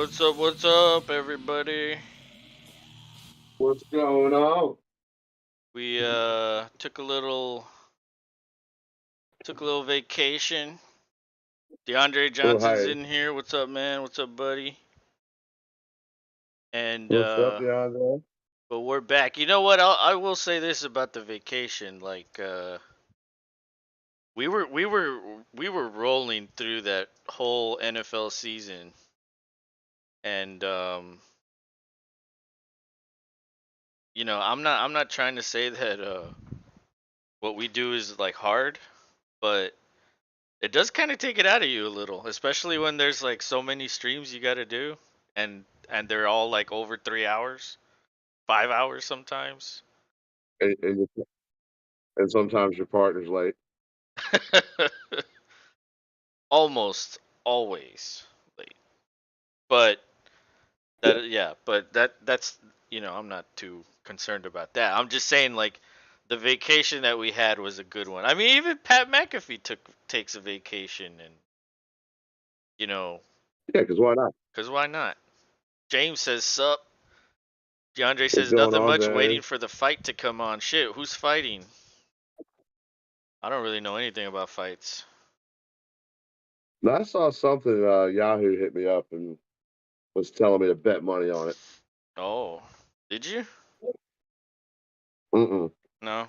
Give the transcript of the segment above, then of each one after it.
What's up, everybody? What's going on? We took a little vacation. DeAndre Oh, Johnson's hi. in here. What's up, man? What's up, buddy? And What's up, DeAndre? but we're back. You know what? I will say this about the vacation. Like we were rolling through that whole NFL season, and I'm not trying to say that what we do is like hard, but it does kind of take it out of you a little, especially when there's like so many streams you got to do, and they're all like over 3 hours, 5 hours sometimes. And and sometimes your partner's late. Almost always late, but Yeah. that's I'm not too concerned about that. I'm just saying like the vacation that we had was a good one. I mean, even Pat McAfee takes a vacation, and you know, Yeah, because why not? cause why not? James says sup. DeAndre What's says going nothing on, much, waiting James? for the fight to come on. Shit, who's fighting? I don't really know anything about fights. Now, I saw something, Yahoo hit me up and was telling me to bet money on it. Oh, did you? Mm-mm. No.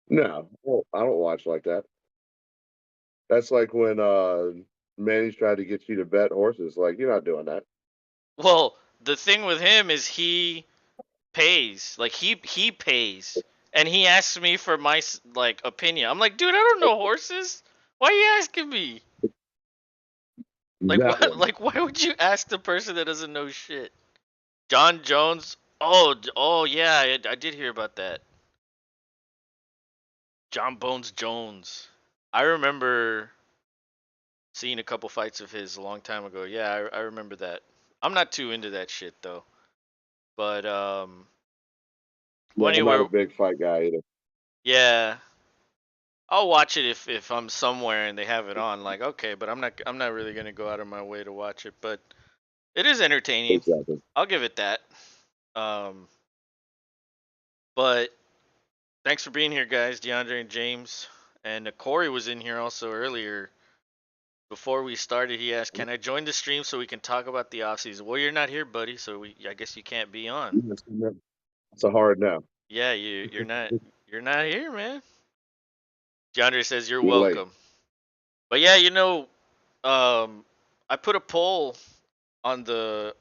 No, I don't watch like that. That's like when Manny's tried to get you to bet horses. Like, you're not doing that. Well, the thing with him is he pays. Like he pays, and he asks me for my like opinion. I'm like, dude, I don't know horses. Why are you asking me? Like That what? one. Like why would you ask the person that doesn't know shit? John Jones. Oh yeah, I did hear about that. John Bones Jones. I remember seeing a couple fights of his a long time ago. Yeah, I remember that. I'm not too into that shit though. But Yeah, well I'm not a anyway, big fight guy either. yeah, I'll watch it if I'm somewhere and they have it on. Like okay, but I'm not really gonna go out of my way to watch it. But it is entertaining. Exactly. I'll give it that. Um, but thanks for being here, guys. DeAndre and James and Corey was in here also earlier. Before we started, he asked, "Can I join the stream so we can talk about the offseason?" Well, you're not here, buddy, so I guess you can't be on. It's a hard no. Yeah, you're not here, man. DeAndre says you're You're late. welcome. But yeah, I put a poll on the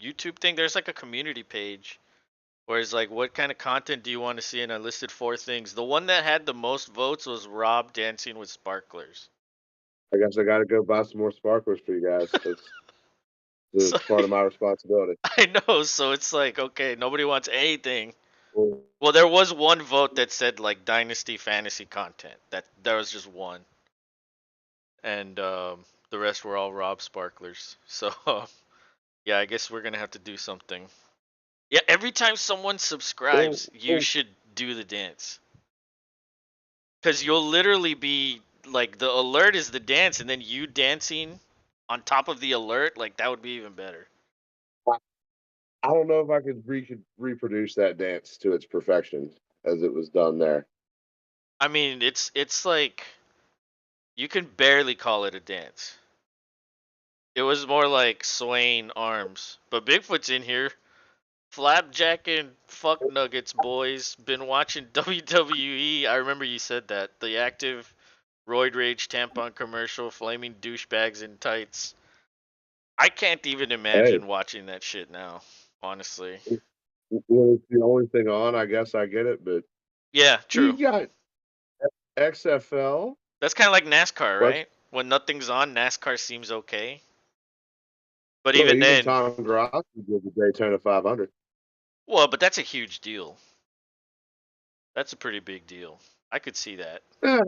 YouTube thing. There's like a community page where it's like, what kind of content do you want to see? And I listed four things. The one that had the most votes was Rob dancing with sparklers. I guess I got to go buy some more sparklers for you guys. So It's part of my responsibility. I know. So it's like, okay, nobody wants anything. Well, Well, there was one vote that said like Dynasty fantasy content. That there was just one, and the rest were all Rob sparklers. So yeah, I guess we're gonna have to do something. Yeah, every time someone subscribes, you well, should do the dance. Cause you'll literally be like the alert is the dance, and then you dancing on top of the alert, like that would be even better. I don't know if I could reproduce that dance to its perfection as it was done there. I mean, it's like you can barely call it a dance. It was more like swaying arms. But Bigfoot's in here. Flapjack and fuck nuggets, boys. Been watching WWE. I remember you said that. The active roid rage tampon commercial, flaming douchebags in tights. I can't even Hey, imagine watching that shit now, honestly. when it's the only thing on, I guess I get it. But Yeah, true. you got XFL. That's kind of like NASCAR, But right? When nothing's on, NASCAR seems okay. But well, even even then, Tom Grossi did the Daytona 500. well, but that's a huge deal. That's a pretty big deal. I could see that. Yeah,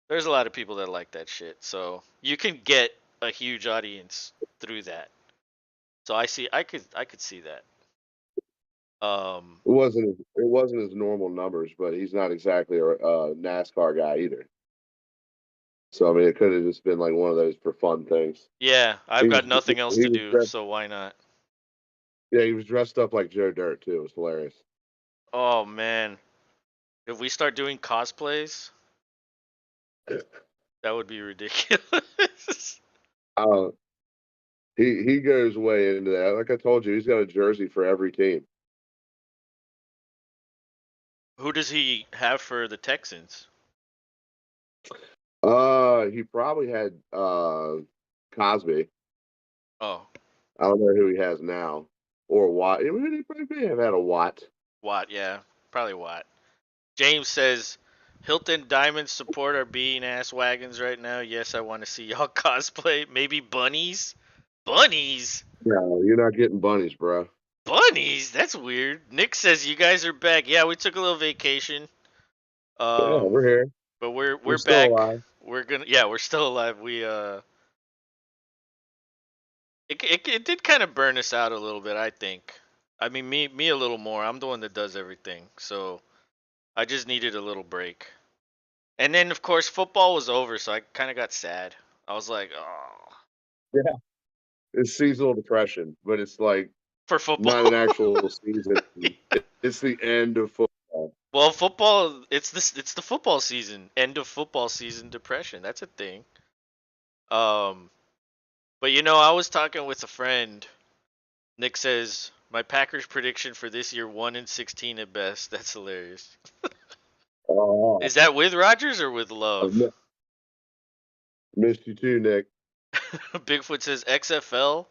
There's a lot of people that like that shit. So you can get a huge audience through that. So I could see that. Um it wasn't his normal numbers, but he's not exactly a NASCAR guy either. So I mean, it could have just been like one of those for fun things. Yeah, I've He got was nothing else he to was do, dressed, so why not? yeah, he was dressed up like Joe Dirt too. It was hilarious. Oh man, if we start doing cosplays, that would be ridiculous. Uh, he goes way into that. Like I told you, he's got a jersey for every team. Who does he have for the Texans? He probably had Cosby. Oh, I don't know who he has now, or Watt. He probably may have had a Watt. Watt, yeah, probably Watt. James says, Hilton Diamonds support our being ass wagons right now. Yes, I want to see y'all cosplay. Maybe bunnies? Bunnies? No, you're not getting bunnies, bro. Bunnies? That's weird. Nick says you guys are back. Yeah, we took a little vacation. Yeah, Um, we're here. but we're We're we're still back. alive. We're still alive. It did kind of burn us out a little bit, I think. I mean, me a little more. I'm the one that does everything. So, I just needed a little break. And then of course football was over, so I kind of got sad. I was like, "Oh, Yeah, it's seasonal depression, but it's like for football." not an actual season. It's the end of football. Well, football, it's the football season. End of football season depression. That's a thing. Um, but I was talking with a friend. Nick says my Packers prediction for this year 1-16 at best. That's hilarious. Oh, Is that with Rodgers or with I've Love? missed you too, Nick. Bigfoot says XFL.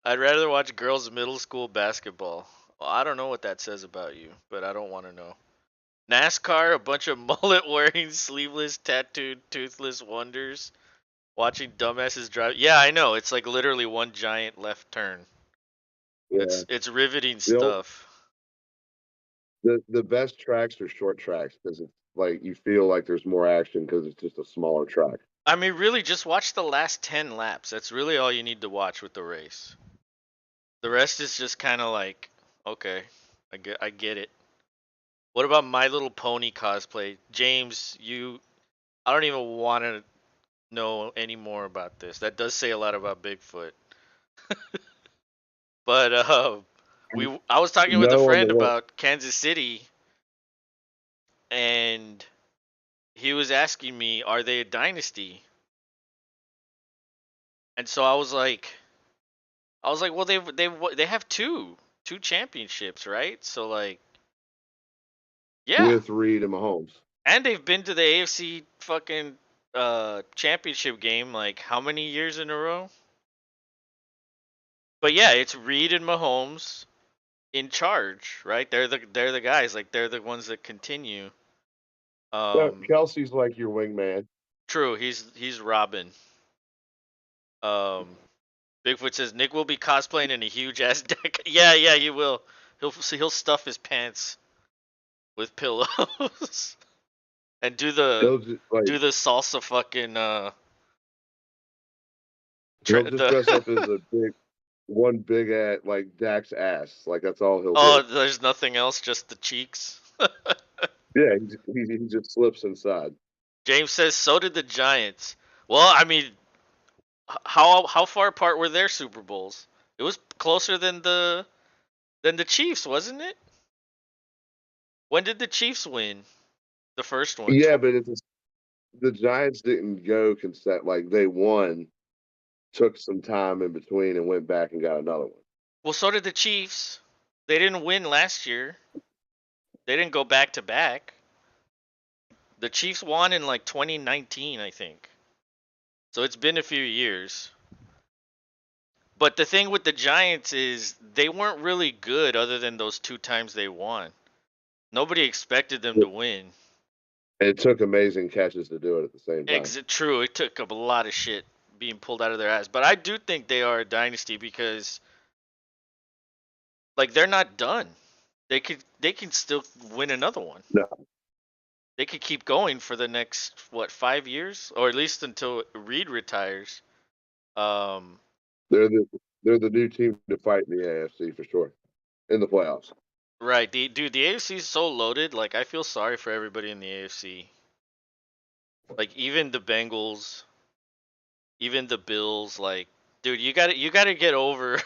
I'd rather watch girls' middle school basketball. Well, I don't know what that says about you, but I don't want to know. NASCAR, a bunch of mullet wearing, sleeveless, tattooed, toothless wonders watching dumbasses drive. Yeah, I know. It's like literally one giant left turn. Yeah, It's riveting the old, stuff. the best tracks are short tracks because it's like you feel like there's more action because it's just a smaller track. I mean, really, just watch the last 10 laps. That's really all you need to watch with the race. The rest is just kind of like, okay, I get it. What about My Little Pony cosplay? James, I don't even want to know any more about this. That does say a lot about Bigfoot. But I was talking with a No on the friend one. about Kansas City, and he was asking me, "Are they a dynasty?" And so I was like, "Well, they have two championships, right? So like, yeah, With Reed and Mahomes. and they've been to the AFC fucking championship game like how many years in a row?" But yeah, it's Reed and Mahomes in charge, right? They're the guys, like they're the ones that continue. No, Um, Kelsey's like your wingman. True, he's Robin. Um, Bigfoot says Nick will be cosplaying in a huge ass deck. Yeah, he will. He'll stuff his pants with pillows and do the He'll just like do the salsa fucking he'll just the dress up as a big ass like Dak's ass. Like that's all he'll oh, do. there's nothing else, just the cheeks. Yeah, he just slips inside. James says so did the Giants. Well, I mean, how far apart were their Super Bowls? It was closer than the Chiefs, wasn't it? When did the Chiefs win the first one? Yeah, but the Giants didn't go consent. Like they won, took some time in between, and went back and got another one. Well, so did the Chiefs. They didn't win last year. They didn't go back to back. The Chiefs won in like 2019, I think. So it's been a few years. But the thing with the Giants is they weren't really good other than those two times they won. Nobody expected them to win. It took amazing catches to do it at the same time. Exit true. It took up a lot of shit being pulled out of their ass. But I do think they are a dynasty because like they're not done. They can still win another one. No, They could keep going for the next 5 years, or at least until Reed retires. Um, they're the they're the new team to fight in the AFC for sure in the playoffs. right, the AFC is so loaded. Like I feel sorry for everybody in the AFC. Like even the Bengals, even the Bills, like, dude, you gotta get over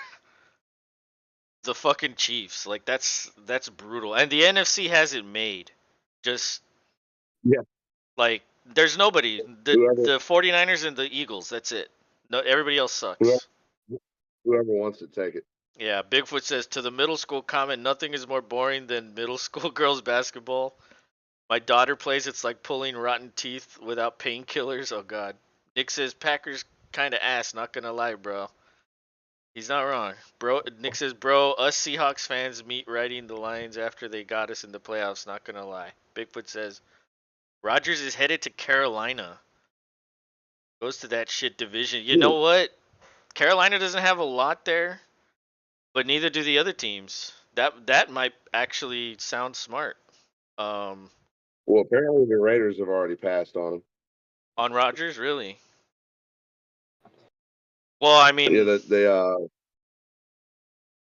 the fucking Chiefs. Like that's brutal. And the NFC has it made. Just Yeah, like there's nobody. The whoever the 49ers and the Eagles, that's it. No, everybody else whoever sucks. whoever wants to take it. Yeah, Bigfoot says to the middle school comment, nothing is more boring than middle school girls basketball. My daughter plays, it's like pulling rotten teeth without painkillers. Oh god. Nick says Packers kind of ass, not gonna lie, bro. He's not wrong. Bro, Nick says, bro, us Seahawks fans meet riding the Lions after they got us in the playoffs, not gonna lie. Bigfoot says, Rodgers is headed to Carolina. Goes to that shit division. You know Dude, what? Carolina doesn't have a lot there, but neither do the other teams. That might actually sound smart. Um, well, apparently the Raiders have already passed on him. on Rodgers, really? Well, I Yeah, mean, that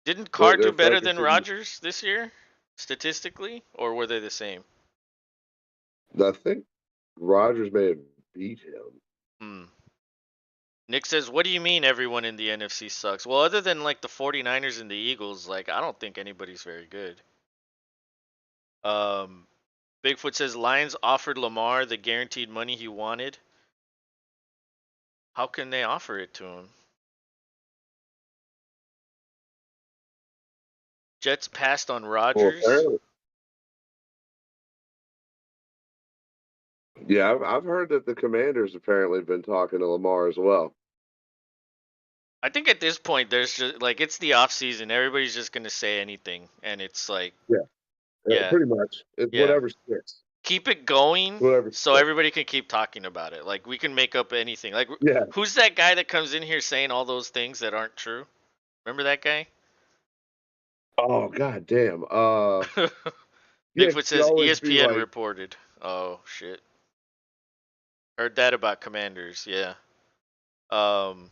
didn't Carr do they're better than focusing. Rodgers this year, statistically, or were they the same? I think Rodgers may have beat him. Hmm. Nick says, what do you mean everyone in the NFC sucks? Well, other than like the 49ers and the Eagles, like I don't think anybody's very good. Um, Bigfoot says Lions offered Lamar the guaranteed money he wanted. How can they offer it to him? Jets passed on Well, Rodgers. apparently, yeah, I've heard that the Commanders apparently have been talking to Lamar as well. I think at this point there's just like it's the off season. Everybody's just gonna say anything, and it's like, Yeah, yeah, pretty much. It's yeah. whatever sticks. Keep it going Whatever so sticks. everybody can keep talking about it. Like we can make up anything. Like Yeah. who's that guy that comes in here saying all those things that aren't true? Remember that guy? Oh god damn. Yeah, Bigfoot he'd says always be ESPN like, reported. Oh shit. Heard that about Commanders, yeah. Um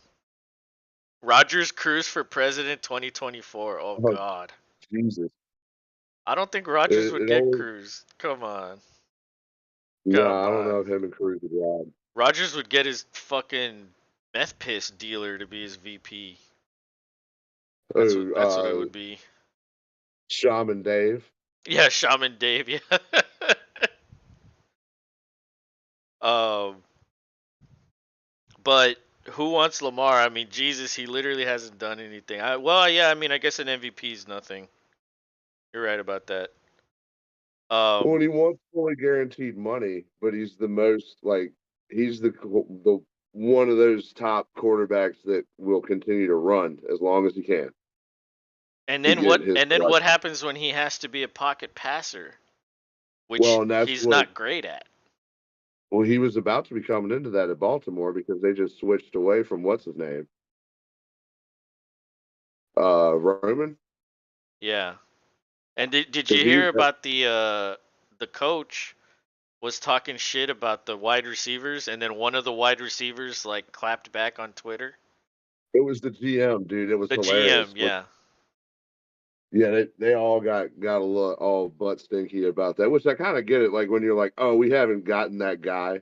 Rodgers Cruz for president 2024. Oh "Oh god. Jesus." I don't think Rodgers would It get only Cruz. Come on. no, Come I don't know on. if him and Cruz would ride. Rodgers would get his fucking meth piss dealer to be his VP. That's what it Oh, would be. Shaman Dave. Yeah, Shaman Dave, yeah. um but who wants Lamar? I mean, Jesus, he literally hasn't done anything. Well, yeah, I mean, I guess an MVP is nothing. You're right about that. Well, Um and he wants fully guaranteed money, but he's the most like he's the one of those top quarterbacks that will continue to run as long as he can and to then get what his and then what production. happens when he has to be a pocket passer, which Well, and that's he's what not great at? well he was about to be coming into that at Baltimore because they just switched away from what's his name, Roman, Yeah. And did because you he hear about the coach was talking shit about the wide receivers, and then one of the wide receivers like clapped back on Twitter? it was the GM, dude. It was The GM, hilarious. But yeah. yeah, they all got a little all butt stinky about that, which I kind of get it. Like when you're like, oh, we haven't gotten that guy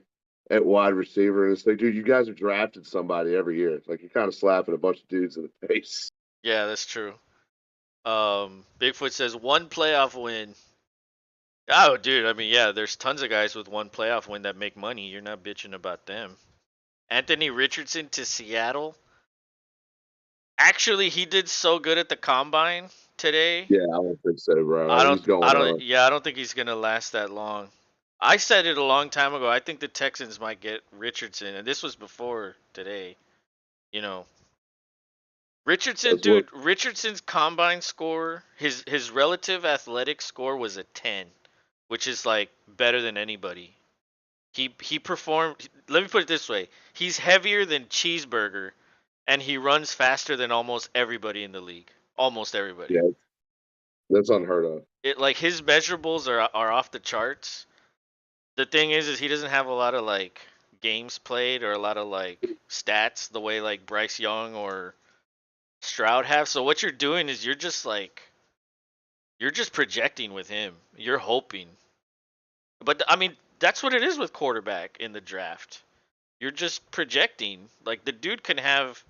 at wide receiver, and it's like, dude, you guys have drafted somebody every year. It's like you're kind of slapping a bunch of dudes in the face. Yeah, that's true. Bigfoot says one playoff win. Oh, dude, I mean, yeah, there's tons of guys with one playoff win that make money. You're not bitching about them. Anthony Richardson to Seattle. Actually, he did so good at the combine today. Yeah, I don't think so, bro. He's I going don't, on. yeah, I don't think he's gonna last that long. I said it a long time ago. I think the Texans might get Richardson, and this was before today. You know, Richardson, That's what. dude. Richardson's combine score, his relative athletic score was a 10, which is like better than anybody. He performed. Let me put it this way: he's heavier than Cheeseburger, and he runs faster than almost everybody in the league. Almost everybody. Yeah, that's unheard of. It like his measurables are off the charts. The thing is he doesn't have a lot of like games played or a lot of like stats the way like Bryce Young or Stroud have. So what you're doing is you're just projecting with him. You're hoping. But I mean, that's what it is with quarterback in the draft. You're just projecting. Like the dude can have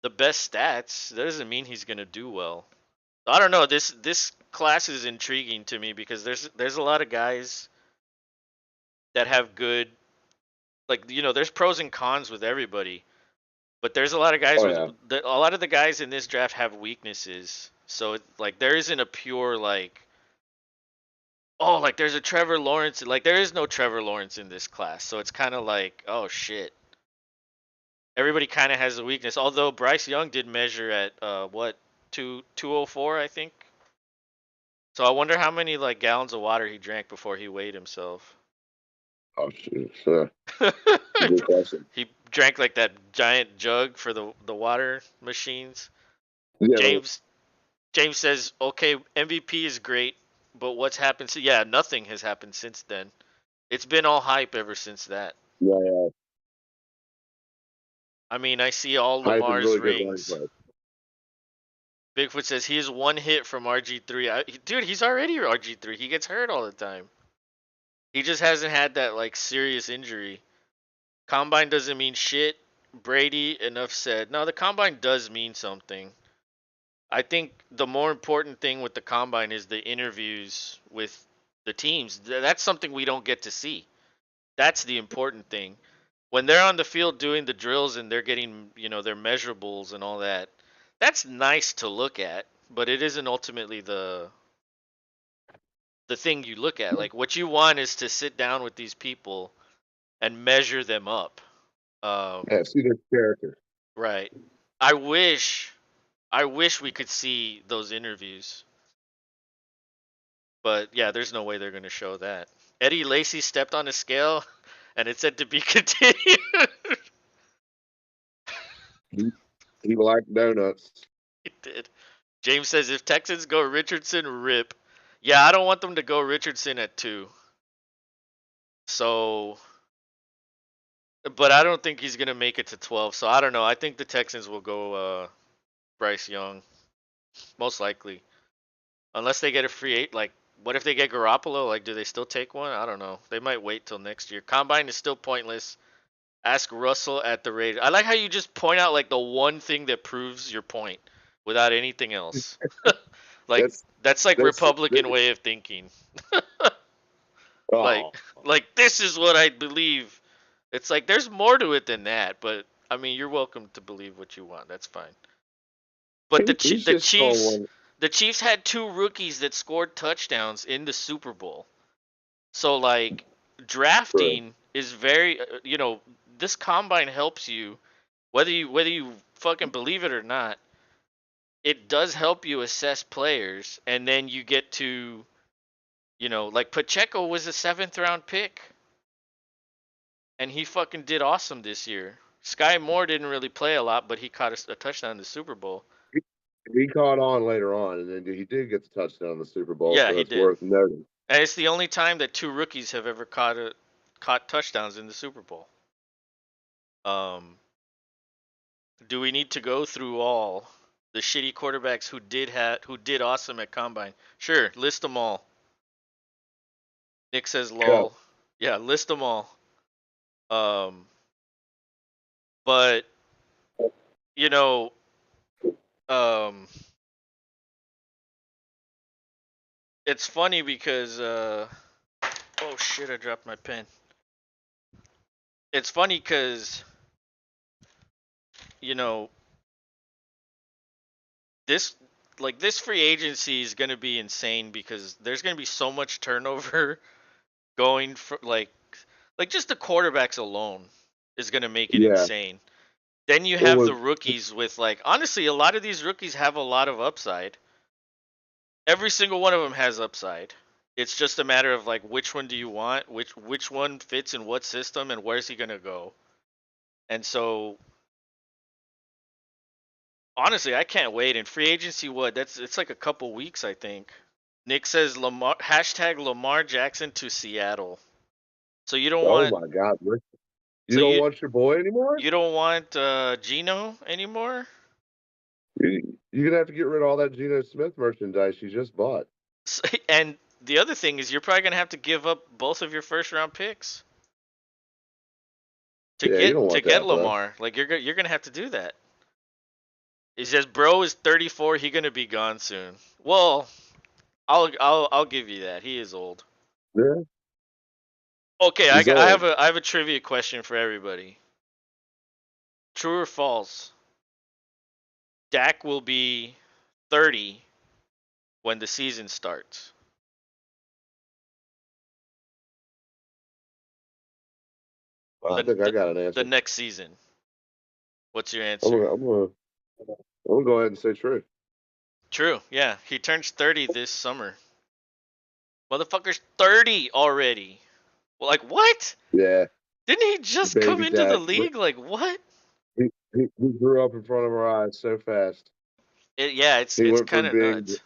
the best stats. That doesn't mean he's gonna do well. I don't know. This class is intriguing to me because there's a lot of guys that have good, like, there's pros and cons with everybody. But there's a lot of guys Oh with yeah. a lot of the guys in this draft have weaknesses. So like there isn't a pure like, oh, like there's a Trevor Lawrence. Like there is no Trevor Lawrence in this class. So it's kind of like, oh shit. Everybody kind of has a weakness. Although Bryce Young did measure at what, 204, I think. So I wonder how many like gallons of water he drank before he weighed himself. Oh shit. Good question. He drank like that giant jug for the water machines. Yeah. James James says, okay, MVP is great, but what's happened? Yeah, nothing has happened since then. It's been all hype ever since that. Yeah. I mean, I see all Hype is Lamar's really good running rings. play. Bigfoot says he is one hit from RG3. Dude, he's already RG3. He gets hurt all the time. He just hasn't had that like serious injury. Combine doesn't mean shit. Brady, enough said. No, the combine does mean something. I think the more important thing with the combine is the interviews with the teams. That's something we don't get to see. That's the important thing. When they're on the field doing the drills and they're getting, their measurables and all that, that's nice to look at, but it isn't ultimately the thing you look at. Like what you want is to sit down with these people and measure them up. Yeah, see their character. Right. I wish we could see those interviews. But yeah, there's no way they're going to show that. Eddie Lacy stepped on a scale and it said to be continued. He liked donuts. It did. James says if Texans go Richardson, rip. Yeah, I don't want them to go Richardson at 2. So, but I don't think he's going to make it to 12. So I don't know. I think the Texans will go Bryce Young, most likely. Unless they get a free eight. Like, what if they get Garoppolo? Like, do they still take one? I don't know. They might wait till next year. Combine is still pointless. Ask Russell at the Raiders. I like how you just point out like the one thing that proves your point without anything else. Like That's that's like that's Republican way of thinking. Like oh. like this is what I believe. It's like there's more to it than that, but I mean you're welcome to believe what you want. That's fine. But He's the just calling Chiefs one. the Chiefs had 2 rookies that scored touchdowns in the Super Bowl. So like Right. drafting is very this combine helps you whether you fucking believe it or not. It does help you assess players and then you get to like Pacheco was a 7th round pick and he fucking did awesome this year. Sky Moore didn't really play a lot, but he caught a touchdown in the Super Bowl. He, he caught on later on, and then he did get the touchdown in the Super Bowl, Yeah, so he that's did. worth noting. And it's the only time that 2 rookies have ever caught touchdowns in the Super Bowl. Um, do we need to go through all the shitty quarterbacks who did awesome at combine? Sure, list them all. Nick says Yeah. lol. Yeah, list them all. Um, but you know, um, it's funny because oh shit, I dropped my pen. It's funny because you know this this free agency is gonna be insane because there's gonna be so much turnover going for like just the quarterbacks alone is gonna make it Yeah. insane. Then you Well, have the rookies with like honestly a lot of these rookies have a lot of upside. Every single one of them has upside. It's just a matter of like which one do you want, which one fits in what system, and where's he gonna go. And so honestly, I can't wait. And free agency, it's like a couple weeks, I think. Nick says Lamar Jackson to Seattle. So you don't oh want my God, Rick, you so don't you want your boy anymore? you don't want Gino anymore. You're gonna have to get rid of all that Geno Smith merchandise you just bought. And the other thing is you're probably gonna have to give up both of your first round picks Yeah, you don't to want get that, bro. Lamar. Like you're gonna have to do that. He says, "Bro is 34. He gonna be gone soon." Well, I'll give you that. He is old. Yeah, Okay, he's old. I have a trivia question for everybody. True or false? Dak will be 30 when the season starts. I think I The, got an the answer. next season. What's your I'm answer? gonna, I'm gonna, I'm gonna go ahead and say true. True. Yeah, he turns 30 this summer. Motherfucker's 30 already. Well, like what? Yeah, Didn't he just come baby into the Dak. league? Like what? He grew up in front of our eyes so fast. Yeah, He it's went kind from of being nuts.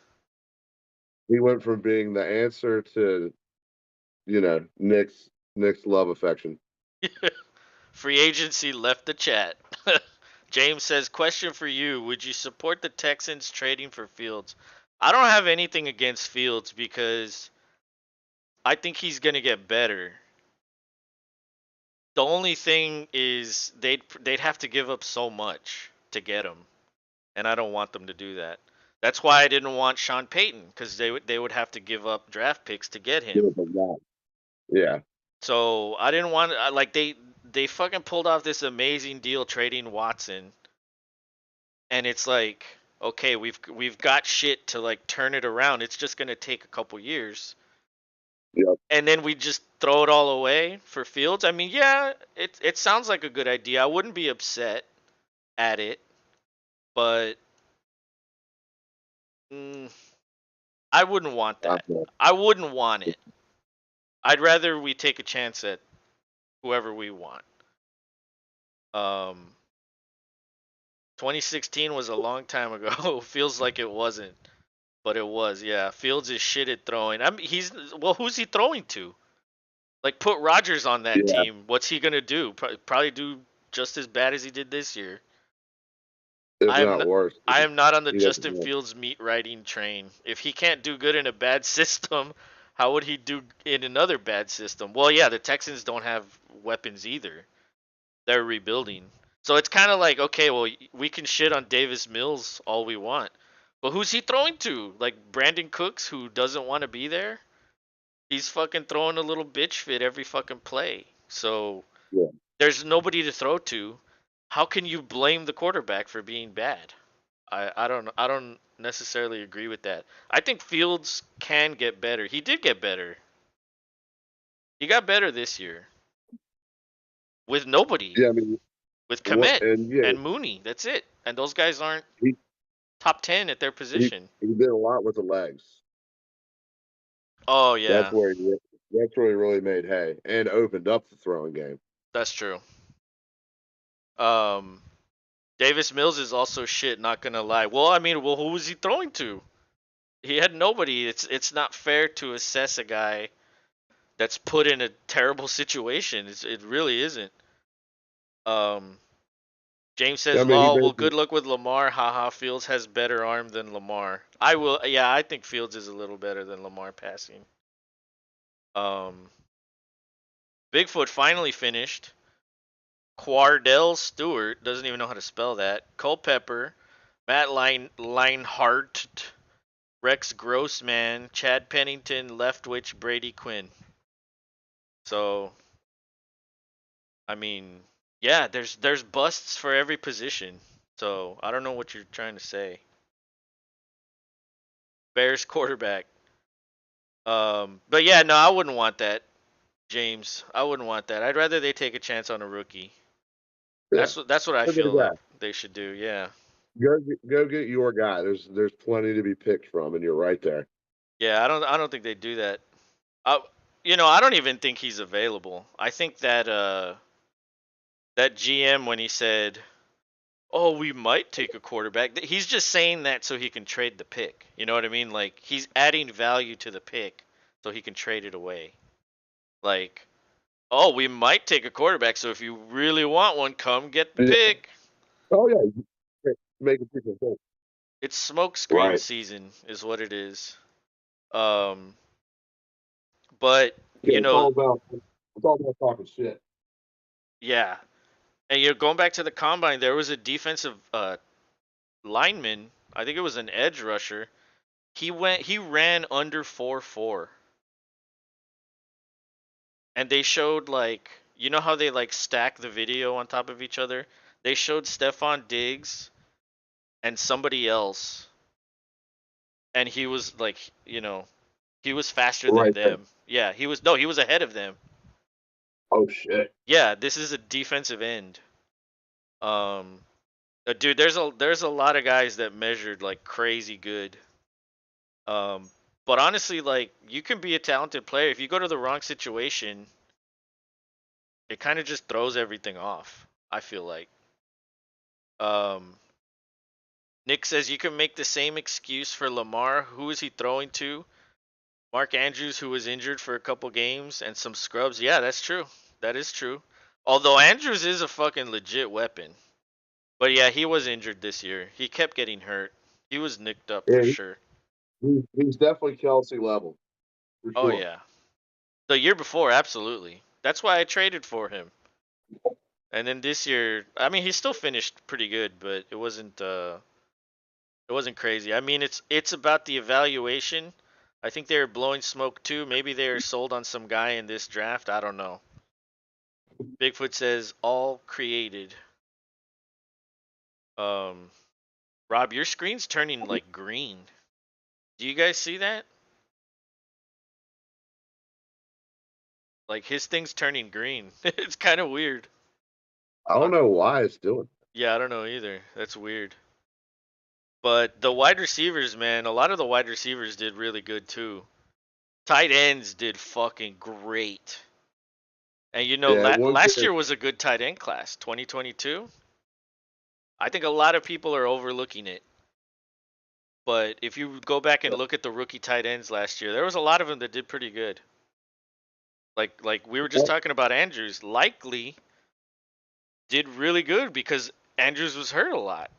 he went from being the answer to Nick's love affection. Free agency left the chat. James says, question for you. Would you support the Texans trading for Fields? I don't have anything against Fields because I think he's going to get better. The only thing is they'd have to give up so much to get him, and I don't want them to do that. That's why I didn't want Sean Payton because they would have to give up draft picks to get him. Yeah, but not. Yeah, So I didn't want like they fucking pulled off this amazing deal trading Watson, and it's like okay we've got shit to like turn it around. It's just gonna take a couple years, yep. and then we just throw it all away for Fields. I mean, yeah, it sounds like a good idea. I wouldn't be upset at it, but mm, I wouldn't want I that. I wouldn't want it. I'd rather we take a chance at whoever we want. Um, 2016 was a long time ago. Feels like it wasn't, but it was. Yeah, Fields is shit at throwing. I mean, he's well. Who's he throwing to? Like, put Rodgers on that yeah, team. What's he gonna do? Probably do just as bad as he did this year. if I am not not, worse. I am not on the He doesn't Justin know. Fields meat riding train. If he can't do good in a bad system, how would he do in another bad system? Well, yeah, the Texans don't have weapons either. They're rebuilding. So it's kind of like, okay, well, we can shit on Davis Mills all we want. But who's he throwing to? Like Brandon Cooks, who doesn't want to be there? He's fucking throwing a little bitch fit every fucking play. So Yeah, there's nobody to throw to. How can you blame the quarterback for being bad? I don't necessarily agree with that. I think Fields can get better. He did get better. He got better this year with nobody, yeah. I mean, with what? Komet And yeah, and Mooney. That's it. And those guys aren't he top 10 at their he position. he did a lot with the legs. Oh That's yeah, where he that's where he really made hay and opened up the throwing game. that's true. Um, Davis Mills is also shit. Not gonna lie. Well, I mean, well, who was he throwing to? He had nobody. It's not fair to assess a guy that's put in a terrible situation. It really isn't. Um, James I says, mean, he "Lol, well, basically good luck with Lamar. Haha, Fields has better arm than Lamar. I will. Yeah, I think Fields is a little better than Lamar passing. Um, Bigfoot finally finished. Quardell Stewart doesn't even know how to spell that. Culpepper, Matt Leinhart, Rex Grossman, Chad Pennington, Leftwich, Brady Quinn. So, I mean, yeah, there's busts for every position. So I don't know what you're trying to say. Bears quarterback. But yeah, no, I wouldn't want that, James. I wouldn't want that. I'd rather they take a chance on a rookie. yeah. That's what I Look at the feel guy. like they should do. Yeah. Go get your guy. There's plenty to be picked from, and you're right there. Yeah, I don't think they do that. I, I don't even think he's available. I think that that GM when he said, "Oh, we might take a quarterback," he's just saying that so he can trade the pick. You know what I mean? Like he's adding value to the pick so he can trade it away. Like, "Oh, we might take a quarterback, so if you really want one, come get the Yeah. pick." Oh yeah, making people think. It's smokescreen Right. season is what it is. Um But Yeah, you know, it's all about talking shit. yeah, and you're going back to the combine. There was a defensive lineman. I think it was an edge rusher. He ran under 4.4, and they showed like you know how they like stack the video on top of each other. They showed Stephon Diggs and somebody else, and he was like he was faster than Right there. them. Yeah, he was no, he was ahead of them. Oh shit. Yeah, this is a defensive end. Um, dude, there's a lot of guys that measured like crazy good. Um, but honestly, like you can be a talented player if you go to the wrong situation. It kind of just throws everything off. I feel like. Um, Nick says you can make the same excuse for Lamar. Who is he throwing to? Mark Andrews, who was injured for a couple games, and some scrubs. Yeah, that's true. That is true. Although Andrews is a fucking legit weapon. But yeah, he was injured this year. He kept getting hurt. He was nicked up for Yeah, sure. he's definitely Kelsey level for Oh sure. yeah. The year before, absolutely. That's why I traded for him. And then this year, I mean, he still finished pretty good, but it wasn't crazy. I mean, it's about the evaluation. I think they were blowing smoke too. Maybe they were sold on some guy in this draft. I don't know. Bigfoot says all created. Um, Rob, your screen's turning like green. Do you guys see that? Like his thing's turning green. It's kind of weird. I don't know why it's doing. Yeah, I don't know either. That's weird. But the wide receivers, man, a lot of the wide receivers did really good too. Tight ends did fucking great. And Yeah, one last kid. year was a good tight end class, 2022. I think a lot of people are overlooking it. But if you go back and look at the rookie tight ends last year, there was a lot of them that did pretty good. Like we were just talking about Andrews, likely did really good because Andrews was hurt a lot.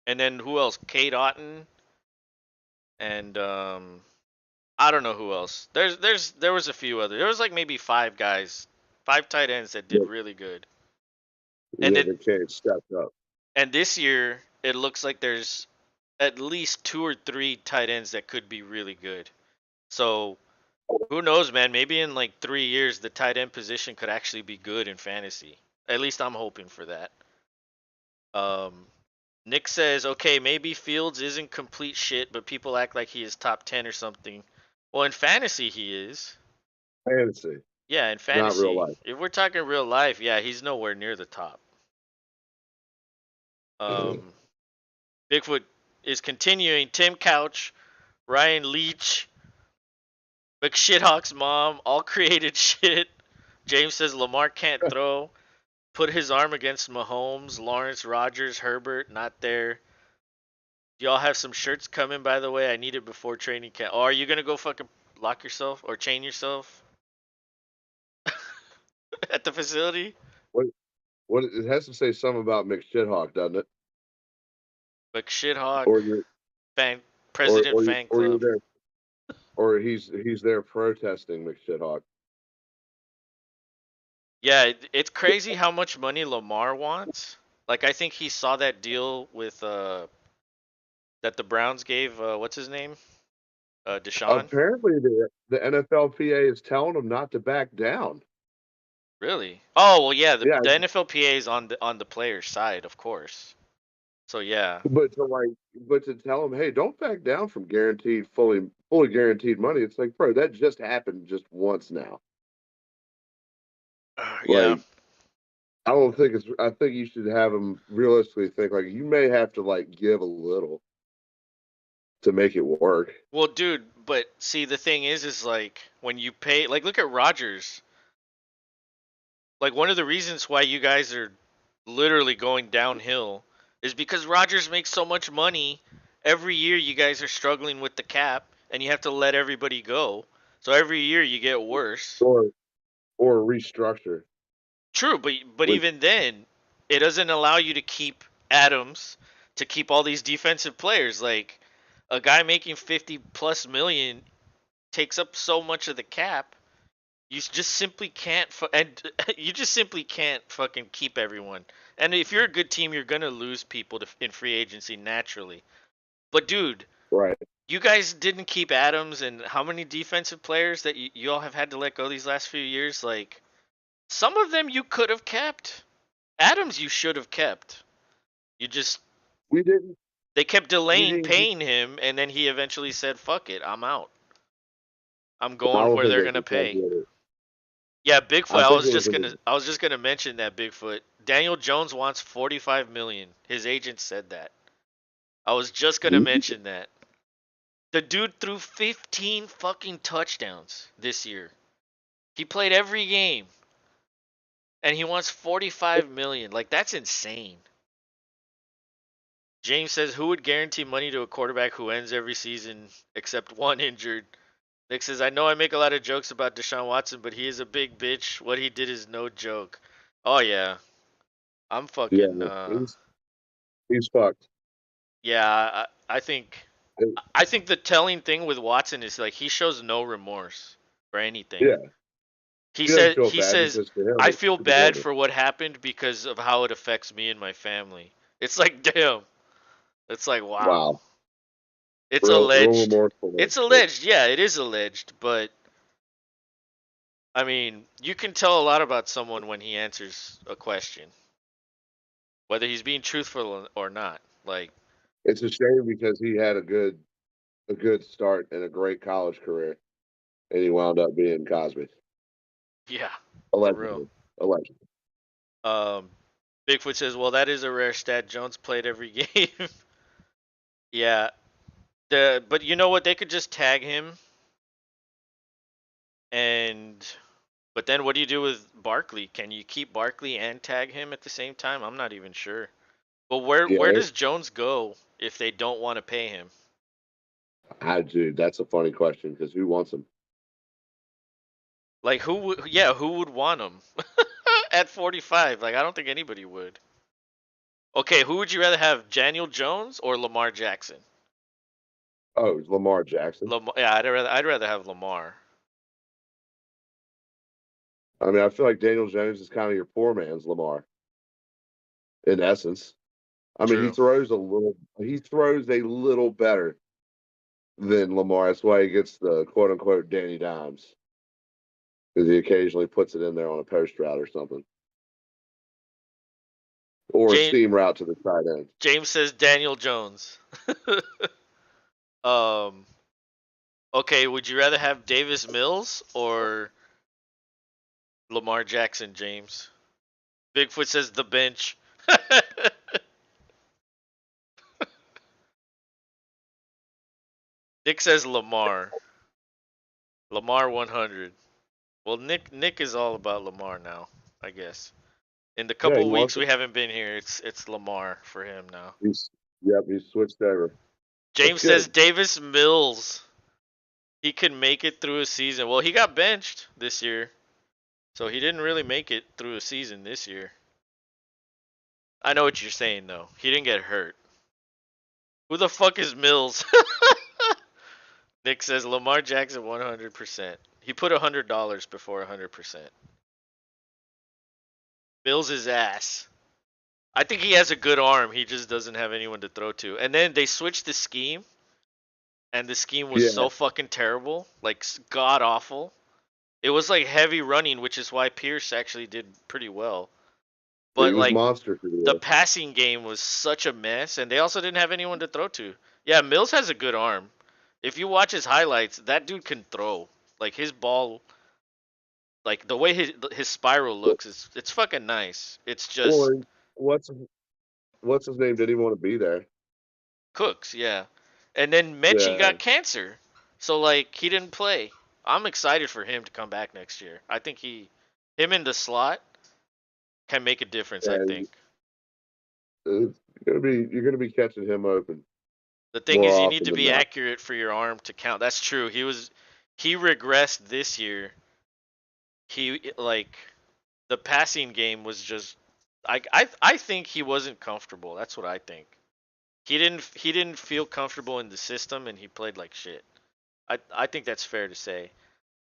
And then who else? Kate Otten and I don't know who else. There was a few other. There was like maybe five guys, five tight ends that did really good. And Yeah, then the kid stepped up. and this year it looks like there's at least two or three tight ends that could be really good. So who knows, man? Maybe in like 3 years the tight end position could actually be good in fantasy. At least I'm hoping for that. Um, Nick says, okay, maybe Fields isn't complete shit, but people act like he is top 10 or something. Well, in fantasy, he is. Fantasy, Yeah, in not real fantasy. life. If we're talking real life, yeah, he's nowhere near the top. Um, Bigfoot is continuing. Tim Couch, Ryan Leach, McShithawk's mom, all created shit. James says Lamar can't throw. Put his arm against Mahomes, Lawrence, Rodgers, Herbert, not there. Y'all have some shirts coming, by the way. I need it before training camp. Oh, are you gonna go fucking lock yourself or chain yourself at the facility? what what it has to say something about McShithawk, doesn't it? McShithawk Or you're fan president fan or you're club. there, or he's there protesting McShithawk. Yeah, it's crazy how much money Lamar wants. Like I think he saw that deal with that the Browns gave what's his name? Deshaun? Apparently, the NFLPA is telling him not to back down. Really? Oh, well yeah, the Yeah, NFLPA is on the player's side, of course. So yeah. but to tell him, hey, don't back down from guaranteed fully guaranteed money. It's like, bro, that just happened just once now. Yeah. Like, I don't think it's. I think you should have him realistically think like you may have to like give a little to make it work. Well, dude, but see the thing is like when you pay like look at Rodgers. Like one of the reasons why you guys are literally going downhill is because Rodgers makes so much money. Every year you guys are struggling with the cap and you have to let everybody go. So every year you get worse. Or restructure. True, but Which even then, it doesn't allow you to keep Adams, to keep all these defensive players. Like a guy making 50 plus million takes up so much of the cap. You just simply can't, and you just simply can't fucking keep everyone. And if you're a good team, you're gonna lose people in free agency naturally. But dude, Right. you guys didn't keep Adams, and how many defensive players that you all have had to let go these last few years? Like, some of them you could have kept. Adams, you should have kept. You just We didn't. They kept We delaying didn't. Get, paying him, and then he eventually said, "Fuck it, I'm out. I'm I going don't where think they're they gonna could have pay." did it. Yeah, Bigfoot. I I think was it was just an. gonna I was just gonna mention that Bigfoot. Daniel Jones wants 45 million. His agent said that. I was just gonna mention that. The dude threw 15 fucking touchdowns this year. He played every game, and he wants 45 million. Like, that's insane. James says, "Who would guarantee money to a quarterback who ends every season except one injured?" Nick says, "I know I make a lot of jokes about Deshaun Watson, but he is a big bitch. What he did is no joke." Oh yeah, I'm Yeah, fucking. he's fucked. Yeah, I think the telling thing with Watson is like he shows no remorse for anything. Yeah, he doesn't feel He bad says, because for him "I it's feel it's bad over. for what happened because of how it affects me and my family." It's like, damn. It's like, wow. Wow, It's real alleged. remorsefulness. It's alleged. Yeah, it is alleged, but I mean, you can tell a lot about someone when he answers a question, whether he's being truthful or not. Like, It's a shame because he had a good start and a great college career, and he wound up being Cosby. yeah, for real. Allegedly. Allegedly. Um, Bigfoot says, "Well, that is a rare stat. Jones played every game." Yeah. But you know what? They could just tag him, and but then what do you do with Barkley? Can you keep Barkley and tag him at the same time? I'm not even sure. But Yeah, where does Jones go if they don't want to pay him? dude, that's a funny question because who wants him? Like, who would want him at 45? Like, I don't think anybody would. Okay, who would you rather have, Daniel Jones or Lamar Jackson? Oh, it's Lamar Jackson. Lamar, yeah, I'd rather have Lamar. I mean, I feel like Daniel Jones is kind of your poor man's Lamar in essence. I mean, True. he throws a little better than Lamar. That's why he gets the quote unquote Danny Dimes because he occasionally puts it in there on a post route or something, or a James seam route to the tight end. James says Daniel Jones. um. Okay, would you rather have Davis Mills or Lamar Jackson, James? Bigfoot says the bench. Nick says Lamar. Lamar 100. Well, Nick is all about Lamar now, I guess. In the Yeah, he couple weeks wants it. we haven't been here, it's Lamar for him now. He's switched over. That's James says good. Davis Mills. He can make it through a season. Well, he got benched this year, so he didn't really make it through a season this year. I know what you're saying though. He didn't get hurt. Who the fuck is Mills? Nick says Lamar Jackson 100%. He put $100 before 100%. Mills his ass. I think he has a good arm. He just doesn't have anyone to throw to. And then they switched the scheme, and the scheme was Yeah, so fucking terrible, like god awful. It was like heavy running, which is why Pierce actually did pretty well. he But was like monster for the the year. passing game was such a mess, and they also didn't have anyone to throw to. Yeah, Mills has a good arm. If you watch his highlights, that dude can throw. Like his ball, like the way his spiral looks, it's fucking nice. It's just Well, what's what's his name? Did he want to be there? Cooks, yeah. And then Mechie Yeah, got cancer, so like he didn't play. I'm excited for him to come back next year. I think him in the slot can make a difference. I and think. you're gonna be catching him open The thing more is, you need often to than be not. accurate for your arm to count. That's true. He regressed this year. He like the passing game was just. I think he wasn't comfortable. That's what I think. He didn't feel comfortable in the system, and he played like shit. I think that's fair to say.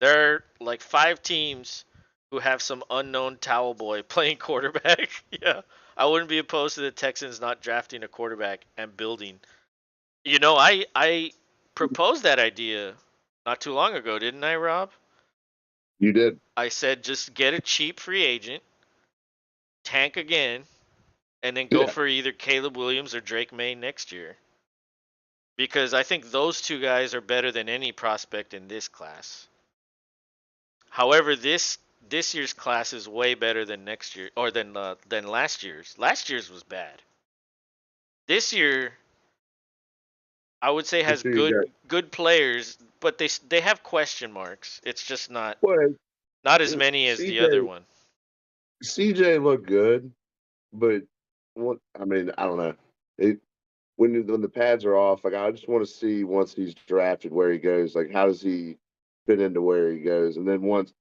There are like 5 teams who have some unknown towel boy playing quarterback. Yeah. I wouldn't be opposed to the Texans not drafting a quarterback and building. I proposed that idea not too long ago, didn't I, Rob? You did. I said just get a cheap free agent, tank again, and then go Yeah. for either Caleb Williams or Drake May next year. Because I think those two guys are better than any prospect in this class. However, this year's class is way better than next year or than last year's. Last year's was bad. This year, I would say has This year you got good players, but they have question marks. It's just well, not as many as the other CJ. one. CJ looked good, but what I mean, I don't know. It when the pads are off, like I just want to see once he's drafted where he goes. Like how does he fit into where he goes? And then once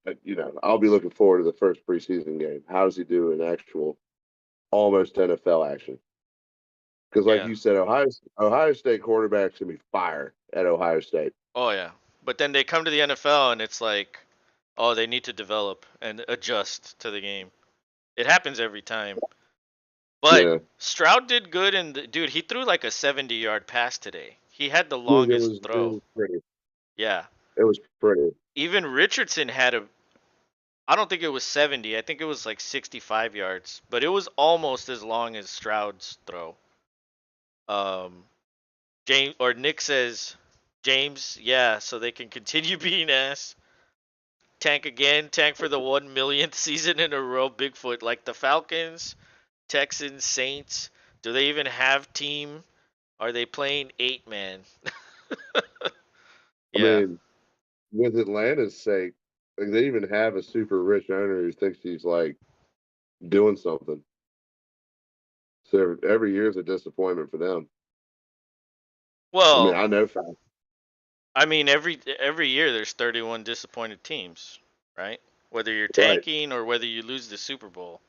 I'll be looking forward to the first preseason game. How does he do in actual almost NFL action? Because like Yeah. you said, Ohio State quarterbacks can be fire at Ohio State. Oh yeah. But then they come to the NFL and it's like, oh, they need to develop and adjust to the game. It happens every time. But Yeah, Stroud did good, and dude, he threw like a 70-yard pass today. He had the dude, longest it throw. was pretty. Yeah. It was pretty. Even Richardson had I don't think it was 70. I think it was like 65 yards, but it was almost as long as Stroud's throw. Um, James or Nick says, James, yeah, so they can continue being ass. Tank again, tank for the 1 millionth season in a row. Bigfoot, like the Falcons, Texans, Saints. Do they even have team? Are they playing 8 man? I Yeah. mean, with Atlanta's sake, like they even have a super rich owner who thinks he's like doing something. So every year is a disappointment for them. I mean, Well, I know fact. I mean every year there's 31 disappointed teams, right? Whether you're Right. tanking or whether you lose the Super Bowl.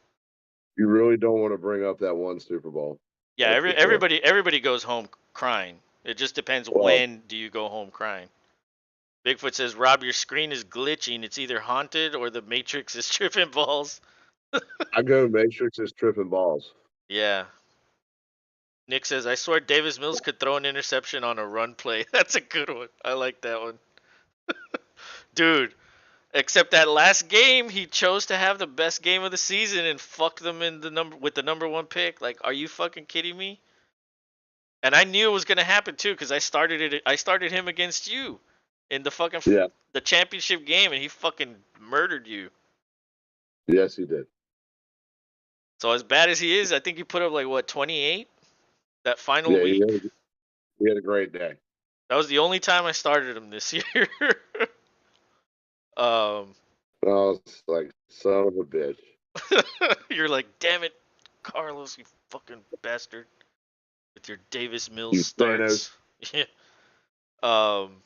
You really don't want to bring up that one Super Bowl. Yeah, That's for sure. everybody goes home crying. It just depends Well, when do you go home crying. Bigfoot says, "Rob, your screen is glitching. It's either haunted or the Matrix is tripping balls." I go Matrix is tripping balls. Yeah. Nick says, "I swear Davis Mills could throw an interception on a run play." That's a good one. I like that one. Dude, except that last game, he chose to have the best game of the season and fucked them in the number 1 pick. Like, are you fucking kidding me? And I knew it was gonna happen too, because I started it. I started him against you in the fucking Yeah. the championship game, and he fucking murdered you. Yes, he did. So as bad as he is, I think he put up like what 28 that final Yeah, week. he had a great day. That was the only time I started him this year. um, Oh, it's like son of a bitch. you're like, damn it, Carlos, you fucking bastard, with your Davis Mills You Thanos. starts. Yeah. Um,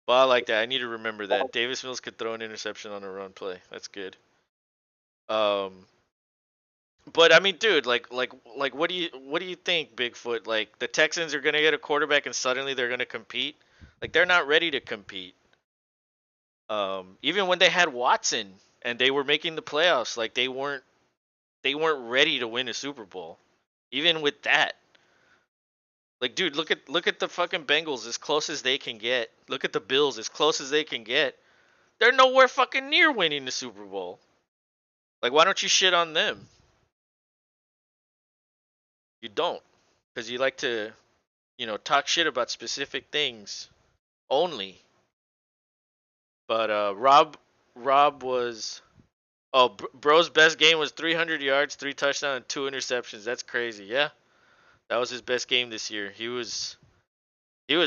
well, I like that. I need to remember that Davis Mills could throw an interception on a run play. That's good. Um, but I mean, dude, like, what do you think, Bigfoot? Like, the Texans are gonna get a quarterback and suddenly they're gonna compete? Like, they're not ready to compete. Even when they had Watson and they were making the playoffs, like they weren't ready to win a Super Bowl. Even with that, like, dude, look at the fucking Bengals as close as they can get. Look at the Bills as close as they can get. They're nowhere fucking near winning the Super Bowl. Like, why don't you shit on them? You don't, because you like to, talk shit about specific things only. But Rob was, oh, bro's best game was 300 yards, 3 touchdowns, and 2 interceptions. That's crazy. Yeah, that was his best game this year. He was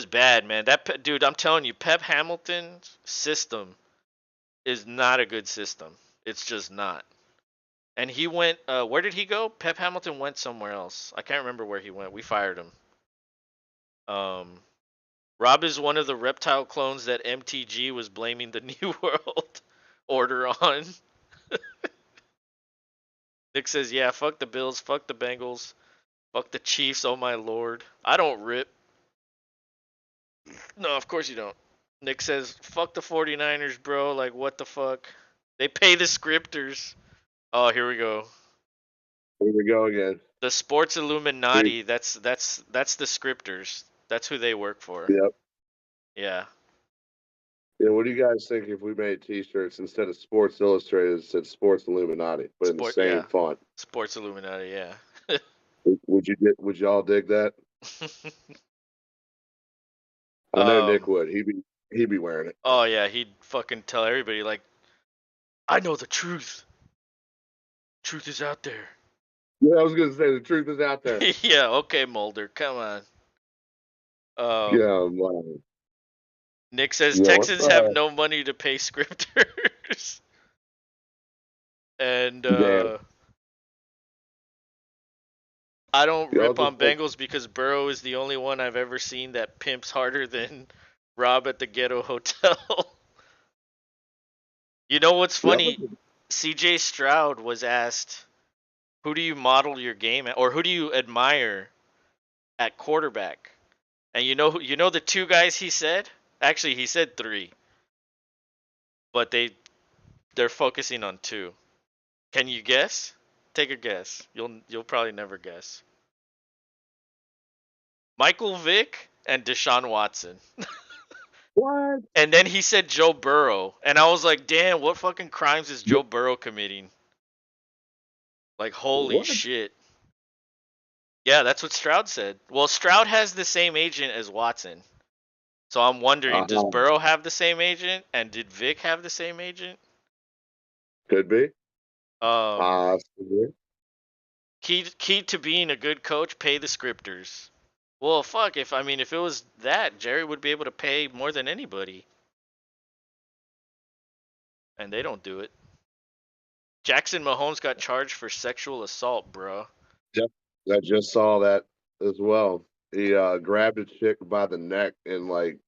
bad, man. Dude, I'm telling you, Pep Hamilton's system is not a good system. It's just not. And he went. Where did he go? Pep Hamilton went somewhere else. I can't remember where he went. We fired him. Um, Rob is one of the reptile clones that MTG was blaming the New World Order on. Nick says, "Yeah, fuck the Bills, fuck the Bengals, fuck the Chiefs. Oh my lord, I don't rip. No, of course you don't. Nick says, fuck the 49ers, bro. Like, what the fuck? They pay the scripters. Oh, here we go. Here we go again. The sports Illuminati. That's the scripters. That's who they work for. Yep. Yeah. Yeah, what do you guys think if we made T-shirts instead of Sports Illustrated, it said Sports Illuminati, but in the same Yeah. font? Sports Illuminati. Yeah. Would y'all dig that? I know Nick um. would. He'd be wearing it. Oh yeah, he'd fucking tell everybody like, I know the truth. Truth is out there. Yeah, I was gonna say the truth is out there. Yeah. Okay, Mulder. Come on. Yeah, wow. Nick says Yeah, what's Texans have no money to pay scripters. And damn? I don't Y'all rip just on Bengals because Burrow is the only one I've ever seen that pimps harder than Rob at the ghetto hotel. You know what's y'all. funny? CJ Stroud was asked, who do you model your game at, or who do you admire at quarterback? And you know the two guys he said? Actually, he said three, but they're focusing on two. Can you guess? Take a guess. You'll probably never guess. Michael Vick and Deshaun Watson. What? And then he said Joe Burrow, and I was like, damn, what fucking crimes is Joe Burrow committing? Like, holy What? shit. Yeah, that's what Stroud said. Well, Stroud has the same agent as Watson. So I'm wondering, does Uh-huh. Burrow have the same agent? And did Vic have the same agent? Could be. Um, Possibly. key to being a good coach, pay the scripters. Well, fuck, if it was that, Jerry would be able to pay more than anybody. And they don't do it. Jackson Mahomes got charged for sexual assault, bro. Just, I just saw that as well. He grabbed a chick by the neck and like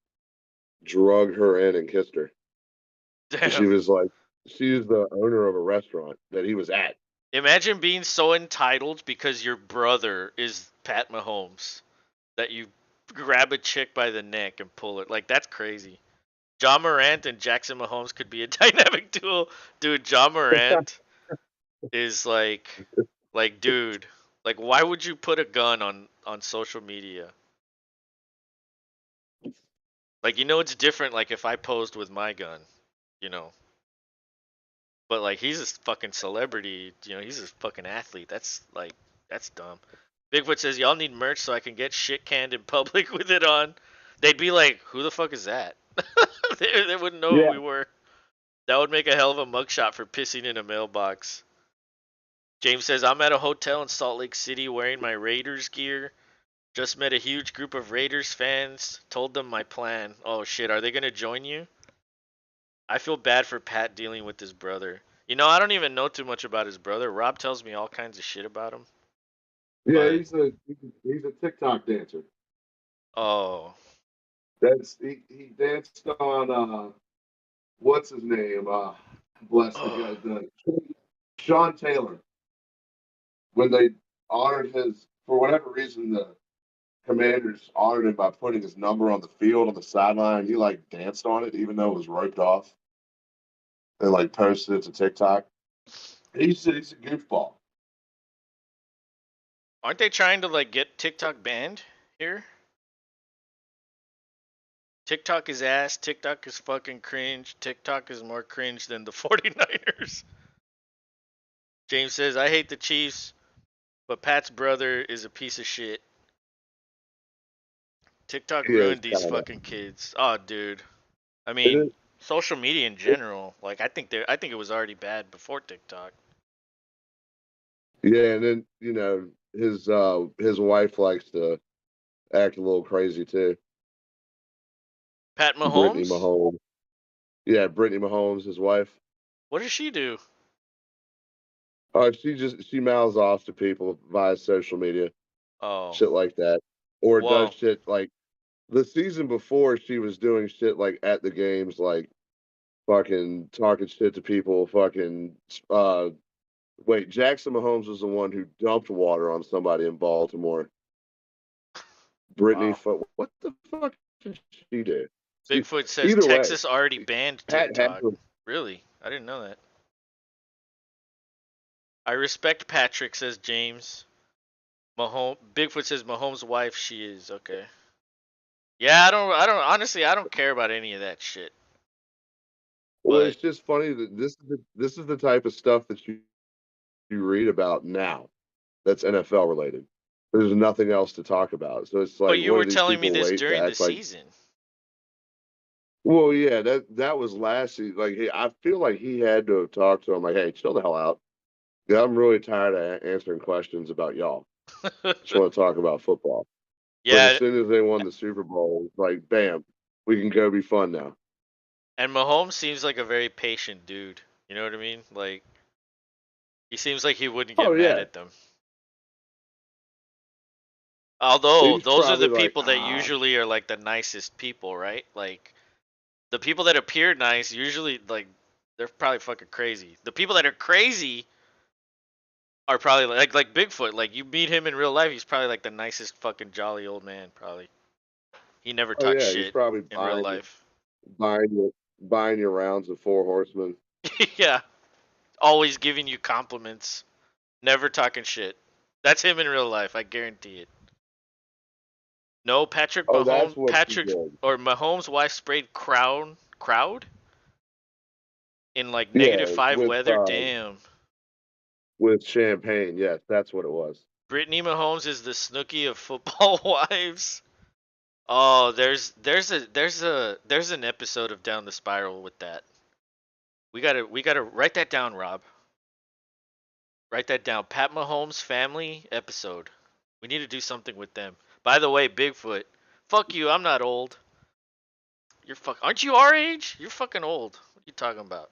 drug her in and kissed her. She Damn. was like, she's the owner of a restaurant that he was at. Imagine being so entitled because your brother is Pat Mahomes that you grab a chick by the neck and pull it. Like, that's crazy. John Morant and Jackson Mahomes could be a dynamic duo. Dude, John Morant is dude, like, why would you put a gun on social media? Like, it's different, like, if I posed with my gun, you know. But, like, he's a fucking celebrity, he's a fucking athlete. That's dumb. Bigfoot says, y'all need merch so I can get shit canned in public with it on. They'd be like, who the fuck is that? they wouldn't know who Yeah. we were. That would make a hell of a mugshot for pissing in a mailbox. James says, I'm at a hotel in Salt Lake City wearing my Raiders gear. Just met a huge group of Raiders fans. Told them my plan. Oh shit, are they going to join you? I feel bad for Pat dealing with his brother. I don't even know too much about his brother. Rob tells me all kinds of shit about him. Yeah, But, he's a TikTok dancer. oh. He danced on what's his name? Bless the Oh. guy, Sean Taylor. When they honored his, for whatever reason, the Commanders honored him by putting his number on the field on the sideline. He like danced on it, even though it was roped off, and like posted it to TikTok. He's a goofball. Aren't they trying to, like, get TikTok banned here? TikTok is ass. TikTok is fucking cringe. TikTok is more cringe than the 49ers. James says, I hate the Chiefs, but Pat's brother is a piece of shit. TikTok He is ruined these kind of. fucking kids. Oh, dude. I It mean, is, social media in general. Like, I think it was already bad before TikTok. yeah, and then his wife likes to act a little crazy too. Pat Brittany Mahomes? Mahomes. Yeah, Brittany Mahomes, his wife. What does she do? She mouths off to people via social media, Oh, shit like that, or does whoa. shit like the season before. She was doing shit like at the games, like fucking talking shit to people. Fucking wait, Jackson Mahomes was the one who dumped water on somebody in Baltimore. Brittany, Wow. what the fuck did she do? Bigfoot says Either way, Texas already banned Pat had TikTok. to. Really? I didn't know that. I respect Patrick, says James. Bigfoot says Mahomes' wife, she is okay. Yeah, honestly, I don't care about any of that shit. Well, But it's just funny that this is the type of stuff that you read about now that's NFL related. There's nothing else to talk about. So it's like, you what were do these telling me people this wait to during the act like? season. Well, yeah, that was last season. Like, I feel like he had to have talked to him, like, hey, chill the hell out. Yeah, I'm really tired of answering questions about y'all. Just want to talk about football. But as Yeah, soon as they won the Super Bowl, it's like, bam, we can go be fun now. and Mahomes seems like a very patient dude. You know what I mean? Like he seems like he wouldn't get Oh mad yeah, at them. Although he's those are the probably like, people that usually are like the nicest people, right? Like the people that appear nice usually like they're probably fucking crazy. The people that are crazy are probably like Bigfoot. Like you meet him in real life, he's probably like the nicest fucking jolly old man. Probably he never oh talks yeah, he's shit probably in real life. buying your rounds of Four Horsemen. Yeah, always giving you compliments, never talking shit. That's him in real life. I guarantee it. No, Oh, that's what you did. Mahomes' wife sprayed crowd in like Yeah, -5 weather. Damn. with champagne. Yes, that's what it was. Brittany Mahomes is the Snooki of football wives. Oh, there's an episode of Down the Spiral with that. We gotta write that down, Rob. Write that down. Pat Mahomes family episode. We need to do something with them. By the way, Bigfoot. Fuck you. I'm not old. Aren't you our age? You're fucking old. What are you talking about?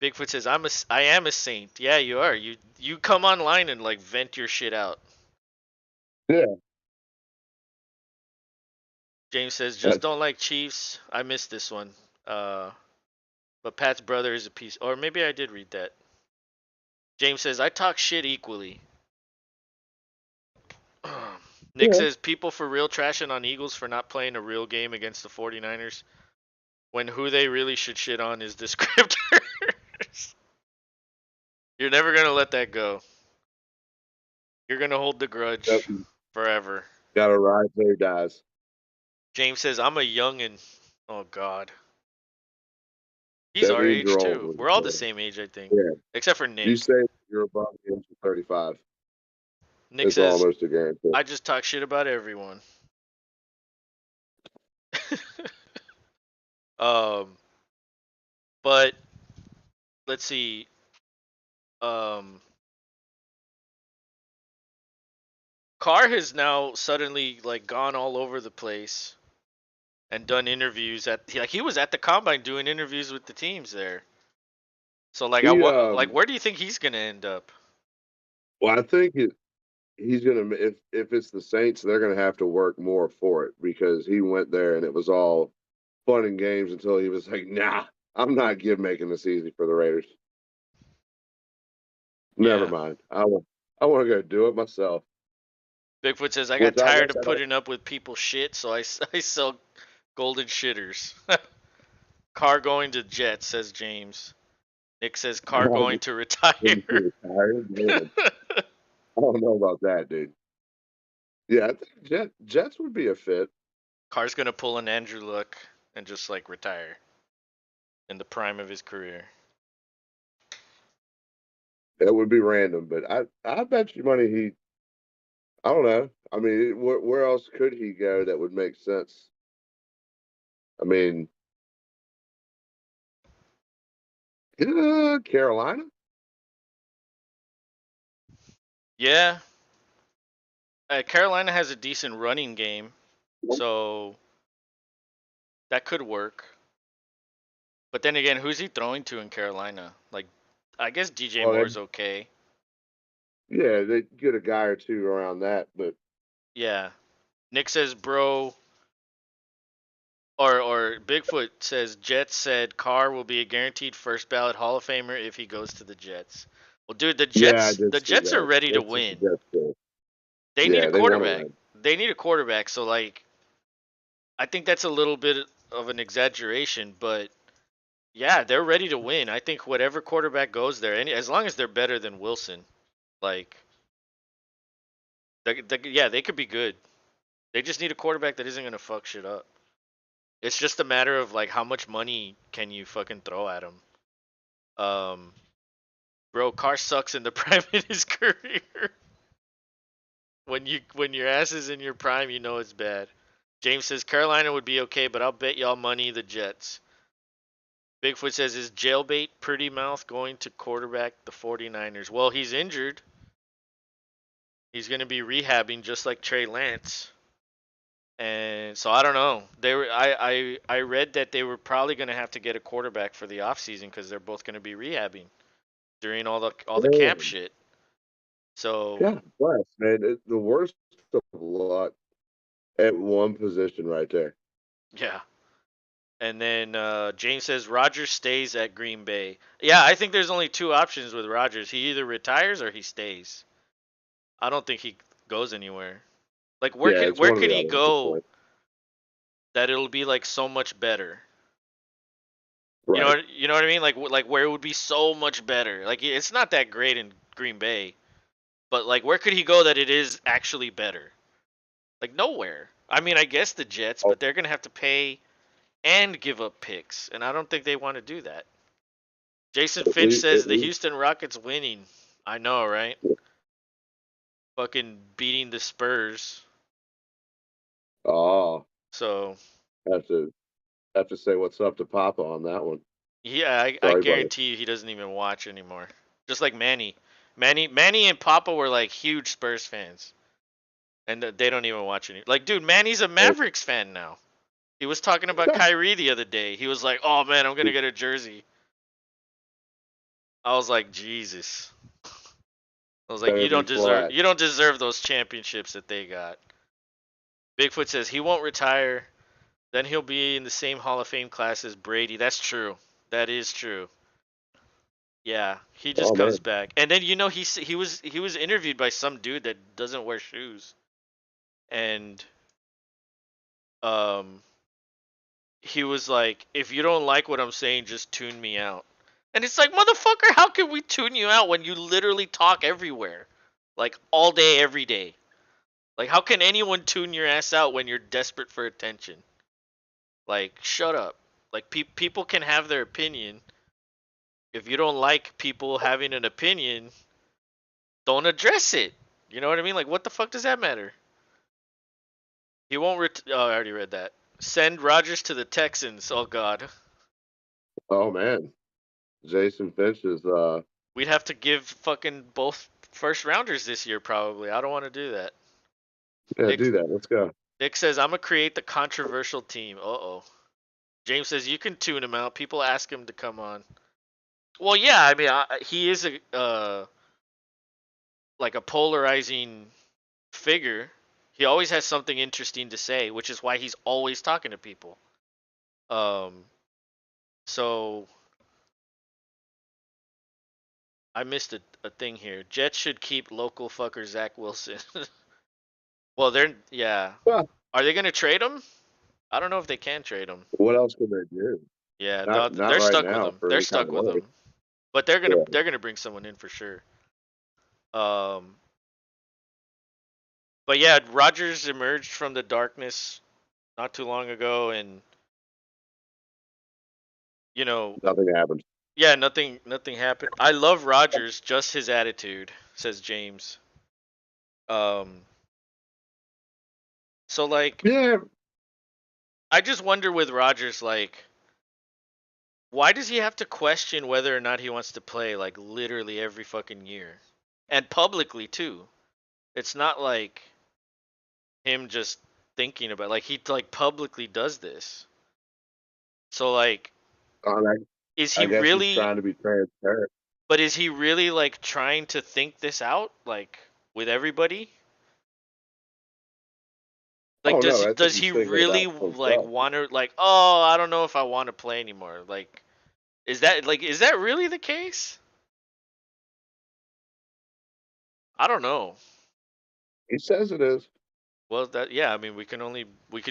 Bigfoot says I am a saint. Yeah, you are. You come online and like vent your shit out. Yeah, James says just that's don't like Chiefs. I missed this one. Uh but Pat's brother is a piece, or maybe I did read that. James says I talk shit equally. Nick yeah. says people for real trashing on Eagles for not playing a real game against the 49ers when who they really should shit on is the scripters. You're never going to let that go. You're going to hold the Yep. grudge forever. Gotta ride till he dies. James says I'm a youngin'. Oh god. He's That our means age you're old too. when you We're all say the it. same age, I think. Yeah. Except for You Nick. say you're above the age of 35. Nick It's says almost a guarantee. I just talk shit about everyone. um but let's see. Um Carr has now suddenly like gone all over the place and done interviews he was at the combine doing interviews with the teams there. So like He where do you think he's gonna end up? well, I think he's gonna if it's the Saints, they're gonna have to work more for it because he went there and it was all fun and games until he was like, nah, I'm not making this easy for the Raiders. Never Yeah. mind. I want to go do it myself. Bigfoot says I got Which I tired guess of I don't. putting up with people shit, so I sell golden shitters. Car going to Jets, says James. Nick says car going to When he retire. retired, man, I don't know about that, dude. Yeah, I think Jets would be a fit. Car's gonna pull an Andrew Luck and just like retire in the prime of his career. It would be random, but I bet you money he. I don't know. I mean, where else could he go that would make sense? I mean, Carolina. Yeah, Carolina has a decent running game, so that could work. But then again, who's he throwing to in Carolina? Like, I guess DJ Well, Moore's okay. yeah, they get a guy or two around that, but Yeah. Nick says, bro, or Bigfoot says Jets said Carr will be a guaranteed first ballot Hall of Famer if he goes to the Jets. Well, dude, yeah, I the did see Jets are that. ready to That's just a win. Jets thing. They need a Yeah, they want to quarterback. win. They need a quarterback. So like, I think that's a little bit of an exaggeration, but yeah, they're ready to win. I think whatever quarterback goes there, and as long as they're better than Wilson, like, yeah, they could be good. They just need a quarterback that isn't gonna fuck shit up. It's just a matter of like how much money can you fucking throw at him. Um, bro, Carr sucks in the prime of his career. When your ass is in your prime, you know it's bad. James says Carolina would be okay, but I'll bet y'all money the Jets. Bigfoot says, is jailbait Pretty Mouth going to quarterback the 49ers? Well, he's injured. He's going to be rehabbing just like Trey Lance. And so I don't know. I read that they were probably going to have to get a quarterback for the offseason because they're both going to be rehabbing during all the camp Man, shit. So God bless, man. The worst of luck at one position right there. yeah. And then James says Rodgers stays at Green Bay. Yeah, I think there's only two options with Rodgers. He either retires or he stays. I don't think he goes anywhere. Like Yeah, it's where one or could the he other at this go point. that it'll be like so much better? Right. You know what I mean? Like where it would be so much better. Like it's not that great in Green Bay, but like where could he go that it is actually better? Like nowhere. I mean, I guess the Jets, Oh, but they're gonna have to pay and give up picks, and I don't think they want to do that. Jason Finch says at the least, Houston Rockets winning. I know, right? Fucking beating the Spurs. oh, So have to have to say what's up to Papa on that one. yeah, I Sorry, buddy. guarantee you he doesn't even watch anymore. Just like Manny. Manny and Papa were like huge Spurs fans. And they don't even watch any. Like, dude, Manny's a Hey, Mavericks fan now. He was talking about Kyrie the other day. He was like, "Oh man, I'm gonna get a jersey." I was like, Jesus. I was like, better be flat. you don't deserve those championships that they got. Bigfoot says he won't retire. Then he'll be in the same Hall of Fame class as Brady. That's true. That is true. Yeah, he just Oh comes man. back. And then he was interviewed by some dude that doesn't wear shoes. And um he was like, "If you don't like what I'm saying, just tune me out." And it's like, "Motherfucker, how can we tune you out when you literally talk everywhere? Like all day every day. Like how can anyone tune your ass out when you're desperate for attention? Like shut up. Like people can have their opinion. If you don't like people having an opinion, don't address it. You know what I mean? Like what the fuck does that matter? He won't oh, I already read that. Send Rodgers to the Texans. Oh god. Oh man. Jason Finch is We'd have to give fucking both first rounders this year probably. I don't want to do that. yeah, Nick do that. Let's go. Nick says I'm gonna create the controversial team. Uh-oh. James says you can tune him out. People ask him to come on. Well, yeah, I mean, he is a like a polarizing figure. He always has something interesting to say, which is why he's always talking to people. Um, so I missed a thing here. Jets should keep local fucker Zach Wilson. Well, yeah. Well, Are they gonna trade him? I don't know if they can trade him. what else can they do? Yeah, Not they're right stuck with now him. for They're any kind stuck of with money. him. But they're gonna Yeah. they're gonna bring someone in for sure. Um, but yeah, Rodgers emerged from the darkness not too long ago, and you know, Nothing happened. yeah, nothing happened. I love Rodgers, just his attitude, says James. Um, so like, Yeah. I just wonder with Rodgers, like, why does he have to question whether or not he wants to play like literally every fucking year, and publicly too? It's not like him just thinking about like he like publicly does this. So like I, is he I guess he's really trying to be transparent. but is he really like trying to think this out like with everybody? Like Oh no, I think does he's he thinking really about like himself. want to like oh, I don't know if I want to play anymore. Like is that really the case? I don't know. He says it is. Well, yeah, I mean, we could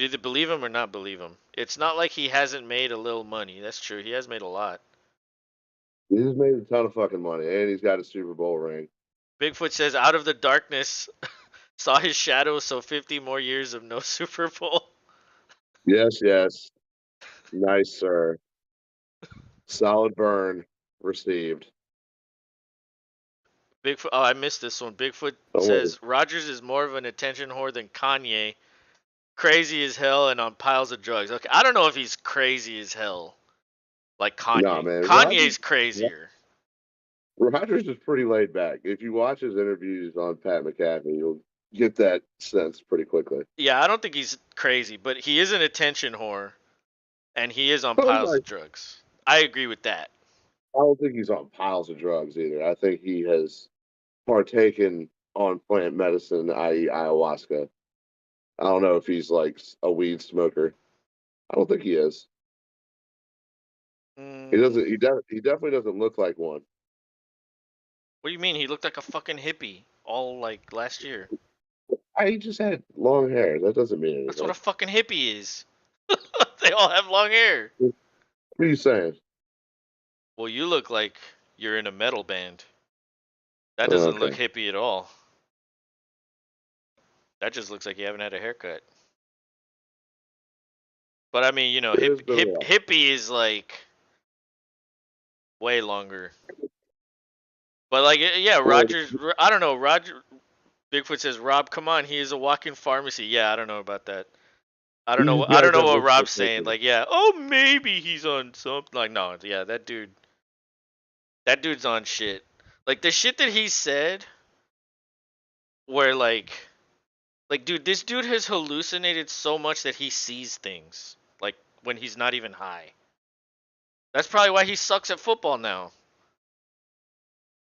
either believe him or not believe him. It's not like he hasn't made a little money. That's true. He has made a lot. He just made a ton of fucking money, and he's got a Super Bowl ring. Bigfoot says, "Out of the darkness, saw his shadow. So 50 more years of no Super Bowl." Yes, yes. Nice, sir. Solid burn received. Bigfoot. Oh, I missed this one. Bigfoot Don't worry. says Rodgers is more of an attention whore than Kanye. Crazy as hell and on piles of drugs. Okay, I don't know if he's crazy as hell like Nah, Kanye. man. Kanye's crazier. Rodgers is pretty laid back. If you watch his interviews on Pat McAfee, you'll get that sense pretty quickly. Yeah, I don't think he's crazy, but he is an attention whore and he is on Oh piles my! of drugs. I agree with that. I don't think he's on piles of drugs either. I think he has partaken on plant medicine, i.e., ayahuasca. I don't know if he's like a weed smoker. I don't think he is. He Mm, doesn't. He definitely doesn't look like one. what do you mean? He looked like a fucking hippie all like last year. He just had long hair. That doesn't mean That's what anything. a fucking hippie is. They all have long hair. What are you saying? Well, you look like you're in a metal band. That Oh, doesn't look okay. hippie at all. That just looks like you haven't had a haircut. But I mean, It has been a while. hippie is like way longer. But like, yeah, Well, Rogers. I don't know. Roger Bigfoot says, "Rob, come on, he is a walking pharmacy." Yeah, I don't know about that. I don't know. these I guys don't know have what this Rob's saying. particular. Like, yeah, oh, maybe he's on something. Like, no, yeah, that dude. That dude's on shit. Like the shit that he said, where like, dude, this dude has hallucinated so much that he sees things. Like when he's not even high. That's probably why he sucks at football now.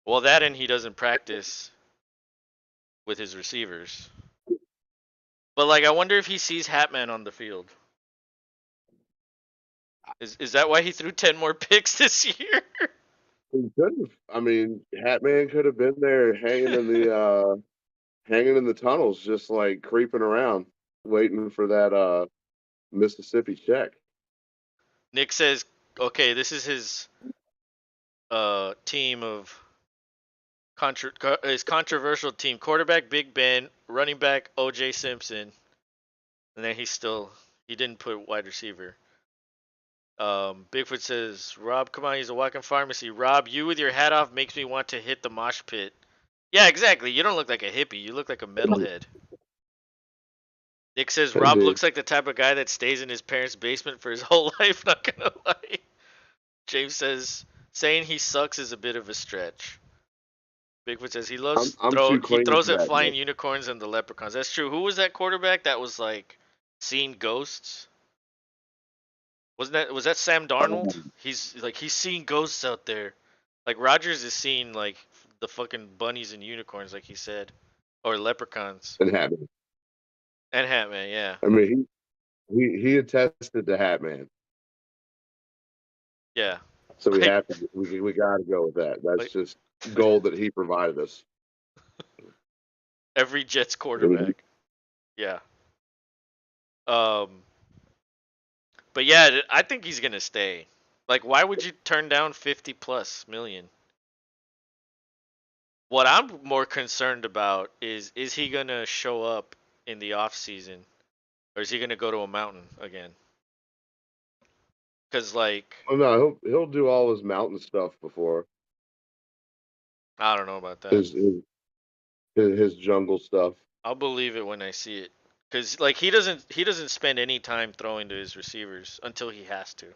Well, that and he doesn't practice with his receivers. But like, I wonder if he sees Hatman on the field. Is that why he threw 10 more picks this year? He could have. I mean, Hatman could have been there hanging in the tunnels, just like creeping around, waiting for that Mississippi check. Nick says, okay, this is his team of his controversial team: quarterback Big Ben, running back OJ Simpson, and then he didn't put wide receiver. Bigfoot says, Rob, come on, he's a walking pharmacy. Rob, you with your hat off makes me want to hit the mosh pit. Yeah, exactly. You don't look like a hippie. You look like a metalhead. Nick says Rob Indeed. looks like the type of guy that stays in his parents' basement for his whole life. Not gonna lie. James says saying he sucks is a bit of a stretch. Bigfoot says I'm too he clean throws for at that, flying Nick. unicorns and the leprechauns. That's true. Who was that quarterback that was like seeing ghosts? Was that Sam Darnold? Um, He's seeing ghosts out there. Like Rodgers is seeing like the fucking bunnies and unicorns, like he said, or leprechauns and Hatman. and Hatman. Yeah, I mean, he attested to Hatman, yeah. so we Like have to we got to go with that. That's like just gold that he provided us. every Jets I mean, quarterback. Yeah. Um. But yeah, I think he's gonna stay. Like, why would you turn down 50 plus million? What I'm more concerned about is he gonna show up in the off season, or is he gonna go to a mountain again? Cause like oh no, he'll do all his mountain stuff before I don't know about that. his his, his jungle stuff. I'll believe it when I see it. Cause like he doesn't spend any time throwing to his receivers until he has to.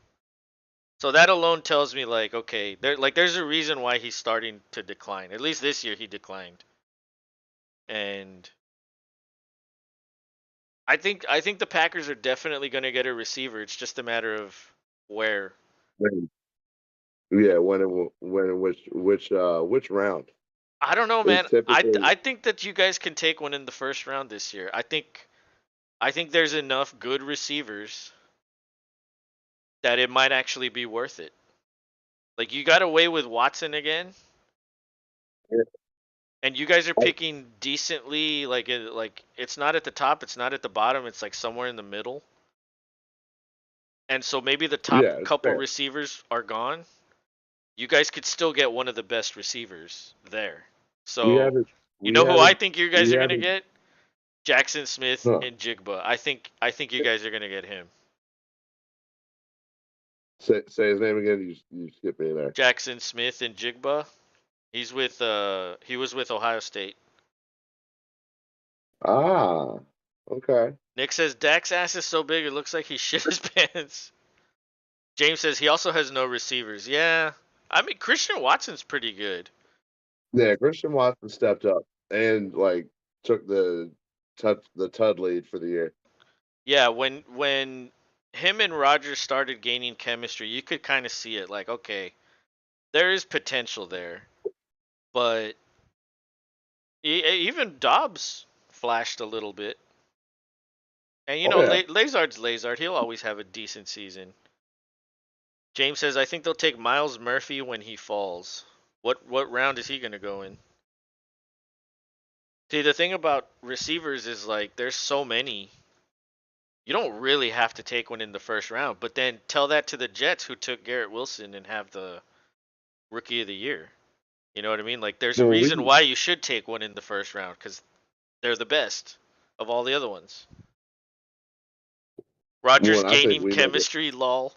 So that alone tells me like okay, there's a reason why he's starting to decline. At least this year he declined. And I think the Packers are definitely going to get a receiver. It's just a matter of where. When, yeah, when in which round? I don't know, Is man. I typically I think that you guys can take one in the first round this year. I think there's enough good receivers that it might actually be worth it. Like you got away with Watson again. And you guys are picking decently, like it's not at the top, it's not at the bottom, it's like somewhere in the middle. And so maybe the top Yeah, it's couple fair. receivers are gone. You guys could still get one of the best receivers there. We So haven't. you We know who I haven't. think you We guys are gonna haven't. get? Jackson Smith Huh. and Jigba. I think you guys are gonna get him. Say his name again. You skipped me there. Jackson Smith and Jigba. He was with Ohio State. Ah. Okay. Nick says Dak's ass is so big it looks like he shit his pants. James says he also has no receivers. Yeah. I mean Christian Watson's pretty good. Yeah, Christian Watson stepped up and like took the Tud lead for the year. Yeah, when him and Rodgers started gaining chemistry, you could kind of see it. Like, okay, there is potential there, but even Dobbs flashed a little bit. And Oh yeah. Lazard's Lazard. He'll always have a decent season. James says, I think they'll take Miles Murphy when he falls. What round is he gonna go in? See, the thing about receivers is like there's so many. You don't really have to take one in the first round, but then tell that to the Jets who took Garrett Wilson and have the rookie of the year. You know what I mean? Like there's a Well, reason why you should take one in the first round because they're the best of all the other ones. Rodgers I think gaining we never. chemistry, lol.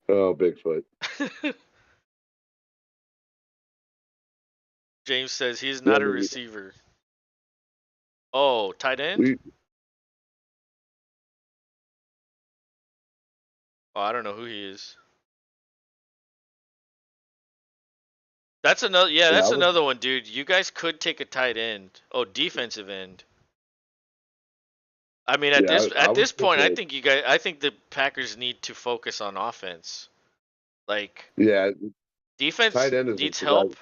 Oh, Bigfoot. James says he's Yeah, not a receiver. Oh, tight end? we Oh, I don't know who he is. That's another. Yeah, yeah, that's another one, dude. You guys could take a tight end. Oh, defensive end. I mean, I at was this point, thinking, I think the Packers need to focus on offense. Like yeah, defense tight end is needs because help,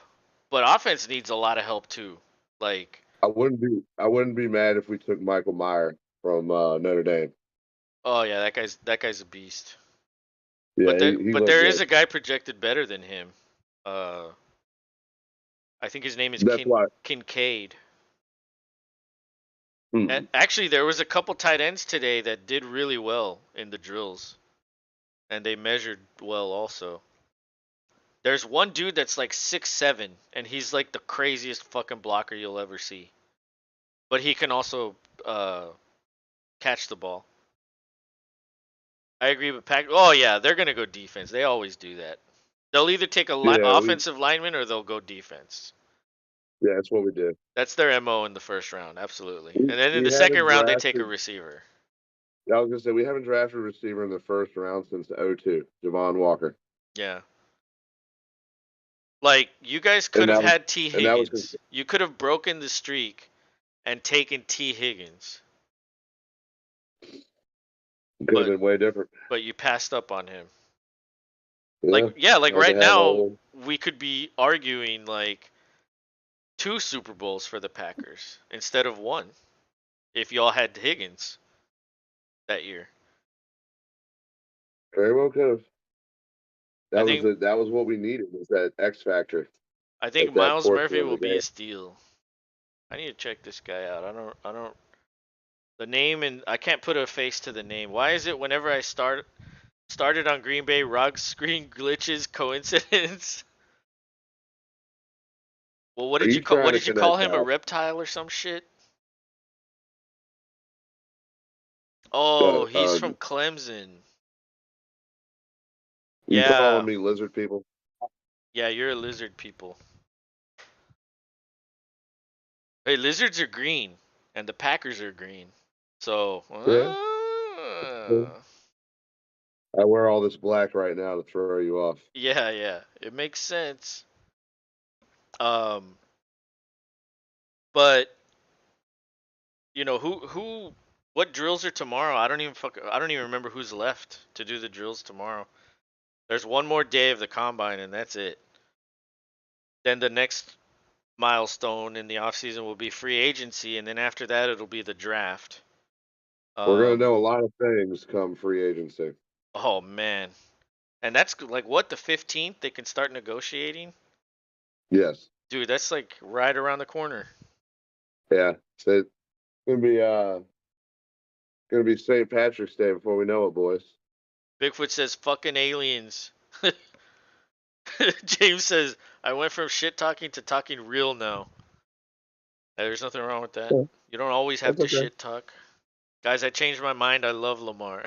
but offense needs a lot of help too. Like, I wouldn't be mad if we took Michael Meyer from Notre Dame. oh yeah, that guy's a beast. Yeah, he But looked there is good. a guy projected better than him. Uh, I think his name is That's why. Kincaid. Hmm. Actually, there was a couple tight ends today that did really well in the drills, and they measured well also. There's one dude that's like 6'7", and he's like the craziest fucking blocker you'll ever see. But he can also uh, catch the ball. I agree with Pack. Oh yeah, they're gonna go defense. They always do that. They'll either take a Yeah, offensive lineman or they'll go defense. yeah, that's what we did. That's their MO in the first round, absolutely. And then in We the second haven't round, they take a drafted. receiver. I was gonna say we haven't drafted a receiver in the first round since '02, Javon Walker, Yeah. Like, you guys could and have that was had T. and that was Higgins. You could have broken the streak and taken T. Higgins. could have But been way different. you passed up on him. Like, Yeah, yeah, like had to right have now, all. we could be arguing like 2 Super Bowls for the Packers instead of one if y'all had Higgins that year. Very well could have. I think That was what we needed was that X factor I think at that Miles portion Murphy of will the be game. a steal. I need to check this guy out. I don't the name, and I can't put a face to the name. Why is it whenever I started on Green Bay, Ruggs screen glitches coincidence? Well, He's trying what to did you call connect him? A out. reptile or some shit? Oh, he's from Clemson. You calling Yeah. me lizard people? Yeah, you're a lizard people. Hey, lizards are green and the Packers are green. So, Yeah. I wear all this black right now to throw you off. yeah, yeah. It makes sense. Um, but what drills are tomorrow? I don't even remember who's left to do the drills tomorrow. There's one more day of the combine and that's it. Then the next milestone in the offseason will be free agency, and then after that it'll be the draft. We're gonna Um, know a lot of things come free agency. oh man. And that's like what, the 15th they can start negotiating? Yes. Dude, that's like right around the corner. Yeah. So it's gonna be St. Patrick's Day before we know it, boys. Bigfoot says fucking aliens. James says I went from shit talking to talking real now. Hey, there's nothing wrong with that. Yeah, You don't always have that's to okay. shit talk. Guys, I changed my mind. I love Lamar.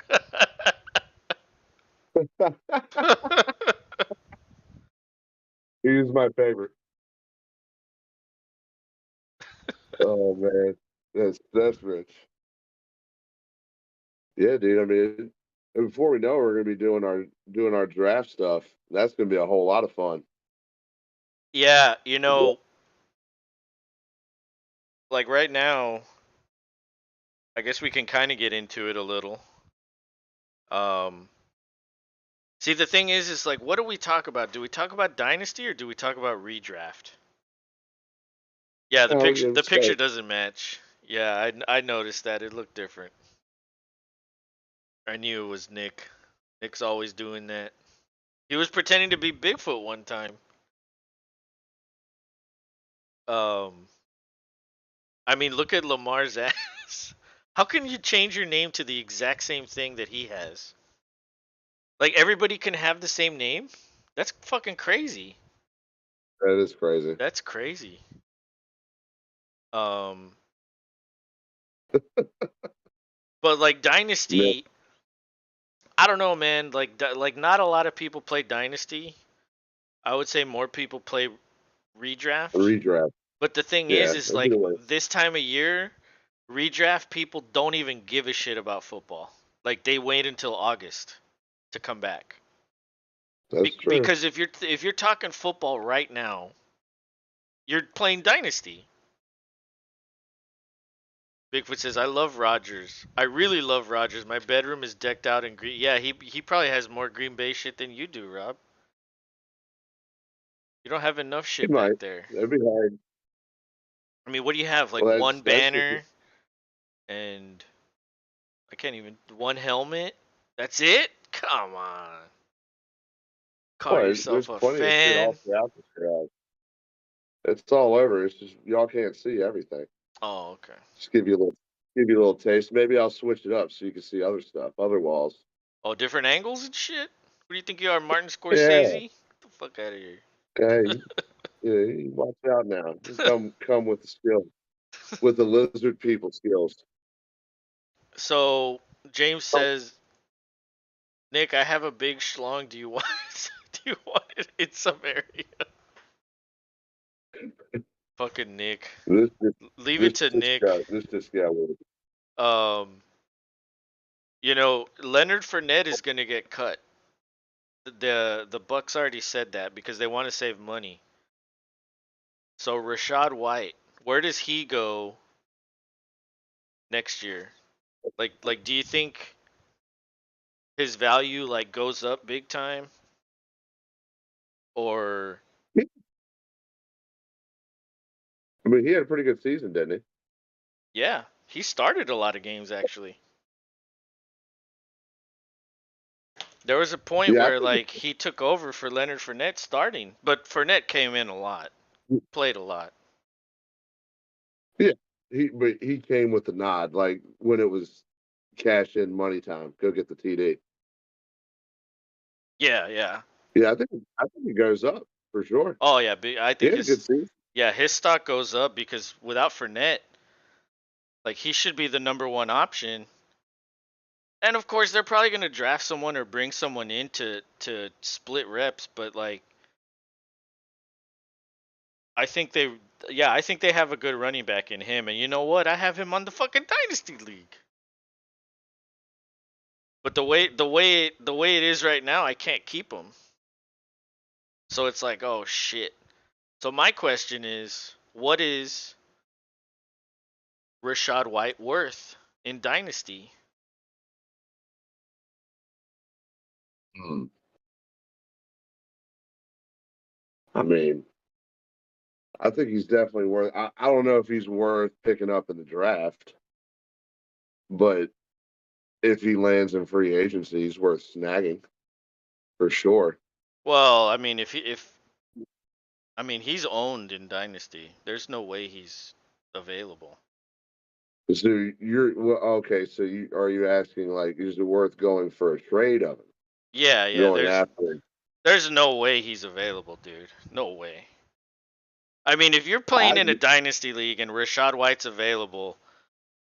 He's my favorite. Oh man, that's rich. Yeah, dude. I mean, and before we know, it, we're gonna be doing our draft stuff. That's gonna be a whole lot of fun. Yeah, Yeah. like right now, I guess we can kind of get into it a little. Um, See, the thing is like, what do we talk about? Do we talk about Dynasty or do we talk about redraft? Yeah, the Oh, picture yeah, the let's picture start. doesn't match. Yeah, I noticed that it looked different. I knew it was Nick. Nick's always doing that. He was pretending to be Bigfoot one time. Um, I mean, look at Lamar's ass. How can you change your name to the exact same thing that he has? Like everybody can have the same name? That's fucking crazy. That is crazy. That's crazy. Um, but like Man, Dynasty, I don't know, man. Like not a lot of people play Dynasty. I would say more people play redraft. redraft. But the thing Yeah, is that's a like good way. this time of year, redraft people don't even give a shit about football. Like they wait until August to come back. That's true. Because if you're talking football right now, you're playing Dynasty. Bigfoot says, "I love Rodgers. I really love Rodgers. My bedroom is decked out in green." Yeah, he probably has more Green Bay shit than you do, Rob. You don't have enough He shit might. back there. That'd be hard. I mean, what do you have? Like Well, one that's just banner and I can't even one helmet. That's it? Come on. Call well. yourself There's a plenty of shit all fan. throughout this crowd. It's all over. It's just y'all can't see everything. Oh, okay. Just give you a little taste. Maybe I'll switch it up so you can see other stuff, other walls. Oh, different angles and shit? What do you think you are, Martin Yeah. Scorsese? Get the fuck out of here. Okay. Yeah, you watch out now. You come with the skill, with the lizard people skills. So James Oh, says, Nick, I have a big schlong. Do you want do you want it in some area? Fucking Nick. this this Leave it to Nick. this guy would. Um, Leonard Fournette is gonna get cut. The Bucks already said that because they want to save money. So Rashad White, where does he go next year? Like do you think his value like goes up big time or I mean, he had a pretty good season, didn't yeah, he started a lot of games actually. There was a he? point Yeah, I where think. like he took over for Leonard Fournette starting, but Fournette came in a lot, played a lot. Yeah, he came with the nod, like when it was cash in money time. Go get the TD. Yeah, yeah. Yeah, I think he goes up for sure. Oh yeah, I He think had a good season. his stock goes up because without Fournette, like he should be the number one option. And of course, they're probably gonna draft someone or bring someone in to split reps. But like, I think they, yeah, I think they have a good running back in him. And you know what? I have him on the fucking dynasty league. But the way it is right now, I can't keep him. So it's like, oh shit. So my question is, what is Rashad White worth in dynasty? Hmm. I mean, I think he's definitely worth. I don't know if he's worth picking up in the draft, but if he lands in free agency, he's worth snagging for sure. Well, I mean, he's owned in Dynasty. There's no way he's available. So you're well, okay. So are you asking like, is it worth going for a trade of him? Yeah, yeah. Going There's after him? there's no way he's available, dude. No way. I mean, if you're I playing in a Dynasty league and Rashad White's available,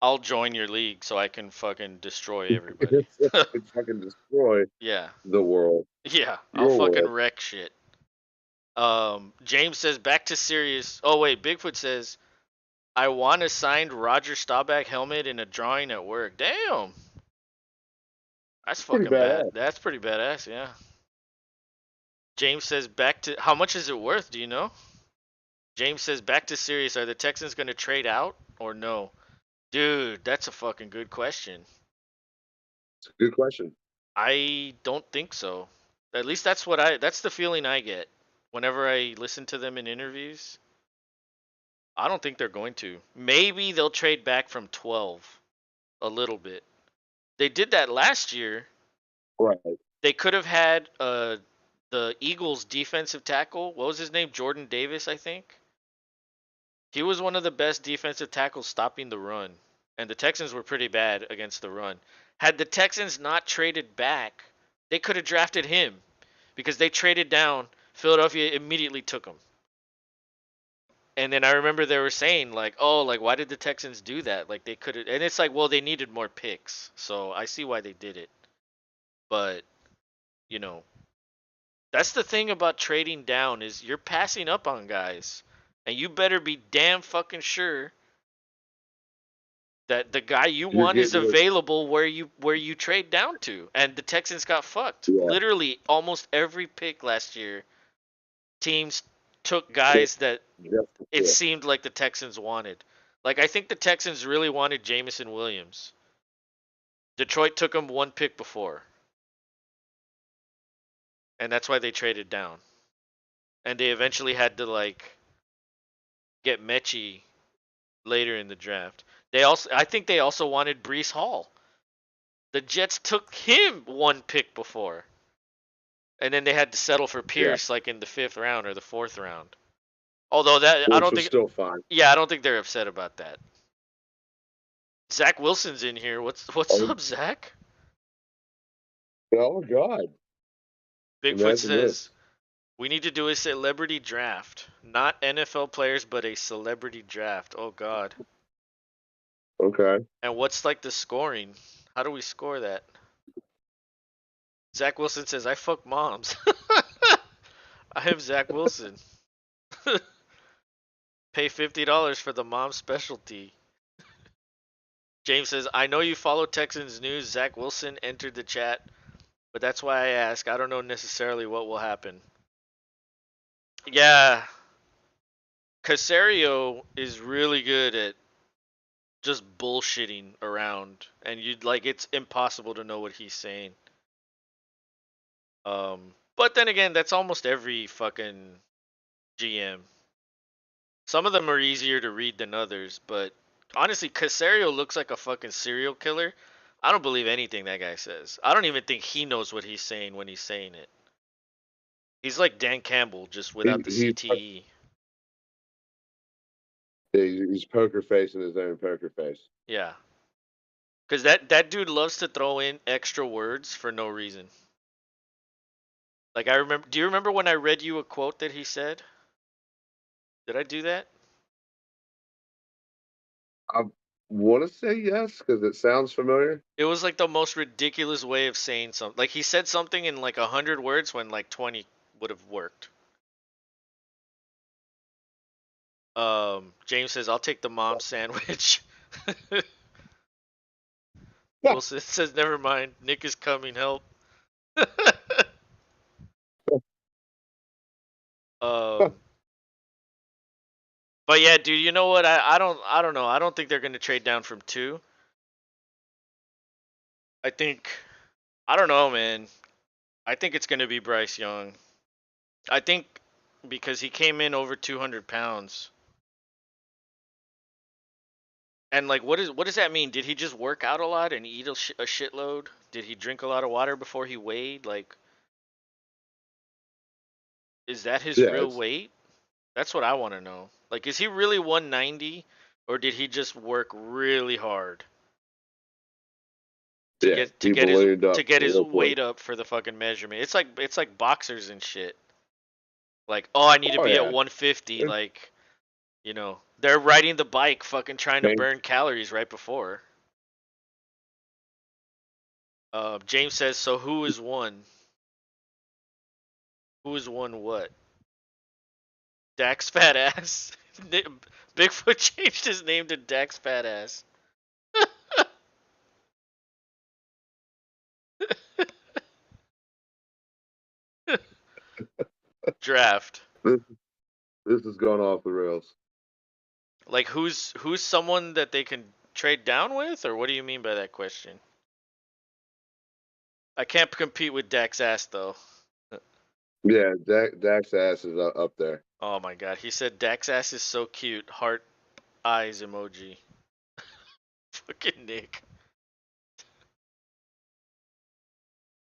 I'll join your league so I can fucking destroy everybody. it's fucking destroy Yeah, the world. yeah. I'll Your fucking world. wreck shit. James says back to serious. Oh wait, Bigfoot says I want a signed Roger Staubach helmet in a drawing at work. Damn, that's Pretty fucking bad. badass. That's pretty badass. Yeah. James says back to how much is it worth? Do you know? James says back to serious. Are the Texans gonna trade out or no? Dude, that's a fucking good question. It's a good question. I don't think so. At least that's the feeling I get whenever I listen to them in interviews. I don't think they're going to. Maybe they'll trade back from 12 a little bit. They did that last year. Right. They could have had the Eagles defensive tackle. What was his name? Jordan Davis, I think. He was one of the best defensive tackles stopping the run. And the Texans were pretty bad against the run. Had the Texans not traded back, they could have drafted him because they traded down. Philadelphia immediately took him. And then I remember they were saying like, "Oh, like why did the Texans do that? Like they could have." And it's like, "Well, they needed more picks." So I see why they did it. But, you know, that's the thing about trading down is you're passing up on guys. And you better be damn fucking sure that the guy you You're want is getting available where you trade down to. And the Texans got fucked. yeah. Literally almost every pick last year, teams took Just, guys that just it seemed like the Texans wanted. Like I think the Texans really wanted Jamison Williams. Detroit took him one pick before, and that's why they traded down. And they eventually had to like get Mechie later in the draft. I think they also wanted Brees Hall. The Jets took him one pick before, and then they had to settle for yeah. Pierce like in the fifth round or the fourth round. Although that I Which don't was think, still fine. yeah, I don't think they're upset about that. Zach Wilson's in here. What's Oh, up, Zach? oh God. Bigfoot Imagine says this. we need to do a celebrity draft, not NFL players, but a celebrity draft. Oh God. Okay. And what's like the scoring? How do we score that? Zach Wilson says I fuck moms. I am Zach Wilson. Pay $50 for the mom specialty. James says, I know you follow Texans news. Zach Wilson entered the chat, but that's why I ask. I don't know necessarily what will happen. Yeah, Casario is really good at just bullshitting around, and you'd like it's impossible to know what he's saying. But then again, that's almost every fucking GM. Some of them are easier to read than others, but honestly, Casario looks like a fucking serial killer. I don't believe anything that guy says. I don't even think he knows what he's saying when he's saying it. He's like Dan Campbell, just without the He's CTE. he's poker facing his own poker face. Yeah, because that dude loves to throw in extra words for no reason. Like I remember. Do you remember when I read you a quote that he said? Did I do that? I want to say yes because it sounds familiar. It was like the most ridiculous way of saying something. Like he said something in like 100 words when like 20 would have worked. James says, "I'll take the mom sandwich." Wilson says, "Never mind. Nick is coming. Help." um, but yeah, dude. You know what? I don't know. I don't think they're gonna trade down from 2. I think. I don't know, man. I think it's gonna be Bryce Young. I think because he came in over 200 pounds. And like, what does that mean? Did he just work out a lot and eat a shitload? Did he drink a lot of water before he weighed? Like, Is that his Yeah, real weight? That's what I want to know. Like, is he really 190, or did he just work really hard to yeah. get to He get his ballooned up to get his real quick. weight up for the fucking measurement? It's like boxers and shit. Like, oh, I need to Oh be at yeah. 150. It's Like, they're riding the bike, fucking trying to pain. burn calories right before. James says, so who is one? Who is one what? Dax fat ass. Bigfoot changed his name to Dax fat ass. Draft. This this has gone off the rails. Like, who's someone that they can trade down with, or what do you mean by that question? I can't compete with Dax ass though. Yeah, Dak's ass is up there. Oh my god, he said Dax ass is so cute. Heart eyes emoji. Fucking Nick.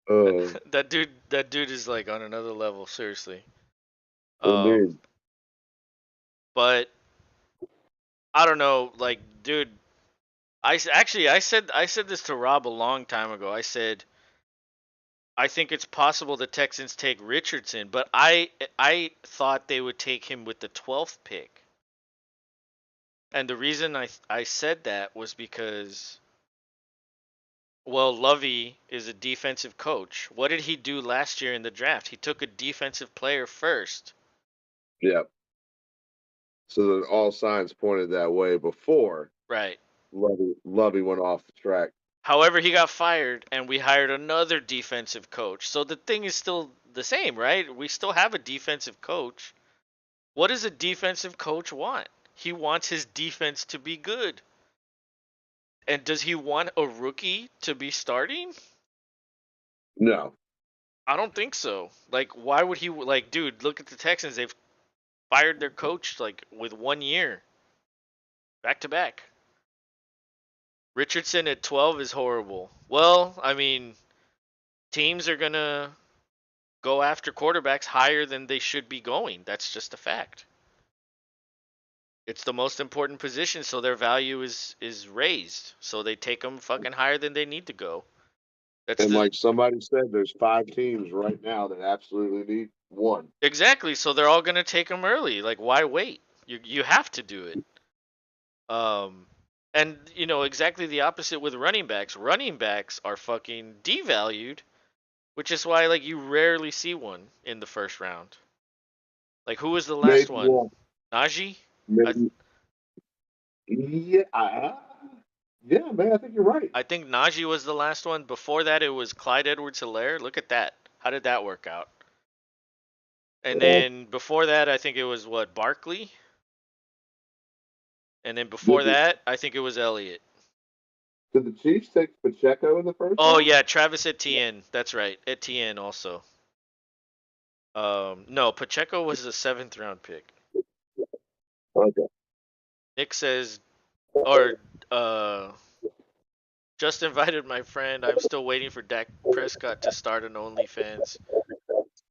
Oh, That dude is like on another level, seriously. Um, indeed. but I don't know, like, dude. I said this to Rob a long time ago. I said I think it's possible the Texans take Richardson, but I thought they would take him with the 12th pick. And the reason I said that was because, well, Lovey is a defensive coach. What did he do last year in the draft? He took a defensive player first. Yeah. So that all signs pointed that way before Right. Lovey went off the track. However, he got fired and we hired another defensive coach. So the thing is still the same, right? We still have a defensive coach. What does a defensive coach want? He wants his defense to be good. And does he want a rookie to be starting? No. I don't think so. Like, why would he? Like, dude, look at the Texans. They've fired their coach like with 1 year, back to back. Richardson at 12 is horrible. Well, I mean, teams are gonna go after quarterbacks higher than they should be going. That's just a fact. It's the most important position, so their value is raised. So they take them fucking higher than they need to go. That's And the like somebody said, there's 5 teams right now that absolutely need one. exactly. So they're all gonna take them early. Like, why wait? You have to do it. Um, and exactly the opposite with running backs. Running backs are fucking devalued, which is why like you rarely see one in the first round. Like, who was the last Maybe one? one. Najee? I Maybe. Yeah. Yeah, man. I think you're right. I think Najee was the last one. Before that, it was Clyde Edwards-Helaire. Look at that. How did that work out? And Well, then before that, I think it was what, Barkley? And then before did the, that, I think it was Elliott. did the Chiefs take Pacheco in the first Oh round? yeah, Travis Etienne. That's right, Etienne also. No, Pacheco was a seventh round pick. Okay. Nick says, or uh, just invited my friend. I'm still waiting for Dak Prescott to start an OnlyFans.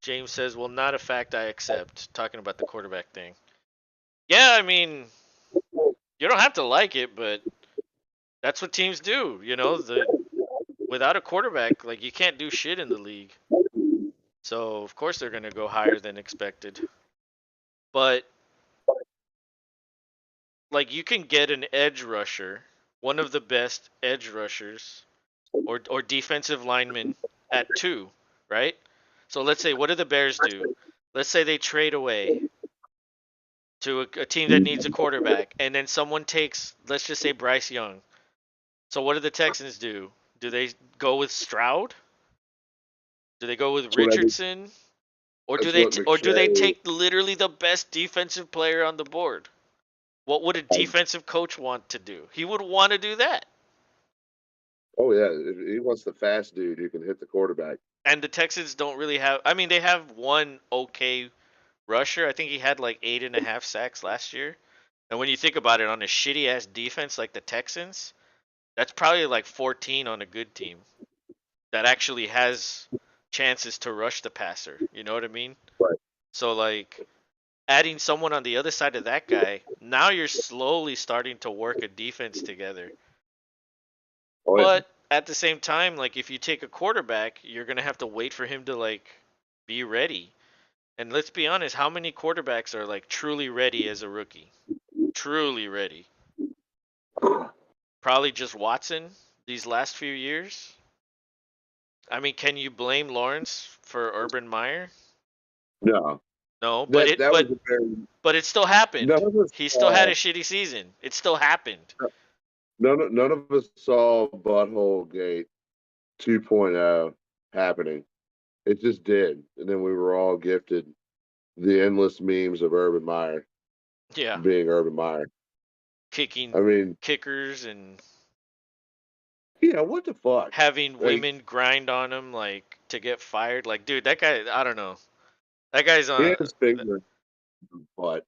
James says, well, not a fact I accept. Talking about the quarterback thing. Yeah, I mean, you don't have to like it, but that's what teams do. Without a quarterback, like, you can't do shit in the league. So of course they're gonna go higher than expected. But like, you can get an edge rusher, one of the best edge rushers, or defensive lineman at 2, right? So let's say, what do the Bears do? Let's say they trade away to a team that needs a quarterback, and then someone takes, let's just say, Bryce Young. So what do the Texans do? Do they go with Stroud? Do they go with That's what I did. Richardson? Or do That's they what t- or do they McShay. take literally the best defensive player on the board? What would a defensive coach want to do? He would want to do that. Oh yeah, he wants the fast dude who can hit the quarterback. And the Texans don't really have. I mean, they have one okay rusher. I think he had like 8.5 sacks last year. And when you think about it, on a shitty ass defense like the Texans, that's probably like 14 on a good team that actually has chances to rush the passer. You know what I mean? Right. So like adding someone on the other side of that guy, now you're slowly starting to work a defense together. Oh yeah. But at the same time, like if you take a quarterback, you're gonna have to wait for him to like be ready. And let's be honest, how many quarterbacks are like truly ready as a rookie? Truly ready. Probably just Watson these last few years. I mean, can you blame Lawrence for Urban Meyer? No, No, that was a very but it still happened. none of us He still had saw a shitty season. It still happened. none of us saw Butthole Gate 2.0 happening. It just did, and then we were all gifted the endless memes of Urban Meyer Yeah, being Urban Meyer. kicking I mean, kickers and yeah, what the fuck? having Like, women grind on him like to get fired. Like, dude, that guy, I don't know. That guy's he on. has finger, but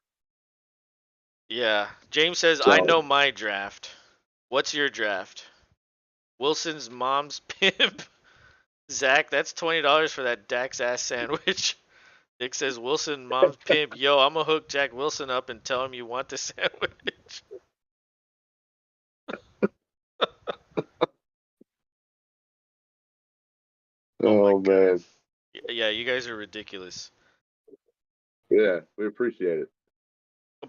Yeah. James says, I so know my draft. What's your draft? Wilson's mom's pimp. Zach, that's $20 for that Dax ass sandwich. Nick says, Wilson mom's pimp. Yo, I'm gonna hook Jack Wilson up and tell him you want the sandwich. Oh my oh god. man, Yeah, you guys are ridiculous. yeah, we appreciate it.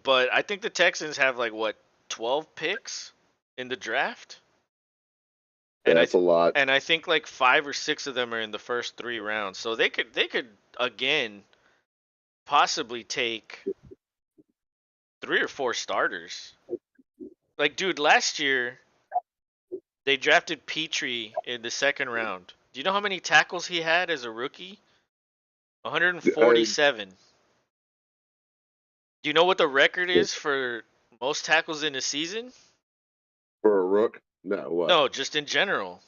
But I think the Texans have like what, 12 picks in the draft? And I That's a th- lot. and I think like 5 or 6 of them are in the first 3 rounds. So they could again possibly take 3 or 4 starters. Like dude, last year they drafted Petrie in the second round. Do you know how many tackles he had as a rookie? I, 147. Do you know what the record is for most tackles in a season? for a rook, no, what? No, just in general.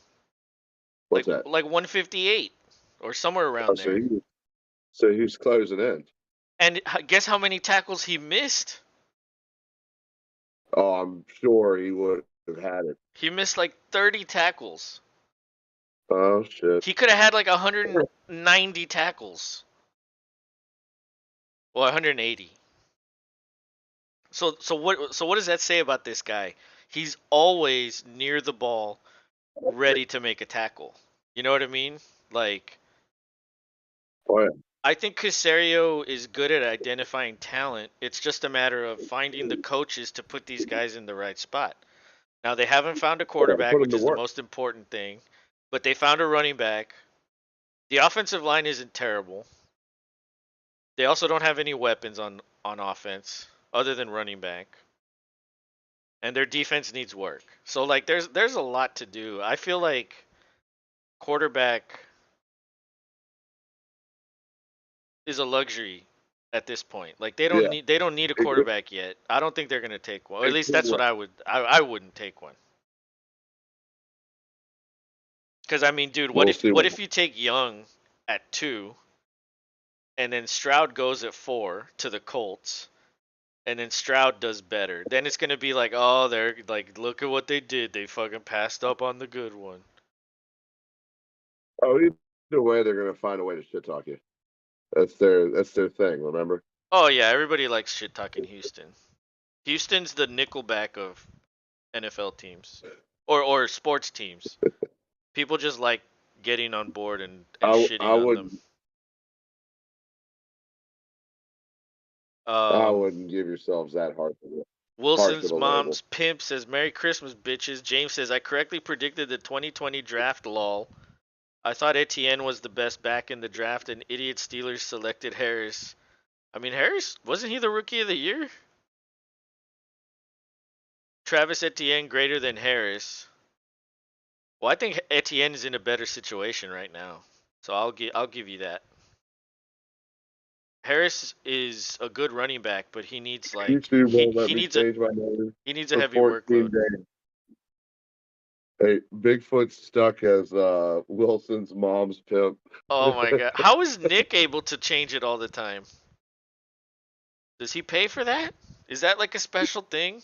Like What's that? 158 or somewhere Oh, around there. so he's closing in. And guess how many tackles he missed? Oh, I'm sure he would have had it. He missed like 30 tackles. Oh shit. He could have had like 190 tackles. Well, 180. So what does that say about this guy? He's always near the ball, ready to make a tackle. You know what I mean? Like Oh yeah. I think Casario is good at identifying talent. It's just a matter of finding the coaches to put these guys in the right spot. Now they haven't found a Yeah, quarterback, put him which to is the work. most important thing, but they found a running back. The offensive line isn't terrible. They also don't have any weapons on offense other than running back. And their defense needs work. So like there's a lot to do. I feel like quarterback is a luxury at this point. Like Yeah, they don't need a it could, quarterback yet. I don't think they're gonna take one. Or at it least could that's what work. I wouldn't take one. Because I mean, dude, We'll see what what. if you take Young at 2 and then Stroud goes at 4 to the Colts and then Stroud does better? Then it's gonna be like, oh, they're like, look at what they did. They fucking passed up on the good one. Oh, either way, they're gonna find a way to shit talk you. That's their thing. Remember? Oh yeah, everybody likes shit talking Houston. Houston's the Nickelback of NFL teams or sports teams. People just like getting on board and I shitting on them. wouldn't I Um, wouldn't give yourselves that harsh of Wilson's a label. mom's pimp says, Merry Christmas, bitches. James says, I correctly predicted the 2020 draft, lol. I thought Etienne was the best back in the draft, and idiot Steelers selected Harris. I mean, Harris, wasn't he the rookie of the year? Travis Etienne greater than Harris. Well, I think Etienne is in a better situation right now. So I'll give you that. Harris is a good running back, but he needs like YouTube won't let me change my name he needs a for heavy 14 workload. days. Hey, Bigfoot's stuck as Wilson's mom's pimp. Oh my god. How is Nick able to change it all the time? Does he pay for that? Is that like a special thing?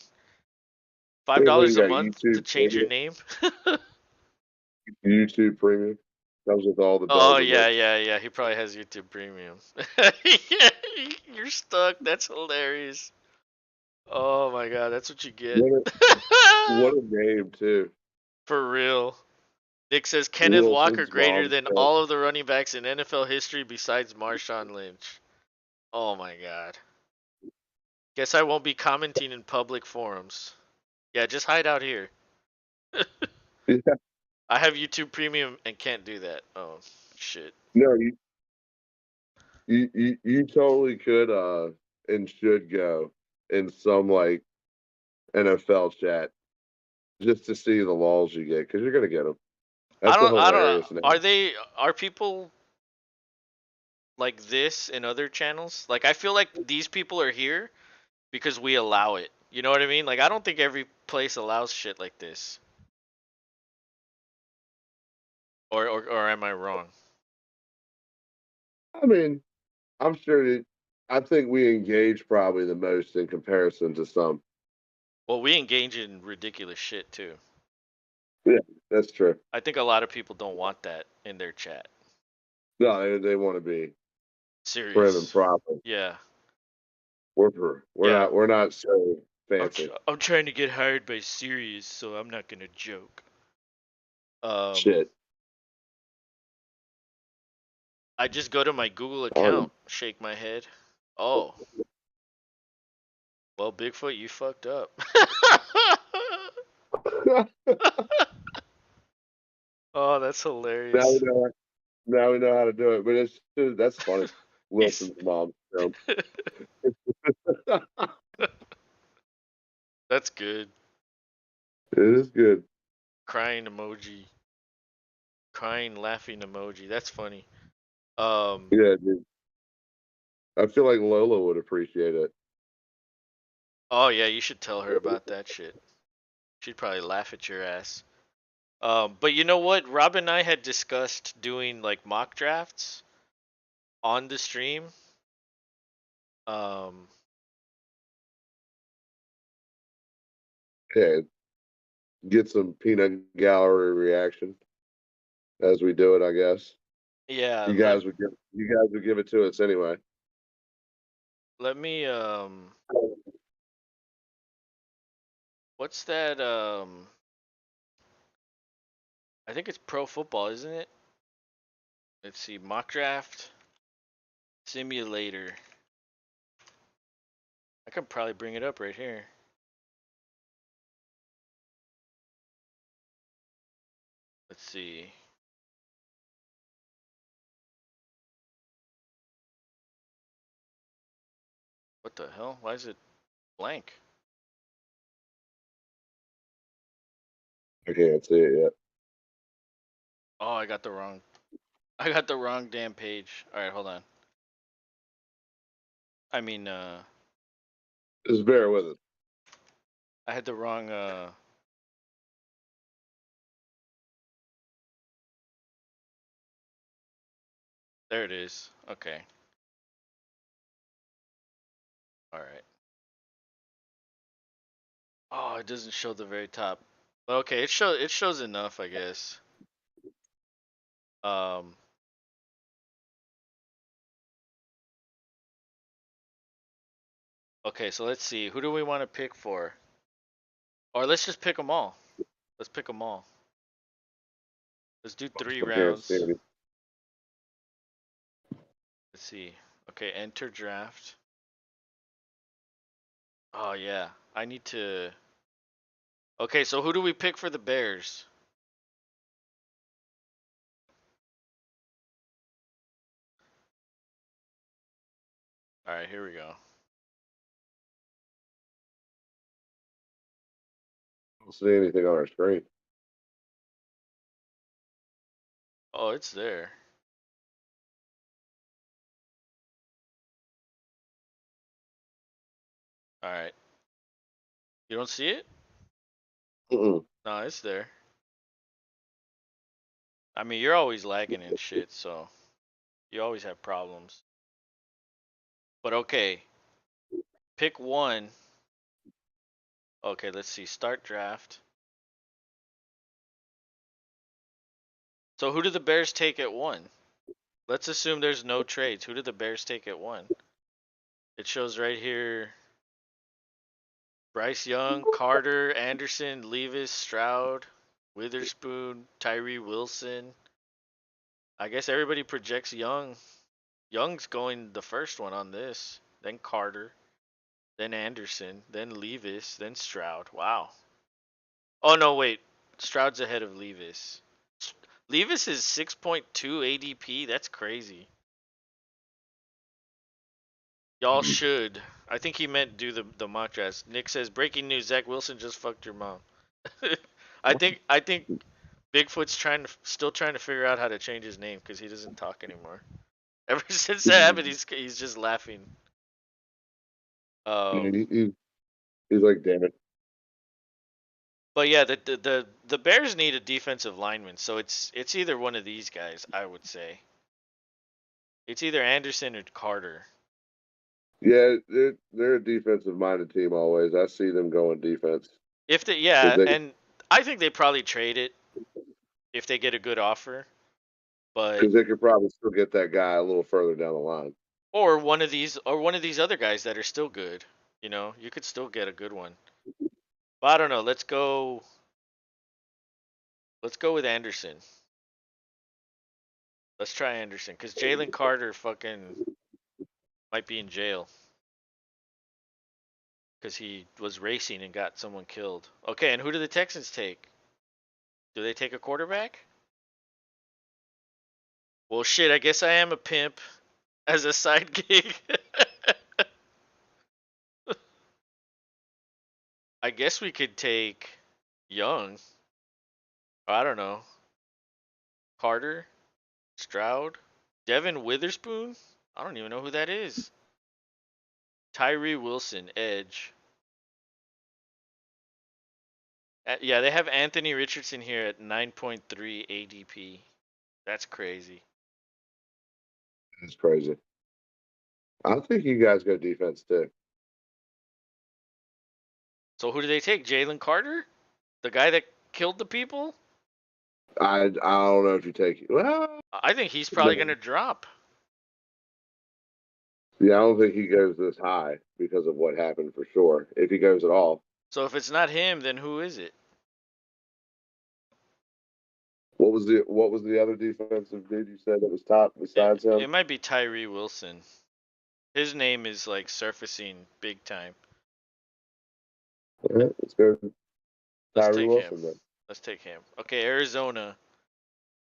Five Hey, what do dollars you a got? month to change your name? YouTube Premium. Comes with all the Oh bells and yeah, whistles. yeah, yeah. He probably has YouTube Premium. You're stuck. That's hilarious. Oh my god, that's what you get. What a what a name too. For real. Nick says Kenneth Walker Wilson's greater mom's than pet. all of the running backs in NFL history besides Marshawn Lynch. Oh my god. Guess I won't be commenting in public forums. Yeah, just hide out here. Yeah. I have YouTube Premium and can't do that. Oh shit. No, you totally could and should go in some like NFL chat just to see the laws you get because you're gonna get them. That's a I don't hilarious name. are people like this in other channels? Like I feel like these people are here because we allow it. You know what I mean? Like I don't think every place allows shit like this. Or am I wrong? I mean, I'm sure that I think we engage probably the most in comparison to some. Well, we engage in ridiculous shit too. Yeah, that's true. I think a lot of people don't want that in their chat. No, they want to be prim and Serious. proper. Yeah. We're Yeah. not so fancy. I'm trying to get hired by Sirius, so I'm not gonna joke. Um, Shit. I just go to my Google On account, shake my head. Oh, well, Bigfoot, you fucked up. Oh, that's now we hilarious. know now we know how to do it. But that's funny. He's Wilson's mom. that's good. It is good. Crying emoji, crying, laughing emoji. That's funny. Um, Yeah, dude. I feel like Lola would appreciate it. oh yeah, you should tell her about that shit. She'd probably laugh at your ass. But you know what? Rob and I had discussed doing like mock drafts on the stream. Um, Yeah, get some peanut gallery reaction as we do it. I guess yeah, let you guys would give it to us anyway. let me what's that I think it's pro football, isn't it? Let's see, mock draft simulator. I could probably bring it up right here. Let's see. What the hell? Why is it blank? I can't see it yet. Oh, I got the wrong damn page. All right, hold on. I mean, Just bear with us. I had the wrong there it is. Okay. All right. Oh, it doesn't show the very top. Okay, it shows enough, I guess. Um, okay, so let's see. Who do we want to pick for? Or let's just pick them all. Let's pick them all. Let's do three I can't see rounds. any. Let's see. Okay, enter draft. Oh yeah, I need to. Okay, so who do we pick for the Bears? All right, here we go. I don't see anything on our screen. Oh, it's there. All right. You don't see it? Mm-mm. No, it's there. I mean, you're always lagging and shit, so you always have problems. But okay, pick one. Okay, let's see. Start draft. So who did the Bears take at 1? Let's assume there's no trades. Who did the Bears take at 1? It shows right here Bryce Young, Carter, Anderson, Levis, Stroud, Witherspoon, Tyree Wilson. I guess everybody projects Young. Young's going the first one on this. Then Carter. Then Anderson. Then Levis. Then Stroud. Wow. Oh, no, wait. Stroud's ahead of Levis. Levis is 6.2 ADP. That's crazy. Y'all should. I think he meant do the mock drafts. Nick says breaking news: Zach Wilson just fucked your mom. I think Bigfoot's still trying to figure out how to change his name because he doesn't talk anymore. Ever since that happened, he's just laughing. Yeah, Um, he's like, damn it. but yeah, the Bears need a defensive lineman, so it's either one of these guys. I would say it's either Anderson or Carter. Yeah, they're a defensive minded team always. I see them going defense If they because yeah, and I think they probably trade it if they get a good offer. But they could probably still get that guy a little further down the line. or one of these other guys that are still good. You could still get a good one. But I don't know. Let's go. Let's go with Anderson. Let's try Anderson because Jalen Carter fucking might be in jail because he was racing and got someone killed. Okay, and who do the Texans take? Do they take a quarterback? Well, shit. I guess I am a pimp as a side gig. I guess we could take Young. I don't know. Carter, Stroud, Devin Witherspoon. I don't even know who that is. Tyree Wilson, edge. Yeah, they have Anthony Richardson here at 9.3 ADP. That's crazy. It's crazy. I think you guys go defense too. So who do they take? Jalen Carter? The guy that killed the people? I don't know if you take well. I think he's probably going No. to drop. Yeah, I don't think he goes this high because of what happened for sure. If he goes at all. So if it's not him, then who is it? What was the other defensive dude you said that was top It, besides him? it might be Tyree Wilson. His name is like surfacing big time. All right, let's go Let's Tyree take him. Wilson then. Let's take him. Okay, Arizona.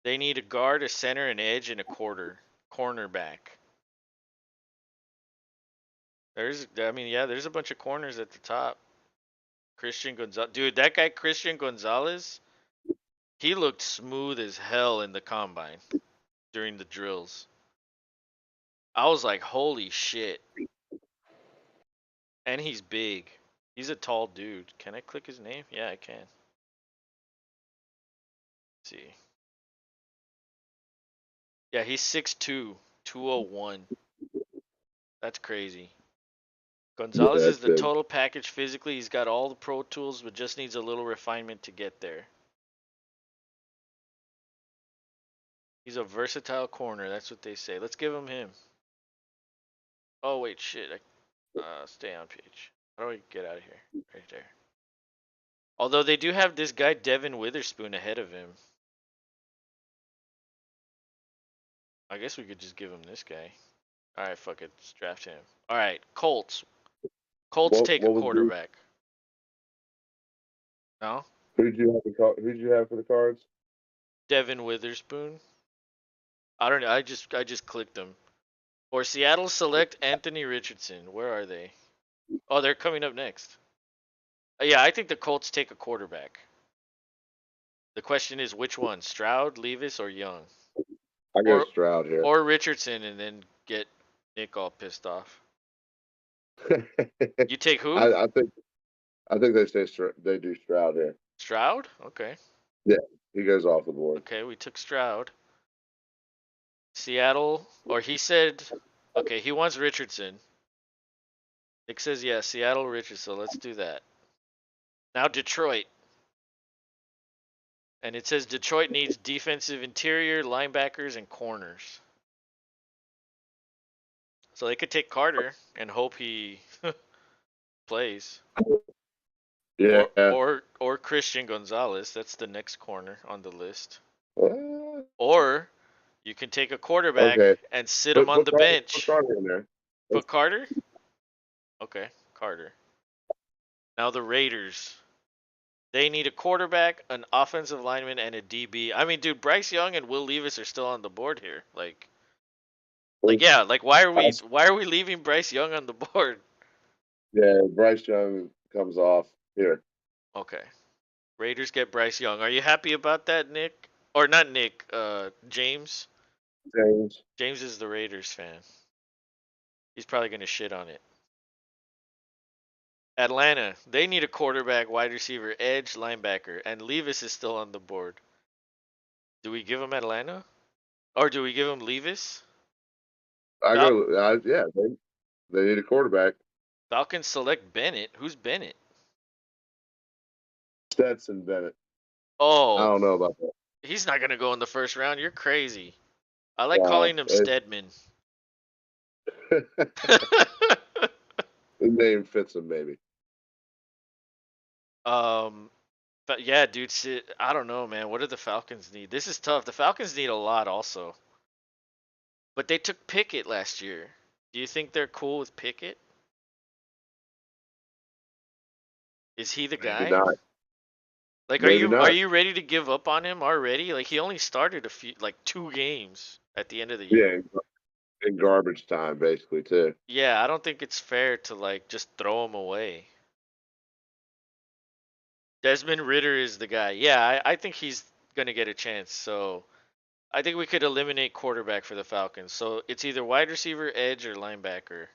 They need a guard, a center, an edge, and a cornerback. There's a bunch of corners at the top. Christian Gonzalez, dude, that guy Christian Gonzalez, he looked smooth as hell in the combine during the drills. I was like, holy shit. And he's big. He's a tall dude. Can I click his name? Yeah, I can. Let's see. Yeah, he's 6'2", 201. That's crazy. Yeah, Gonzalez is that's the big. total package physically. He's got all the pro tools, but just needs a little refinement to get there. He's a versatile corner. That's what they say. Let's give him. Oh, wait, shit. Stay on page. How do I get out of here? Right there. Although they do have this guy, Devin Witherspoon, ahead of him. I guess we could just give him this guy. Alright, fuck it. Let's draft him. Alright, Colts. Colts take a What was the quarterback. No? who did you have for the cards? Devin Witherspoon. I don't know. I just clicked them. Or Seattle select Anthony Richardson. Where are they? Oh, they're coming up next. Yeah, I think the Colts take a quarterback. The question is which one? Stroud, Levis, or Young? I go Or Stroud here. or Richardson and then get Nick all pissed off. You take who? I think they do Stroud here. Stroud? Okay. Yeah, he goes off the board. Okay, we took Stroud. Seattle, or he said, okay, he wants Richardson. Nick says, yeah, Seattle, Richardson. Let's do that. Now Detroit. And it says Detroit needs defensive interior, linebackers, and corners. So they could take Carter and hope he plays. Or Yeah. or or Christian Gonzalez. That's the next corner on the list. Uh, Or you can take a quarterback okay. and sit him Put on put the Carter, put bench. Carter in there. Put Carter? Okay, Carter. Now the Raiders. They need a quarterback, an offensive lineman, and a DB. I mean, dude, Bryce Young and Will Levis are still on the board here. Yeah, like why are we leaving Bryce Young on the board? Yeah, Bryce Young comes off here. Okay. Raiders get Bryce Young. Are you happy about that, Nick? Or not Nick, James? James. James is the Raiders fan. He's probably going to shit on it. Atlanta, they need a quarterback, wide receiver, edge, linebacker, and Levis is still on the board. Do we give him Atlanta? Or do we give him Levis? I Fal- go. Yeah, they need a quarterback. Falcons select Bennett. Who's Bennett? Stetson Bennett. I Oh, don't know about that. he's not going to go in the first round. You're crazy. I like Wow. calling him Stedman. The name fits him, maybe. um, but yeah, dude, I don't know, man. What do the Falcons need? This is tough. The Falcons need a lot also. But they took Pickett last year. Do you think they're cool with Pickett? Is he the Maybe guy? not. Like, are Maybe you are not. you ready to give up on him already? Like, he only started like 2 games at the end of the year. Yeah, in garbage time, basically, too. Yeah, I don't think it's fair to like just throw him away. Desmond Ritter is the guy. Yeah, I think he's gonna get a chance. So I think we could eliminate quarterback for the Falcons. So it's either wide receiver, edge, or linebacker.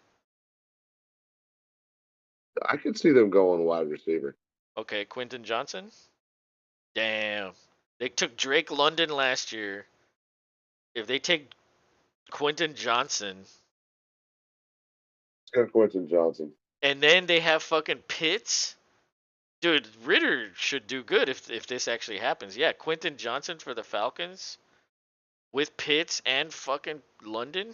I could see them going wide receiver. Okay, Quentin Johnson. Damn, they took Drake London last year. If they take Quentin Johnson, Let's go Quentin Johnson. and then they have fucking Pitts. Dude, Ritter should do good if this actually happens. Yeah, Quentin Johnson for the Falcons with Pitts and fucking London.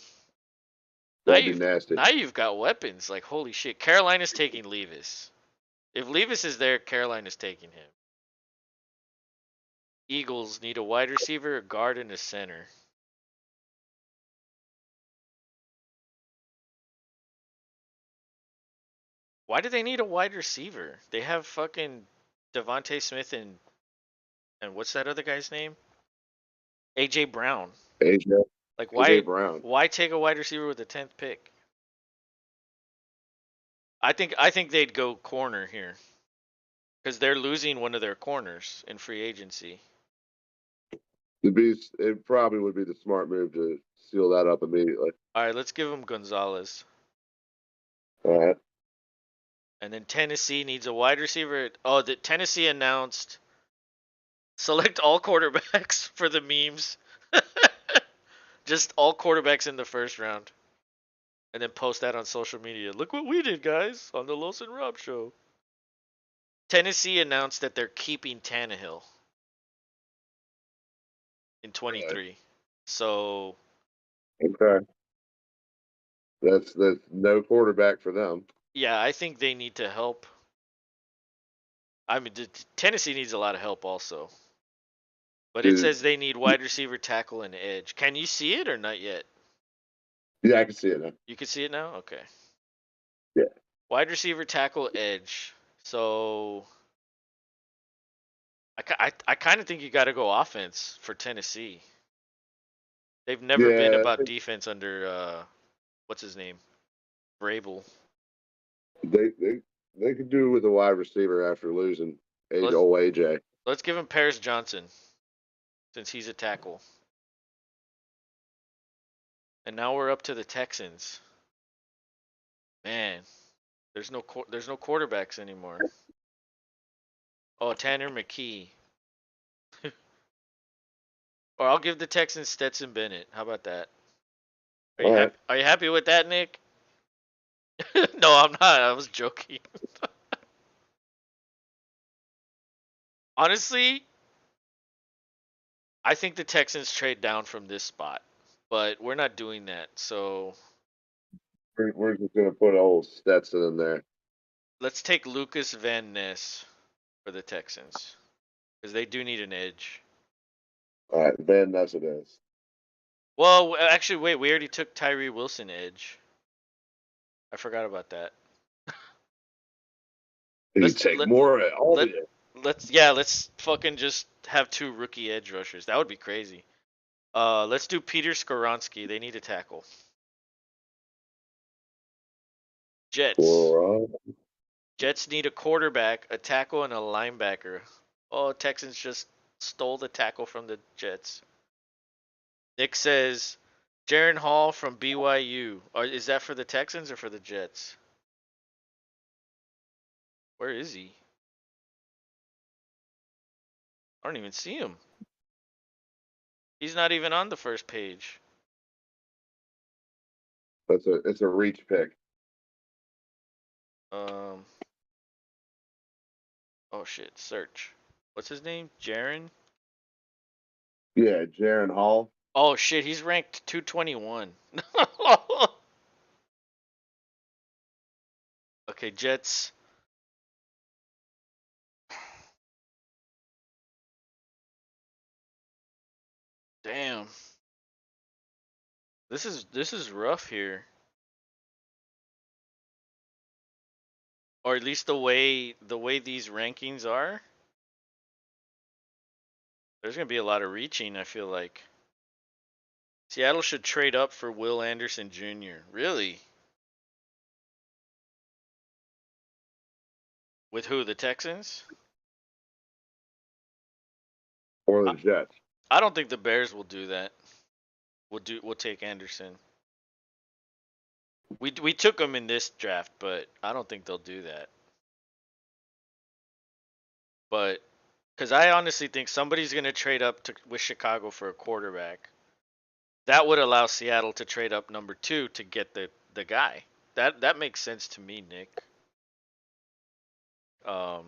Now That'd be you've nasty. now you've got weapons. Like holy shit. Carolina's taking Levis. If Levis is there, Carolina's taking him. Eagles need a wide receiver, a guard, and a center. Why do they need a wide receiver? They have fucking Devontae Smith and what's that other guy's name? AJ Brown. AJ, Like AJ why Brown. why take a wide receiver with the 10th pick? I think they'd go corner here because they're losing one of their corners in free agency. It probably would be the smart move to seal that up immediately. All right, let's give them Gonzalez. All right. And then Tennessee needs a wide receiver. Oh, the Tennessee announced select all quarterbacks for the memes. Just all quarterbacks in the first round. And then post that on social media. Look what we did, guys, on the Los and Rob show. Tennessee announced that they're keeping Tannehill in All right. 23. So, Okay. That's no quarterback for them. yeah, I think they need to help. I mean, Tennessee needs a lot of help also. But it Dude, says they need wide receiver, tackle, and edge. Can you see it or not yet? yeah, I can see it now. You can see it now? Okay. Yeah. Wide receiver, tackle, edge. So I kind of think you got to go offense for Tennessee. They've never been Yeah, about defense under what's his name, Vrabel. they they they could do with a wide receiver after losing Let's old AJ. let's give him Paris Johnson since he's a tackle. And now we're up to the Texans. Man, there's no quarterbacks anymore. Oh, Tanner McKee. Or I'll give the Texans Stetson Bennett. How about that? Are you All right. happy? Are you happy with that, Nick? No, I'm not. I was joking. Honestly, I think the Texans trade down from this spot, but we're not doing that. So We're just gonna put old Stetson in there. let's take Lucas Van Ness for the Texans because they do need an edge. All right, Van Ness it is. Well, actually, wait, we already took Tyree Wilson edge. I forgot about that. You Let's take let more at all let the let's fucking just have two rookie edge rushers. That would be crazy. Let's do Peter Skoronski. They need a tackle. Jets. for Jets need a quarterback, a tackle, and a linebacker. Oh, Texans just stole the tackle from the Jets. Nick says, Jaron Hall from BYU. Is that for the Texans or for the Jets? Where is he? I don't even see him. He's not even on the first page. it's a reach pick. Um. Oh shit. Search. What's his name? Jaron. Yeah, Jaron Hall. Oh shit. He's ranked 221. Okay, Jets. Damn. This is rough here. Or at least the way these rankings are. There's gonna be a lot of reaching. I feel like Seattle should trade up for Will Anderson Jr. Really? With who? The Texans? Or I, the Jets. I don't think the Bears will do that. We'll take Anderson. We took him in this draft, but I don't think they'll do that. But because I honestly think somebody's gonna trade up with Chicago for a quarterback. That would allow Seattle to trade up number 2 to get the guy. That makes sense to me, Nick. Um,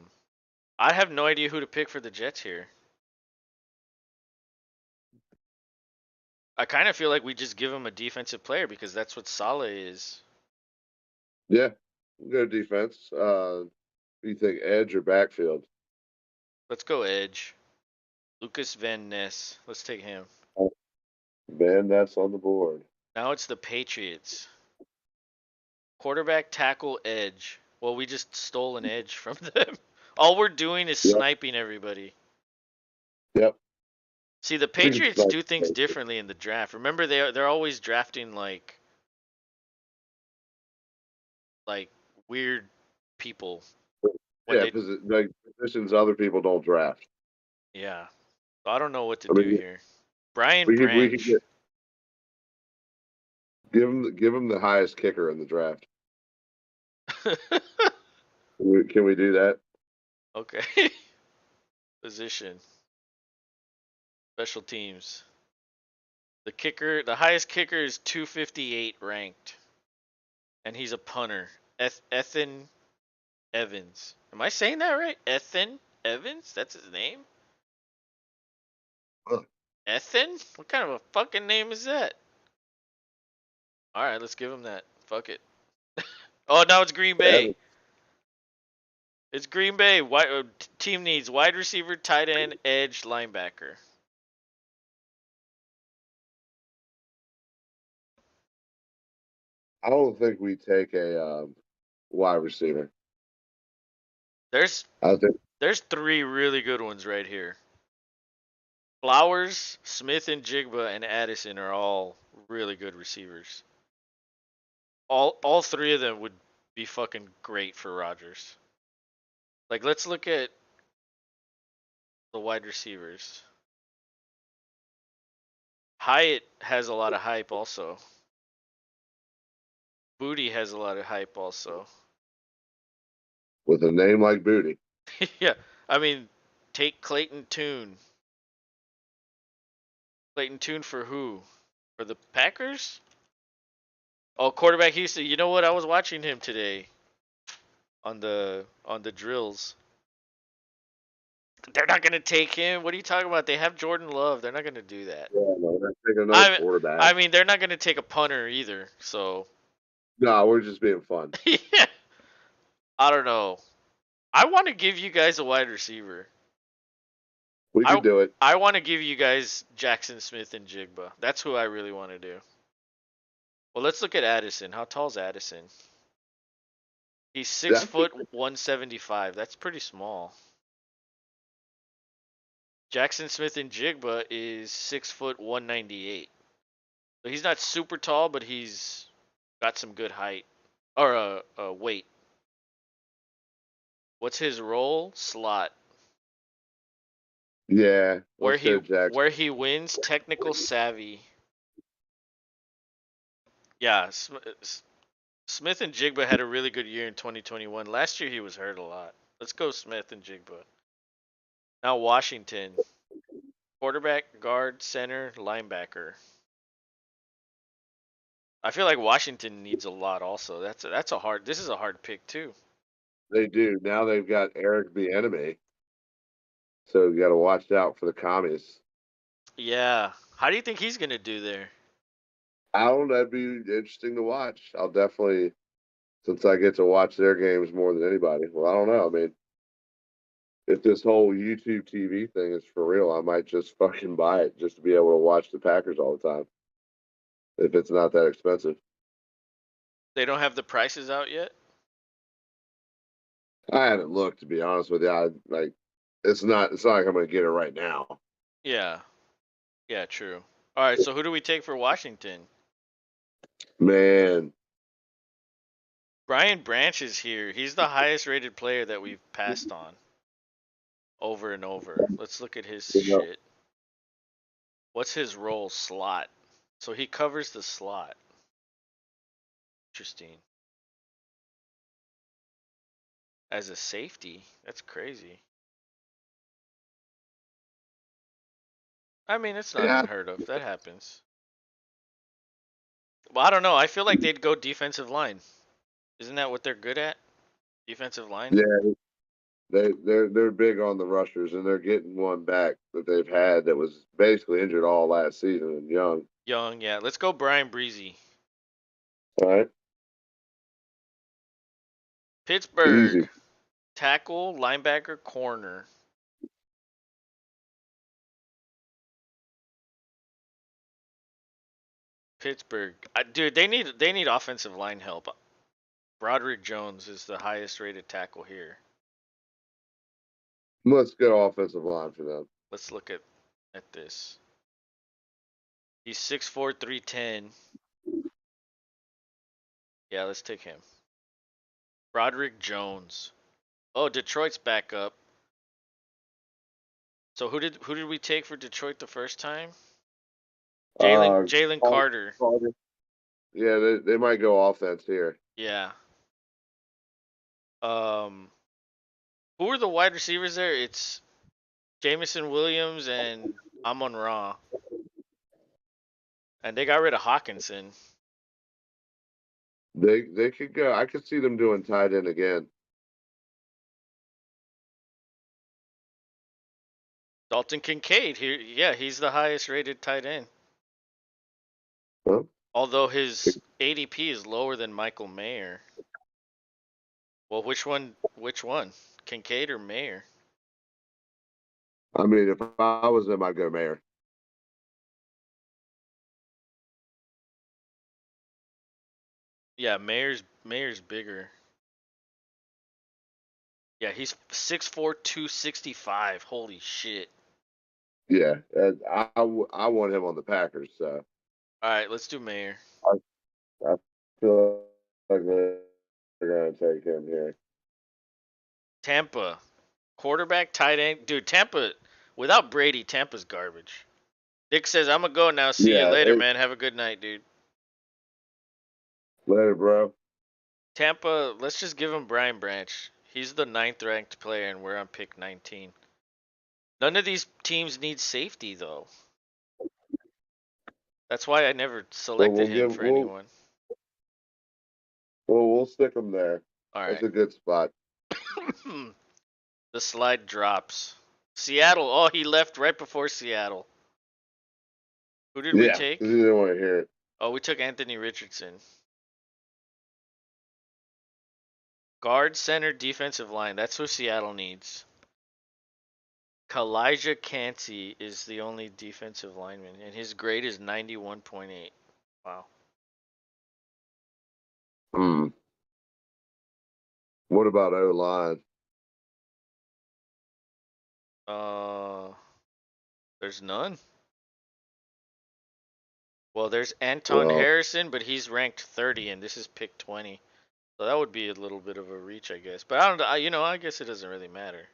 I have no idea who to pick for the Jets here. I kind of feel like we just give him a defensive player because that's what Saleh is. Yeah, good defense. You think edge or backfield? Let's go edge. Lucas Van Ness. Let's take him. Van Ness on the board. Now it's the Patriots. Quarterback, tackle, edge. Well, we just stole an edge from them. All we're doing is Yep, sniping everybody. yep. See, the We can Patriots snipe. do things differently in the draft. Remember, they're always drafting like weird people when Yeah, they like positions other people don't draft. yeah. So I don't know what to I do mean, here. Brian we could Branch. give him the highest kicker in the draft. Can we do that? Okay. Position. Special teams. The highest kicker is 258 ranked, and he's a punter. Ethan Evans. Am I saying that right? Ethan Evans? That's his name? Huh. Ethan? What kind of a fucking name is that? Alright, let's give him that. Fuck it. Oh, now it's Green Bay. Evan, It's Green Bay. Team needs wide receiver, tight end, edge, linebacker. I don't think we take a wide receiver. There's I think there's 3 really good ones right here. Flowers, Smith and Jigba and Addison are all really good receivers. All 3 of them would be fucking great for Rodgers. Like let's look at the wide receivers. Hyatt has a lot of hype also. Booty has a lot of hype also. with a name like Booty. Yeah, I mean, take Clayton Tune. Clayton Tune for who? For the Packers? Oh, quarterback Houston. You know what? I was watching him today on the drills. They're not gonna take him. What are you talking about? They have Jordan Love. They're not gonna do that. Yeah, no, we're not taking another I quarterback. I mean, they're not gonna take a punter either. So No, we're just being fun. yeah, I don't know. I want to give you guys a wide receiver. We I could do it. I want to give you guys Jackson Smith and Jigba. That's who I really want to do. Well, let's look at Addison. How tall is Addison? He's six That's foot 175. That's pretty small. Jackson Smith and Jigba is 6 foot 198. So he's not super tall, but he's got some good height or weight. What's his role? Slot. yeah. Where Let's go, he Jackson. where he wins, technical savvy. Yeah, Smith and Jigba had a really good year in 2021. Last year he was hurt a lot. Let's go Smith and Jigba. Now Washington. Quarterback, guard, center, linebacker. I feel like Washington needs a lot also. That's a hard. This is a hard pick too. They do. Now they've got Eric the enemy. So you got to watch out for the commies. Yeah. How do you think he's going to do there? I don't know. That'd be interesting to watch. I'll definitely, since I get to watch their games more than anybody. Well, I don't know. I mean, if this whole YouTube TV thing is for real, I might just fucking buy it just to be able to watch the Packers all the time. If it's not that expensive. They don't have the prices out yet? I haven't looked, to be honest with you. It's not like I'm gonna get it right now. Yeah. Yeah, true. All right, so who do we take for Washington? Man, Brian Branch is here. He's the highest rated player that we've passed on over and over. Let's look at his you know, shit. What's his role? Slot. So he covers the slot. Interesting. As a safety? That's crazy. I mean, it's not yeah, unheard of. That happens. Well, I don't know. I feel like they'd go defensive line. Isn't that what they're good at? Defensive line? yeah, they're big on the rushers, and they're getting one back that they've had that was basically injured all last season and young. Young, yeah. Let's go Brian Breezy. All right, Pittsburgh. easy. Tackle, linebacker, corner. Pittsburgh. Dude, they need offensive line help. Broderick Jones is the highest rated tackle here. Let's go offensive line for them. Let's look at this. He's 6'4", 310. Yeah, let's take him. Broderick Jones. Oh, Detroit's back up. So who did we take for Detroit the first time? Uh, Jalen Carter. Carter. Yeah, they might go offense here. Yeah. Um, who are the wide receivers there? It's Jamison Williams and Amon Ra. And they got rid of Hawkinson. They could go. I could see them doing tight end again. Dalton Kincaid here. Yeah, he's the highest rated tight end. Huh? Although his ADP is lower than Michael Mayer. Well, which one? Which one? Kincaid or Mayer? I mean, if I was them, I'd go Mayor. Yeah, Mayer's bigger. Yeah, he's 6'4", 265. Holy shit. Yeah, I want him on the Packers. So All right, let's do Mayer. I, I feel like they're going to take him here. Tampa. Quarterback, tight end. Dude, Tampa, without Brady, Tampa's garbage. Dick says, I'm going to go now. See you Yeah, later, man. Have a good night, dude. later, bro. Tampa, let's just give him Brian Branch. He's the 9th ranked player, and we're on pick 19. None of these teams need safety, though. That's why I never Well, selected him for anyone. we'll stick him there. All That's right. a good spot. The slide drops. Seattle. Oh, he left right before Seattle. Who did we Yeah, take? because he didn't want to hear it. Oh, we took Anthony Richardson. Guard, center, defensive line. That's who Seattle needs. Kalijah Cansey is the only defensive lineman, and his grade is 91.8. Wow. Hmm. What about O line? Uh, there's none. Well, there's Anton Well, Harrison, but he's ranked 30, and this is pick 20. So that would be a little bit of a reach, I guess. But I don't, I guess it doesn't really matter.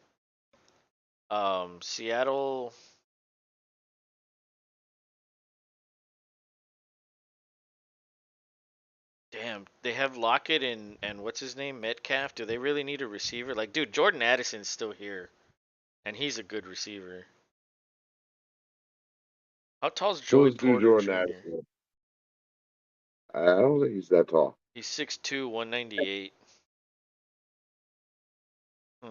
Seattle. Damn, they have Lockett and what's his name, Metcalf. Do they really need a receiver? Like, dude, Jordan Addison's still here, and he's a good receiver. How tall's Joey who's do Porter Jordan Jr.? Addison? I don't think he's that tall. He's 6'2", 198. Hmm.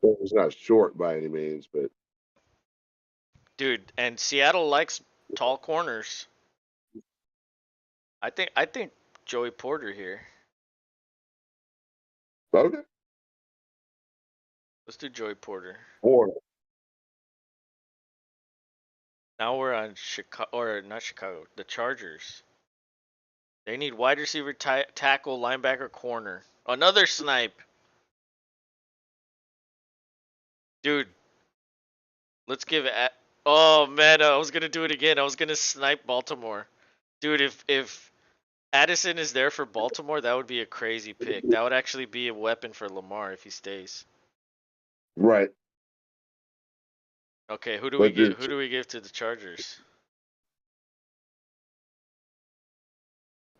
Well, he's not short by any means, but Dude, and Seattle likes tall corners. I think Joey Porter here. okay. Let's do Joey Porter. Florida. Now we're on Chicago, or not Chicago, the Chargers. They need wide receiver, tackle, linebacker, corner. Another snipe. Dude, let's give it. Oh man, I was gonna do it again. I was gonna snipe Baltimore. Dude, if Addison is there for Baltimore, that would be a crazy pick. That would actually be a weapon for Lamar if he stays. Right. Okay, who do we But give? the, Who do we give to the Chargers?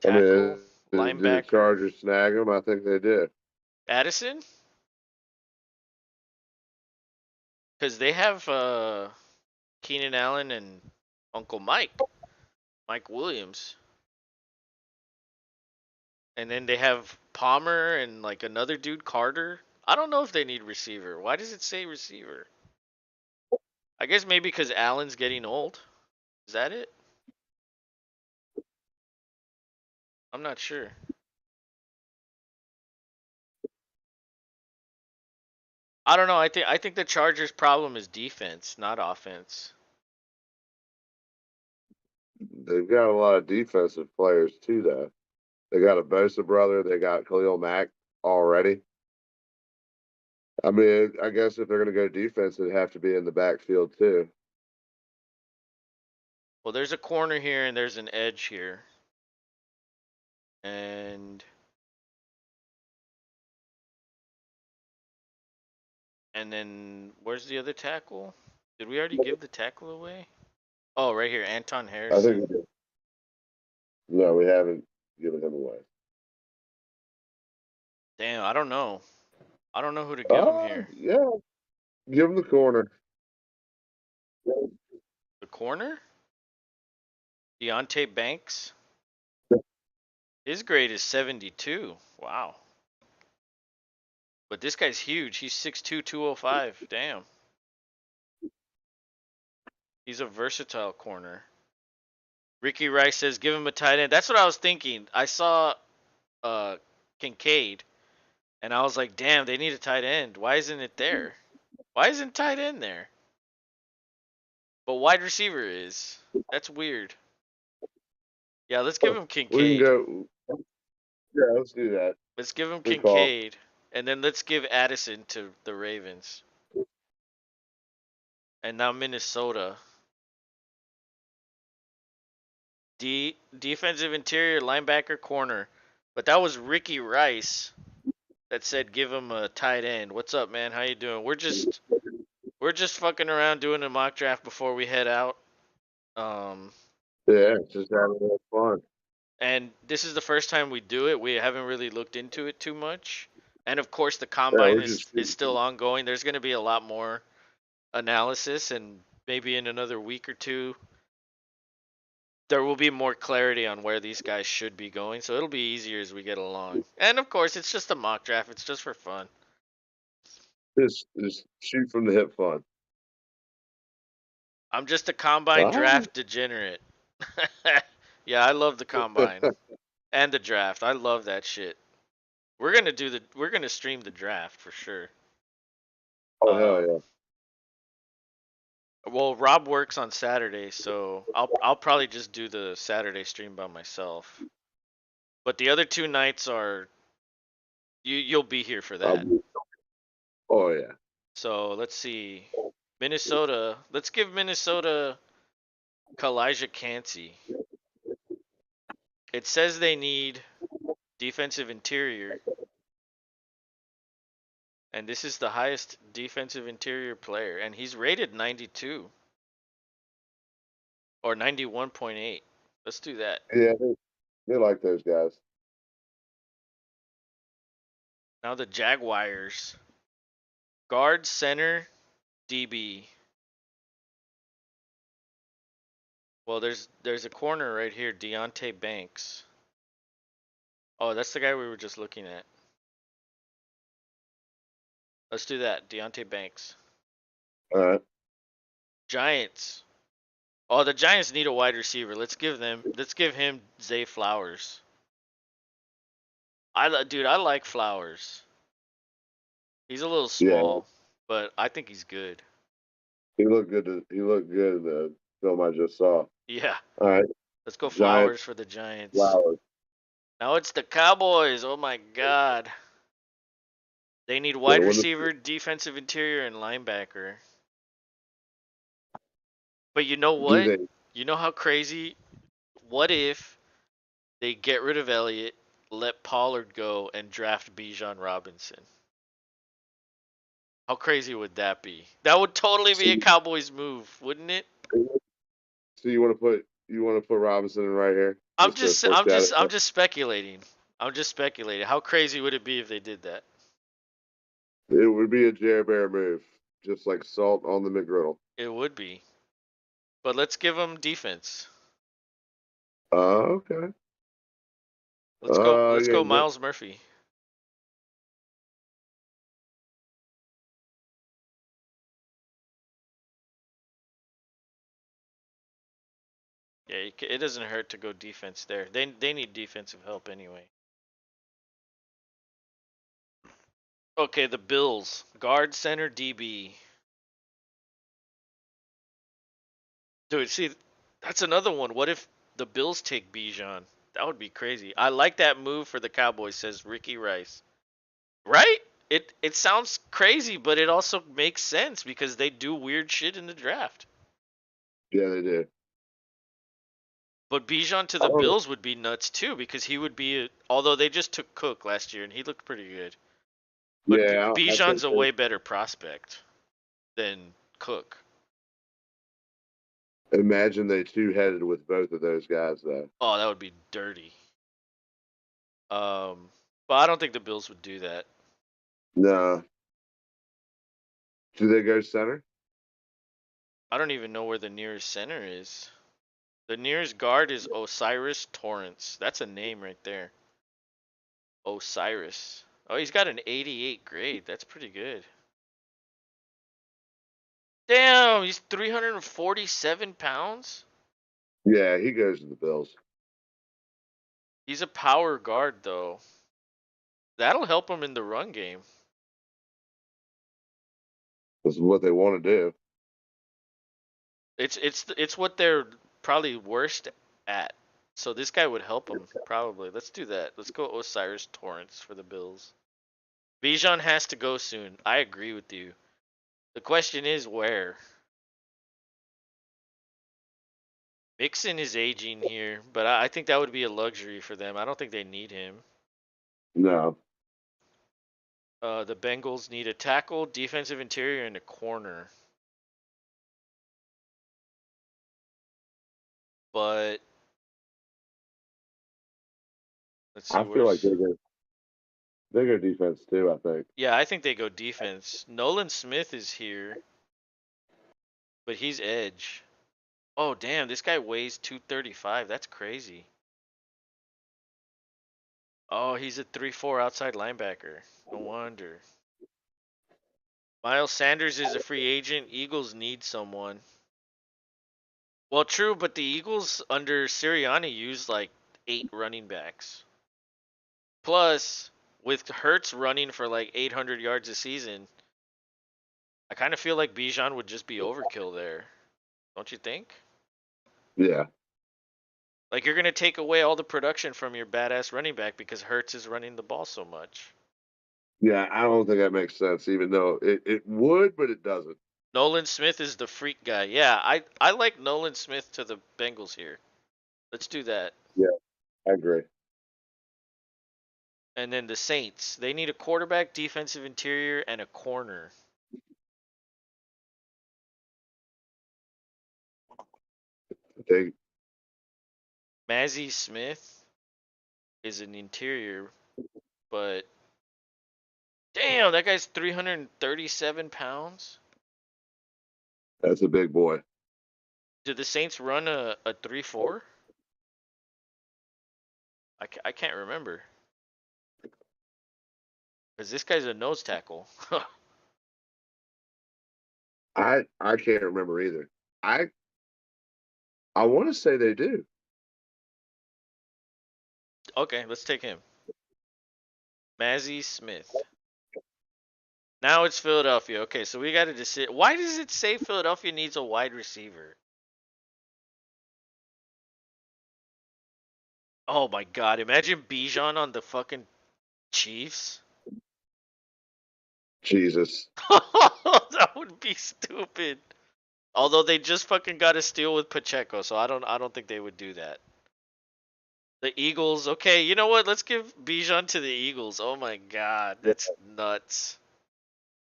I Tackle, mean, did the linebacker, Chargers snag him? I think they did. Addison, because they have Keenan Allen and Uncle Mike Williams, and then they have Palmer and like another dude, Carter. I don't know if they need receiver. Why does it say receiver? I guess maybe because Allen's getting old. Is that it? I'm not sure. I don't know. I think the Chargers' problem is defense, not offense. They've got a lot of defensive players too, though. They got a Bosa brother. They got Khalil Mack already. I mean, I guess if they're going to go defense, it'd have to be in the backfield too. Well, there's a corner here and there's an edge here. And then where's the other tackle? Did we already give the tackle away? Oh, right here, Anton I Harrison. think no, we haven't given him away. Damn, I don't know. I don't know who to give him here. Yeah, give him the corner. The corner? Deontay Banks? His grade is 72. Wow. But this guy's huge. He's 6'2", 205. Damn. He's a versatile corner. Ricky Rice says give him a tight end. That's what I was thinking. I saw uh Kincaid and I was like, damn, they need a tight end. Why isn't it there? Why isn't tight end there? But wide receiver is. That's weird. Yeah, let's give him We can Kincaid. go. Yeah, let's do that. Let's give him Good call. Kincaid. And then let's give Addison to the Ravens. And now Minnesota. Defensive interior linebacker corner. But that was Ricky Rice that said give him a tight end. What's up, man? How you doing? We're just fucking around doing a mock draft before we head out. Um Yeah, just having a little fun. and this is the first time we do it. We haven't really looked into it too much. And of course the Yeah, combine we're is just is still ongoing. There's going to be a lot more analysis and maybe in another week or two there will be more clarity on where these guys should be going. So it'll be easier as we get along. And of course it's just a mock draft. It's just for fun. just shoot from the hip fun. I'm just a combine Oh. draft degenerate. Yeah, I love the combine and the draft. I love that shit. We're gonna stream the draft for sure. Oh hell Um, yeah. well, Rob works on Saturday, so I'll probably just do the Saturday stream by myself. But the other two nights are you'll be here for that. Um, oh yeah. So let's see, Minnesota. Let's give Minnesota Kalijah Cansey. It says they need defensive interior, and this is the highest defensive interior player, and he's rated 92 or 91.8. Let's do that. Yeah, they like those guys. Now the Jaguars. Guard, center, DB. Well, there's a corner right here, Deontay Banks. Oh, that's the guy we were just looking at. Let's do that, Deontay Banks. All right. Giants. Oh, the Giants need a wide receiver. Let's give him Zay Flowers. Dude, I like Flowers. He's a little Yeah, small, but I think he's good. he looked good in the film I just saw. Yeah. All right. Let's go Giants Flowers for the Giants. Flowers. Now it's the Cowboys. Oh my god. They need They wide win the receiver, defensive interior, and linebacker. But you know do what? they You know how crazy? What if they get rid of Elliott, let Pollard go, and draft Bijan Robinson? How crazy would that be? That would totally be a see Cowboys move, wouldn't it? so you want to put Robinson in right here just to foreshadow I'm that. just speculating. I'm just speculating. How crazy would it be if they did that? It would be a Jerry Bear move, just like salt on the McGriddle. It would be. But let's give them defense. Okay. Let's Yeah, go Miles Murphy. Yeah, it doesn't hurt to go defense there. They need defensive help anyway. Okay, the Bills. Guard, center, DB. Dude, see, that's another one. What if the Bills take Bijan? That would be crazy. I like that move for the Cowboys, says Ricky Rice. Right? It sounds crazy, but it also makes sense because they do weird shit in the draft. yeah, they do. But Bijan to I the don't know. Bills would be nuts too because he would be although they just took Cook last year and he looked pretty good. But Yeah, I Bijan's think a way better prospect than Cook. imagine they two headed with both of those guys though. Oh, that would be dirty. But I don't think the Bills would do that. No. Do they go center? I don't even know where the nearest center is. The nearest guard is Osiris Torrance. That's a name right there. Osiris. Oh, he's got an 88 grade. That's pretty good. Damn, he's 347 pounds? Yeah, he goes to the Bills. He's a power guard, though. That'll help him in the run game. This is what they want to do. It's what they're probably worst at. So this guy would help him probably. Let's do that. Let's go Osiris Torrance for the Bills. Bijan has to go soon. I agree with you. The question is where. Mixon is aging here, but I think that would be a luxury for them. I don't think they need him. No. The Bengals need a tackle, defensive interior, and a corner. But let's see I feel like where's. they go defense too, I think. Yeah, I think they go defense. Nolan Smith is here, but he's edge. Oh damn, this guy weighs 235. That's crazy. Oh, he's a 3-4 outside linebacker. No wonder. Miles Sanders is a free agent. Eagles need someone. Well, true, but the Eagles under Sirianni used like 8 running backs. Plus, with Hurts running for like 800 yards a season, I kind of feel like Bijan would just be overkill there. Don't you think? Yeah. Like you're gonna take away all the production from your badass running back because Hurts is running the ball so much. Yeah, I don't think that makes sense, even though it would, but it doesn't. Nolan Smith is the freak guy. Yeah, I like Nolan Smith to the Bengals here. Let's do that. Yeah, I agree. And then the Saints, they need a quarterback, defensive interior, and a corner. They Mazzie Smith is an interior, but damn, that guy's 337 pounds. That's a big boy. Did the Saints run a 3-4? I can't remember. Because this guy's a nose tackle. I can't remember either. I I want to say they do. Okay, let's take him. Mazzie Smith. Now it's Philadelphia. Okay, so we got to decide. Why does it say Philadelphia needs a wide receiver? Oh my god, imagine Bijan on the fucking Chiefs. Jesus. That would be stupid. Although they just fucking got a steal with Pacheco, so I don't think they would do that. The Eagles, okay, you know what? Let's give Bijan to the Eagles. Oh my god, that's nuts.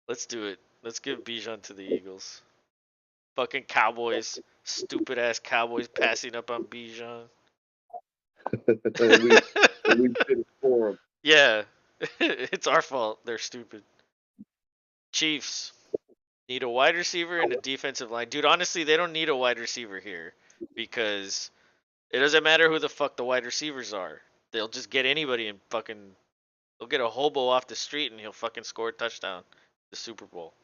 Let's do it. Let's give Bijan to the Eagles. Fucking Cowboys, stupid ass Cowboys passing up on Bijan. we we did it for them. Yeah, it's our fault. They're stupid. Chiefs need a wide receiver and a defensive line. Dude, honestly, they don't need a wide receiver here because it doesn't matter who the fuck the wide receivers are. They'll just get anybody and fucking they'll get a hobo off the street and he'll fucking score a touchdown. The Super Bowl.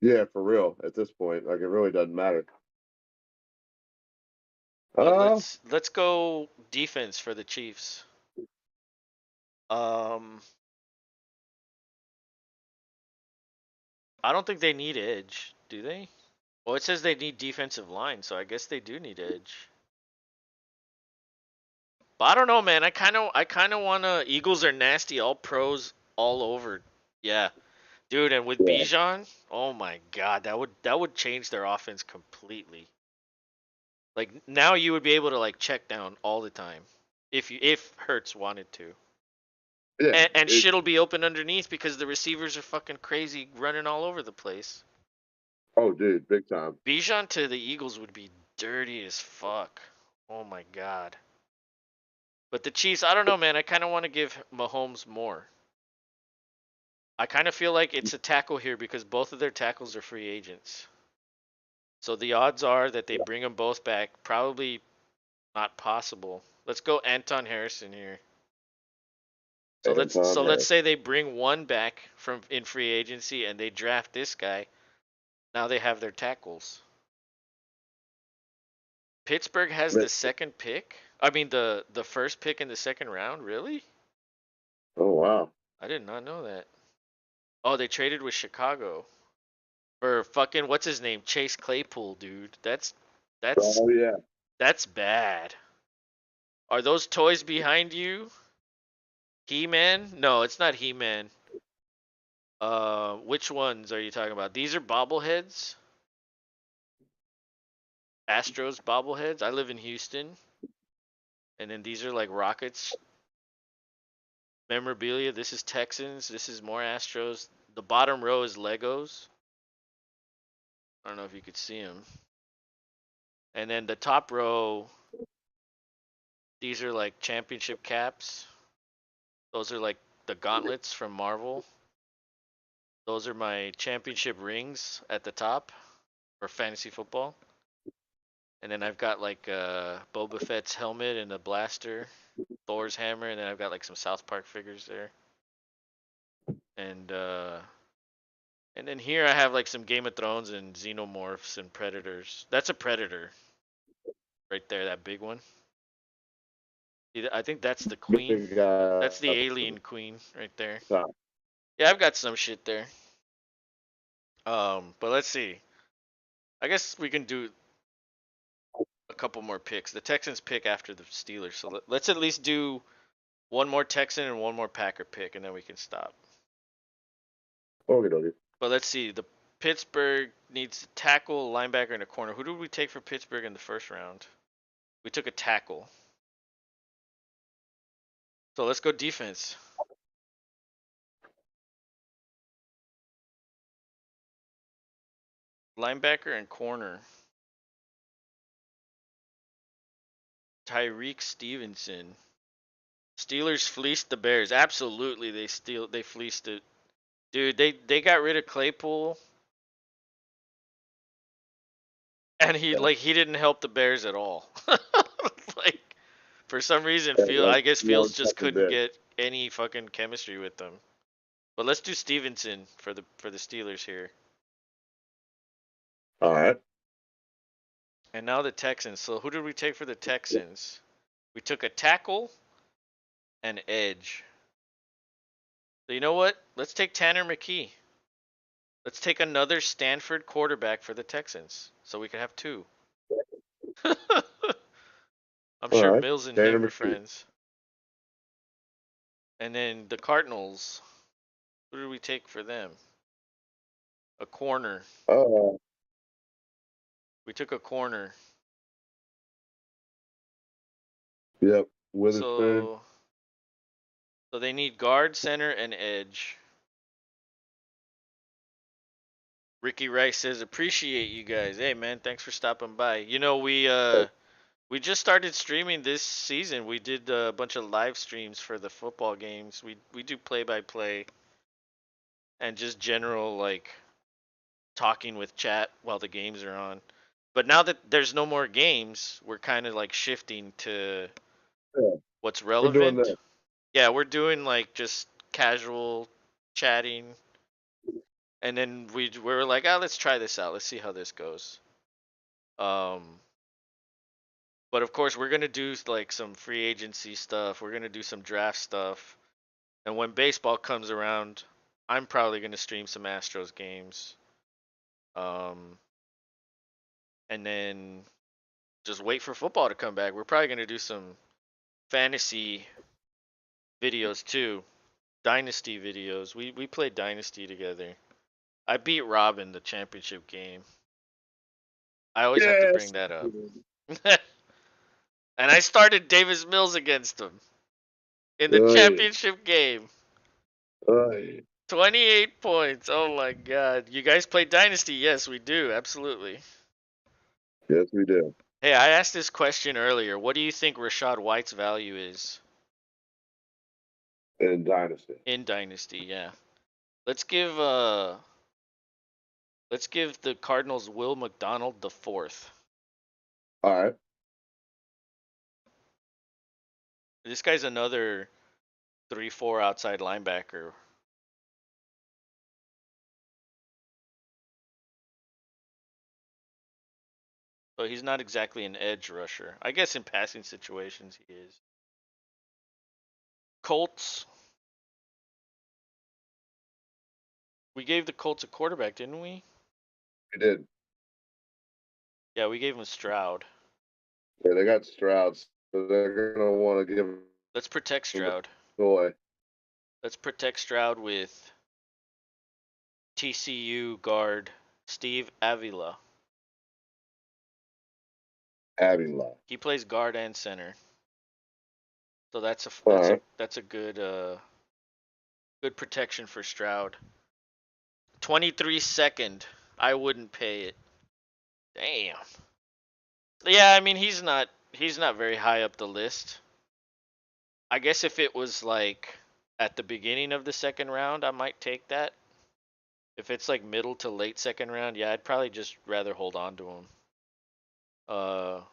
Yeah, for real. At this point, like it really doesn't matter. But Uh, let's go defense for the Chiefs. Um I don't think they need edge, do they? Well, it says they need defensive line, so I guess they do need edge. But I don't know, man. I kind of wanna. Eagles are nasty, all pros, all over. Yeah, dude. And with yeah. Bijan, oh my god, that would change their offense completely. Like now, you would be able to like check down all the time if Hurts wanted to, Yeah. and shit'll be open underneath because the receivers are fucking crazy, running all over the place. Oh, dude, big time. Bijan to the Eagles would be dirty as fuck. Oh my god. But the Chiefs, I don't know, man. I kind of want to give Mahomes more. I kind of feel like it's a tackle here because both of their tackles are free agents. So the odds are that they bring them both back. Probably not possible. Let's go Anton Harrison here. So let's Anton so let's Harris. say they bring one back from in free agency and they draft this guy. Now they have their tackles. Pittsburgh has the second pick. I mean the first pick in the second round. Really? Oh wow. I did not know that. Oh, they traded with Chicago. For fucking what's his name? Chase Claypool, dude. That's Oh yeah. that's bad. Are those toys behind you? He-Man? No, it's not He-Man. Which ones are you talking about? These are bobbleheads? Astros bobbleheads? I live in Houston. And then these are like Rockets memorabilia. This is Texans. This is more Astros. The bottom row is Legos. I don't know if you could see them. And then the top row, these are like championship caps. Those are like the gauntlets from Marvel. Those are my championship rings at the top for fantasy football. And then I've got like Boba Fett's helmet and a blaster, Thor's hammer, and then I've got like some South Park figures there. And And then here I have like some Game of Thrones and Xenomorphs and Predators. That's a Predator right there, that big one. I think that's the queen. Big guy That's the up to alien the queen right there. top. Yeah, I've got some shit there. But let's see. I guess we can do a couple more picks. The Texans pick after the Steelers, so let's at least do one more Texan and one more Packer pick, and then we can stop. Okay, dokie. But let's see. The Pittsburgh needs a tackle, linebacker, and a corner. Who did we take for Pittsburgh in the first round? We took a tackle. So let's go defense. Linebacker and corner. Tyreek Stevenson. Steelers fleeced the Bears. Absolutely, they fleeced it. Dude, they got rid of Claypool, and he didn't help the Bears at all. Like for some reason, Like I guess one Fields just fucking couldn't bit. get any fucking chemistry with them. But let's do Stevenson for the Steelers here. All right. And now the Texans. So who did we take for the Texans? We took a tackle and edge. So you know what? Let's take Tanner McKee. Let's take another Stanford quarterback for the Texans, so we can have two. I'm All sure right. Mills and Tanner him are McKee. friends. And then the Cardinals. Who did we take for them? A corner. Oh, We took a corner. yep. Witherspoon. So so they need guard, center, and edge. Ricky Rice says, "Appreciate you guys. Hey man, thanks for stopping by. You know we just started streaming this season. We did a bunch of live streams for the football games. We do play by play and just general like talking with chat while the games are on. But now that there's no more games, we're kind of like shifting to Yeah, what's we're doing relevant. that. Yeah, we're doing like just casual chatting, and then we were like, oh, let's try this out. Let's see how this goes. Um, but of course, we're gonna do like some free agency stuff. We're gonna do some draft stuff, and when baseball comes around, I'm probably gonna stream some Astros games. Um, and then just wait for football to come back. We're probably gonna do some fantasy videos too, Dynasty videos. We played Dynasty together. I beat Rob in the championship game. I always have to bring Yes. that up. And I started Davis Mills against him in the Oy, championship game. oy. 28 points. Oh my god. You guys play Dynasty? Yes, we do. Absolutely. Yes, we do. Hey, I asked this question earlier. What do you think Rashad White's value is In Dynasty. in Dynasty? Yeah. Let's give the Cardinals Will McDonald the fourth. All right. This guy's another 3-4 outside linebacker. So he's not exactly an edge rusher. I guess in passing situations he is. Colts. We gave the Colts a quarterback, didn't we? We did. Yeah, we gave him Stroud. Yeah, they got Stroud, so they're gonna want to give him Let's protect Stroud. away. Let's protect Stroud with TCU guard Steve Avila. Avila. He plays guard and center. So All right. that's a good protection for Stroud. 23 second. I wouldn't pay it. Damn. Yeah, I mean he's not very high up the list. I guess if it was like at the beginning of the second round, I might take that. If it's like middle to late second round, yeah, I'd probably just rather hold on to him.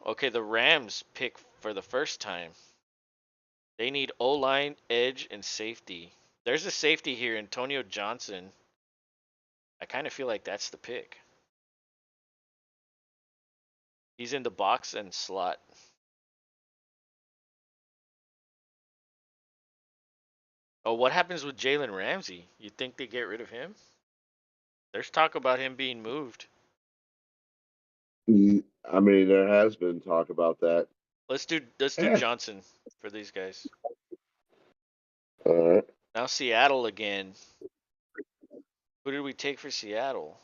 Okay, the Rams pick for the first time. They need O-line, edge, and safety. There's a safety here, Antonio Johnson. I kind of feel like that's the pick. He's in the box and slot. Oh, what happens with Jalen Ramsey? You think they get rid of him? There's talk about him being moved. I mean, there has been talk about that. Let's do Johnson for these guys. All right. Now Seattle again. Who did we take for Seattle?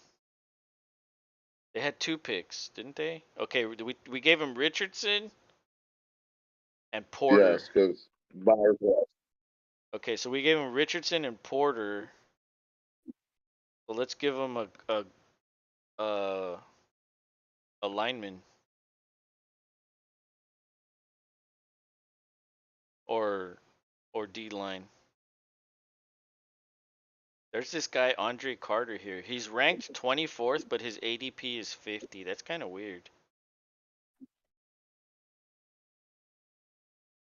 They had 2 picks, didn't they? Okay, we gave him Richardson and Porter. Yes, because buyers left. Okay, so we gave him Richardson and Porter. So let's give him a lineman or D line. There's this guy Andre Carter here. He's ranked 24th, but his ADP is 50. That's kind of weird.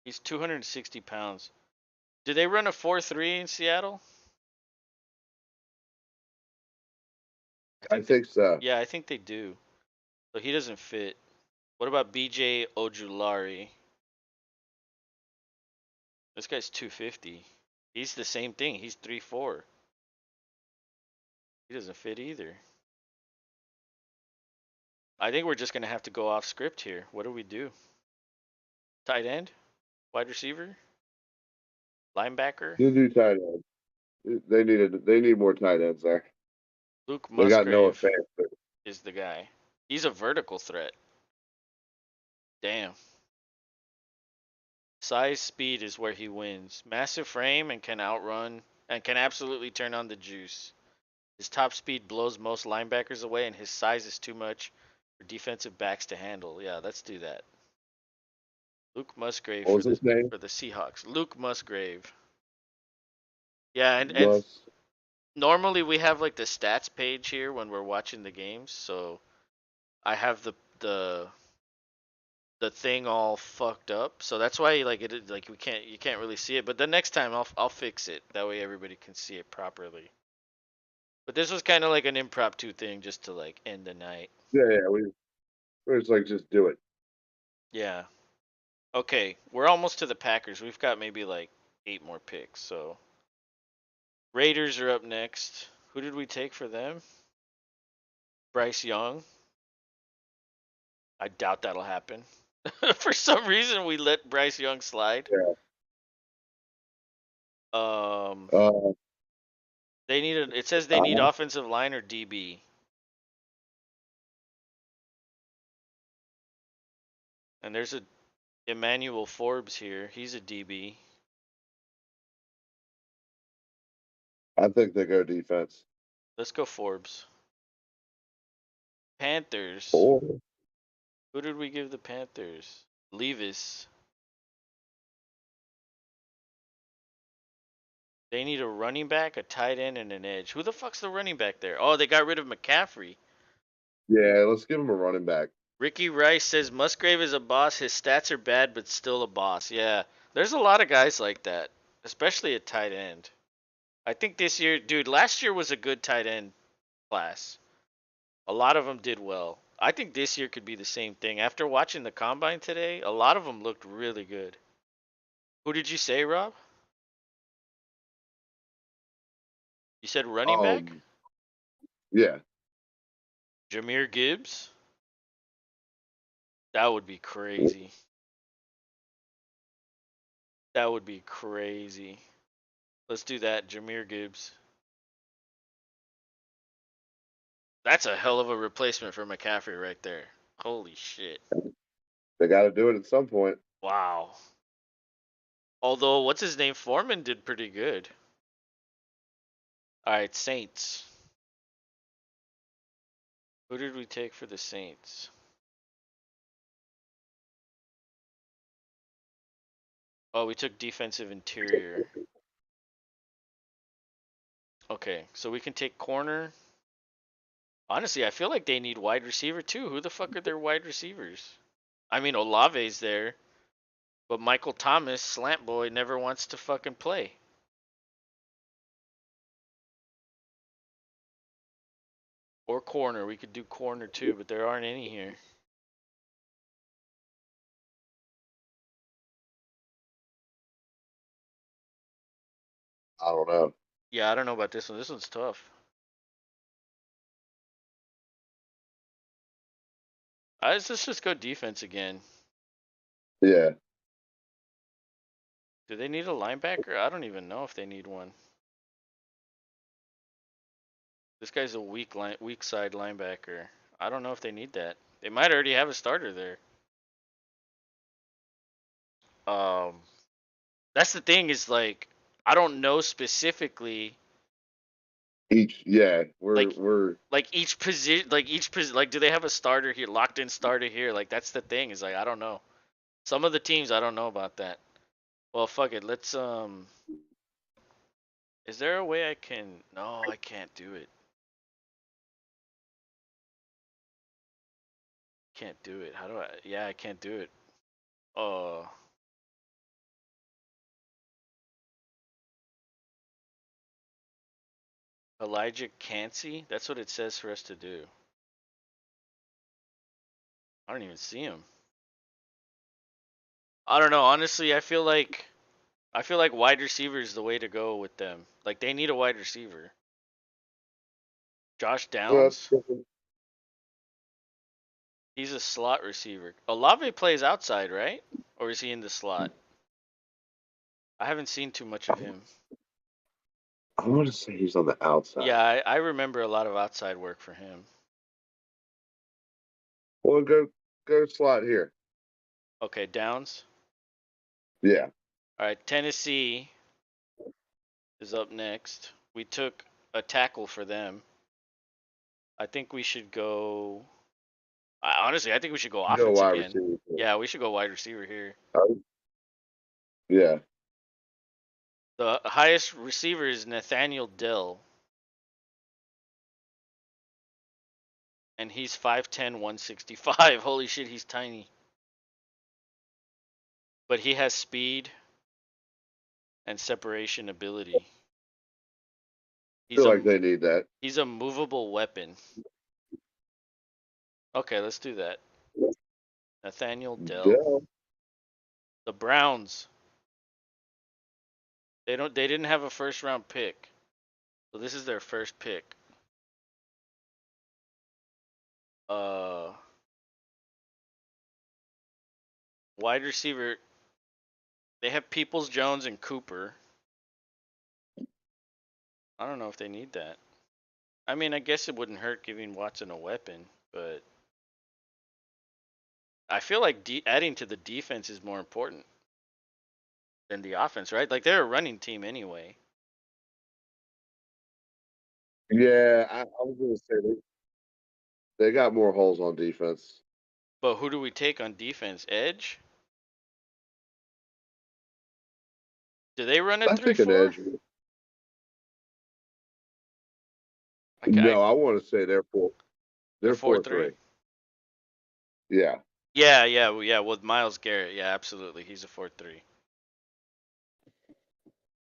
He's 260 pounds. Do they run a 4-3 in Seattle? I think so. Yeah, I think they do. So he doesn't fit. What about BJ Ojulari? This guy's 250. He's the same thing. He's 3-4. He doesn't fit either. I think we're just going to have to go off script here. What do we do? Tight end? Wide receiver? Linebacker? You do tight end. They need more tight ends there. Luke They got Noah Musgrave Fant, but is the guy. He's a vertical threat. Damn. Size speed is where he wins. Massive frame and can outrun and can absolutely turn on the juice. His top speed blows most linebackers away, and his size is too much for defensive backs to handle. Yeah, let's do that. Luke Musgrave what was his name? for the Seahawks. Luke Musgrave. Yeah, and Mus. normally we have like the stats page here when we're watching the games, so I have the thing all fucked up. So that's why like like you can't really see it. But the next time I'll fix it. That way everybody can see it properly. But this was kind of like an impromptu thing just to like end the night. Yeah, we was like just do it. Yeah. Okay, we're almost to the Packers. We've got maybe like 8 more picks. So Raiders are up next. Who did we take for them? Bryce Young. I doubt that'll happen. For some reason, we let Bryce Young slide. Yeah. Um, Uh, they need it says they need uh, offensive line or DB, and there's a Emmanuel Forbes here. He's a DB. I think they go defense. Let's go Forbes. Panthers. Or Who did we give the Panthers? Levis. They need a running back, a tight end, and an edge. Who the fuck's the running back there? Oh, they got rid of McCaffrey. yeah, let's give him a running back. Ricky Rice says Musgrave is a boss. His stats are bad, but still a boss. Yeah, there's a lot of guys like that, especially at tight end. I think this year, dude, last year was a good tight end class. A lot of them did well. I think this year could be the same thing. After watching the combine today, a lot of them looked really good. Who did you say, Rob? You said running back? Yeah, Jameer Gibbs? That would be crazy. That would be crazy. Let's do that, Jameer Gibbs. That's a hell of a replacement for McCaffrey right there. Holy shit. they got to do it at some point. Wow. Although, what's his name? Foreman did pretty good. All right, Saints. Who did we take for the Saints? Oh, we took defensive interior. Okay, so we can take corner. Honestly, I feel like they need wide receiver too. Who the fuck are their wide receivers? I mean, Olave's there, but Michael Thomas, slant boy, never wants to fucking play. Or corner. We could do corner too, but there aren't any here. I don't know. Yeah, I don't know about this one. This one's tough. Let's just go defense again. Yeah. Do they need a linebacker? I don't even know if they need one. This guy's a weak side linebacker. I don't know if they need that. They might already have a starter there. Um, that's the thing is like I don't know specifically We're like we're like do they have a starter here, locked in starter here? Like that's the thing is like I don't know. Some of the teams I don't know about that. Well, fuck it. Let's Is there a way I can? No, I can't do it. Can't do it. How do I? Yeah, I can't do it. Uh, Elijah Cansey. That's what it says for us to do. I don't even see him. I don't know. Honestly, I feel like wide receiver is the way to go with them. Like they need a wide receiver. Josh uh, Downs. He's a slot receiver. Olave plays outside, right? Or is he in the slot? I haven't seen too much of him. I want to say he's on the outside. Yeah, I remember a lot of outside work for him. Well, go slot here. Okay, Downs. Yeah. All right, Tennessee is up next. We took a tackle for them. I think we should go. Honestly, I think we should go Go offense wide again. receiver. Yeah, we should go wide receiver here. Yeah. The highest receiver is Nathaniel Dell, and he's 5'10", 165. Holy shit, he's tiny. But he has speed and separation ability. I He's feel a like they need that. he's a movable weapon. Okay, let's do that. Nathaniel Dell. Yeah. The Browns. They didn't have a first round pick. So this is their first pick. Uh Wide receiver. They have Peoples Jones and Cooper. I don't know if they need that. I mean, I guess it wouldn't hurt giving Watson a weapon, but I feel like adding to the defense is more important than the offense, right? Like they're a running team anyway. Yeah, I was gonna say they got more holes on defense. But who do we take on defense? Edge? Do they run a I three think an four? edge. I No, I want to say they're they're four 4-3. three. Yeah. Yeah. With Miles Garrett, yeah, absolutely, he's a 4-3.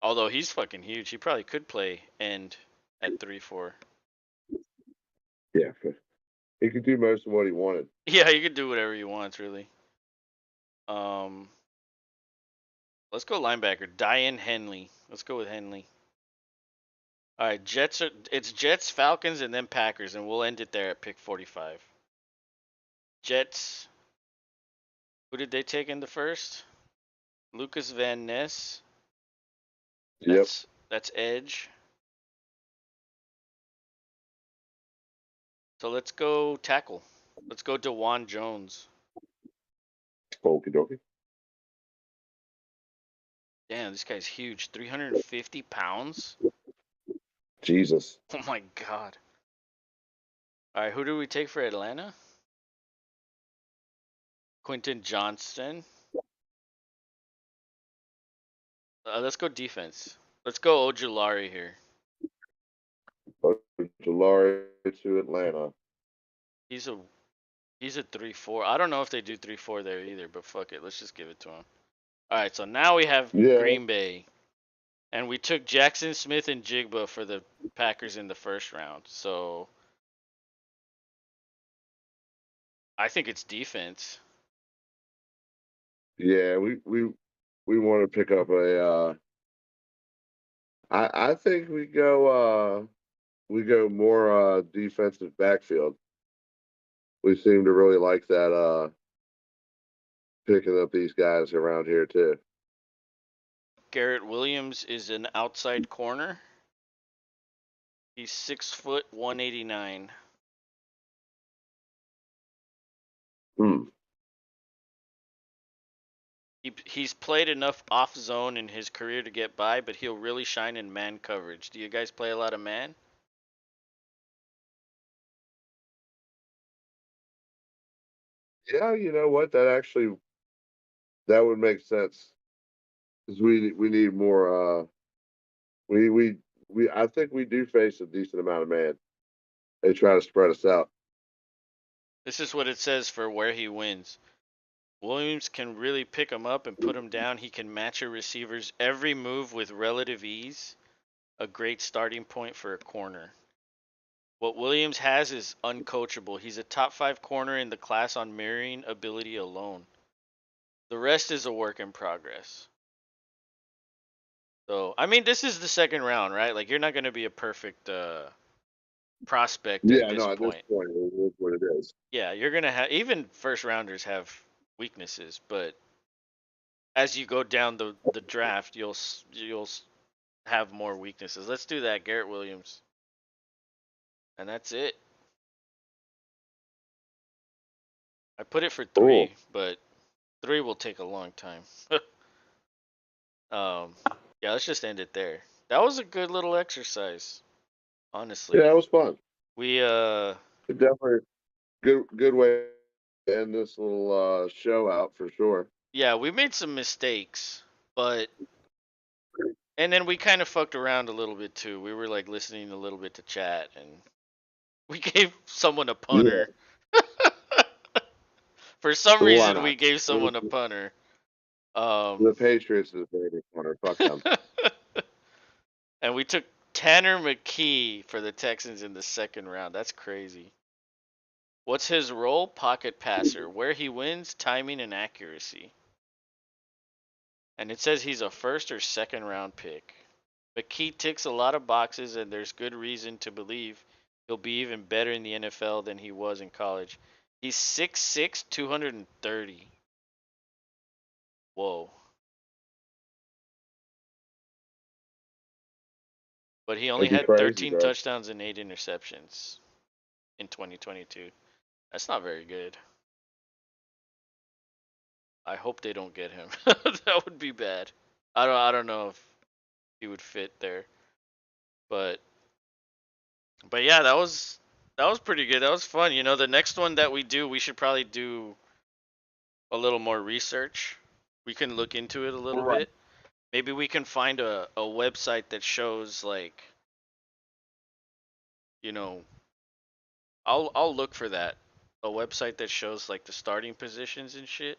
Although he's fucking huge, he probably could play end at 3-4. Yeah. He could do most of what he wanted. Yeah, you could do whatever you want, really. Um, let's go linebacker. Diane Henley. Let's go with Henley. All right, it's Jets, Falcons, and then Packers, and we'll end it there at pick 45. Jets. Who did they take in the first? Lucas Van Ness. Yep. That's edge. So let's go tackle. Let's go DeJuan Jones. Okie dokie. Damn, this guy's huge. 350 pounds. Jesus. Oh my god. All right, who do we take for Atlanta? Quentin Johnston. Let's go defense. Let's go Ojulari here. Jalari to Atlanta. He's a he's a 3-4. I don't know if they do 3-4 there either, but fuck it. Let's just give it to him. All right, so now we have Yeah. Green Bay. And we took Jackson Smith and Jigba for the Packers in the first round. So I think it's defense. Yeah, we want to pick up a. I think we go more defensive backfield. We seem to really like that picking up these guys around here too. Garrett Williams is an outside corner. He's 6 foot 189. Hmm. He's played enough off zone in his career to get by, but he'll really shine in man coverage. Do you guys play a lot of man? Yeah, you know what? That would make sense because we need more. We we we. I think we do face a decent amount of man. They try to spread us out. This is what it says for where he wins. Williams can really pick him up and put him down. He can match a receiver's every move with relative ease. A great starting point for a corner. What Williams has is uncoachable. He's a top 5 corner in the class on mirroring ability alone. The rest is a work in progress. So, I mean, this is the second round, right? Like, you're not going to be a perfect prospect at Yeah, this no, at this point. point, it is what it is. Yeah, you're going to have, even first rounders have weaknesses, but as you go down the draft, you'll have more weaknesses. Let's do that, Garrett Williams. And that's it. I put it for Cool. 3, but 3 will take a long time. Yeah, let's just end it there. That was a good little exercise, honestly. Yeah, it was fun. We Definitely good way to end this little show out for sure. yeah, we made some mistakes, but and then we kind of fucked around a little bit too. We were like listening a little bit to chat and we gave someone a Yeah, punter. For some why reason we not? gave someone a punter. The Patriots is the favorite corner. Fuck them. And we took Tanner McKee for the Texans in the second round. That's crazy. What's his role? Pocket passer. Where he wins, timing and accuracy. And it says he's a first or second round pick. McKee ticks a lot of boxes, and there's good reason to believe he'll be even better in the NFL than he was in college. He's 6'6", 230. Whoa. But he only That'd be had crazy, 13 bro. touchdowns and 8 interceptions in 2022. That's not very good. I hope they don't get him. That would be bad. I don't know if he would fit there. But yeah, that was pretty good. That was fun. You know, the next one that we do, we should probably do a little more research. We can look into it a little Right. bit. Maybe we can find a website that shows like, you know, I'll look for that. A website that shows like the starting positions and shit.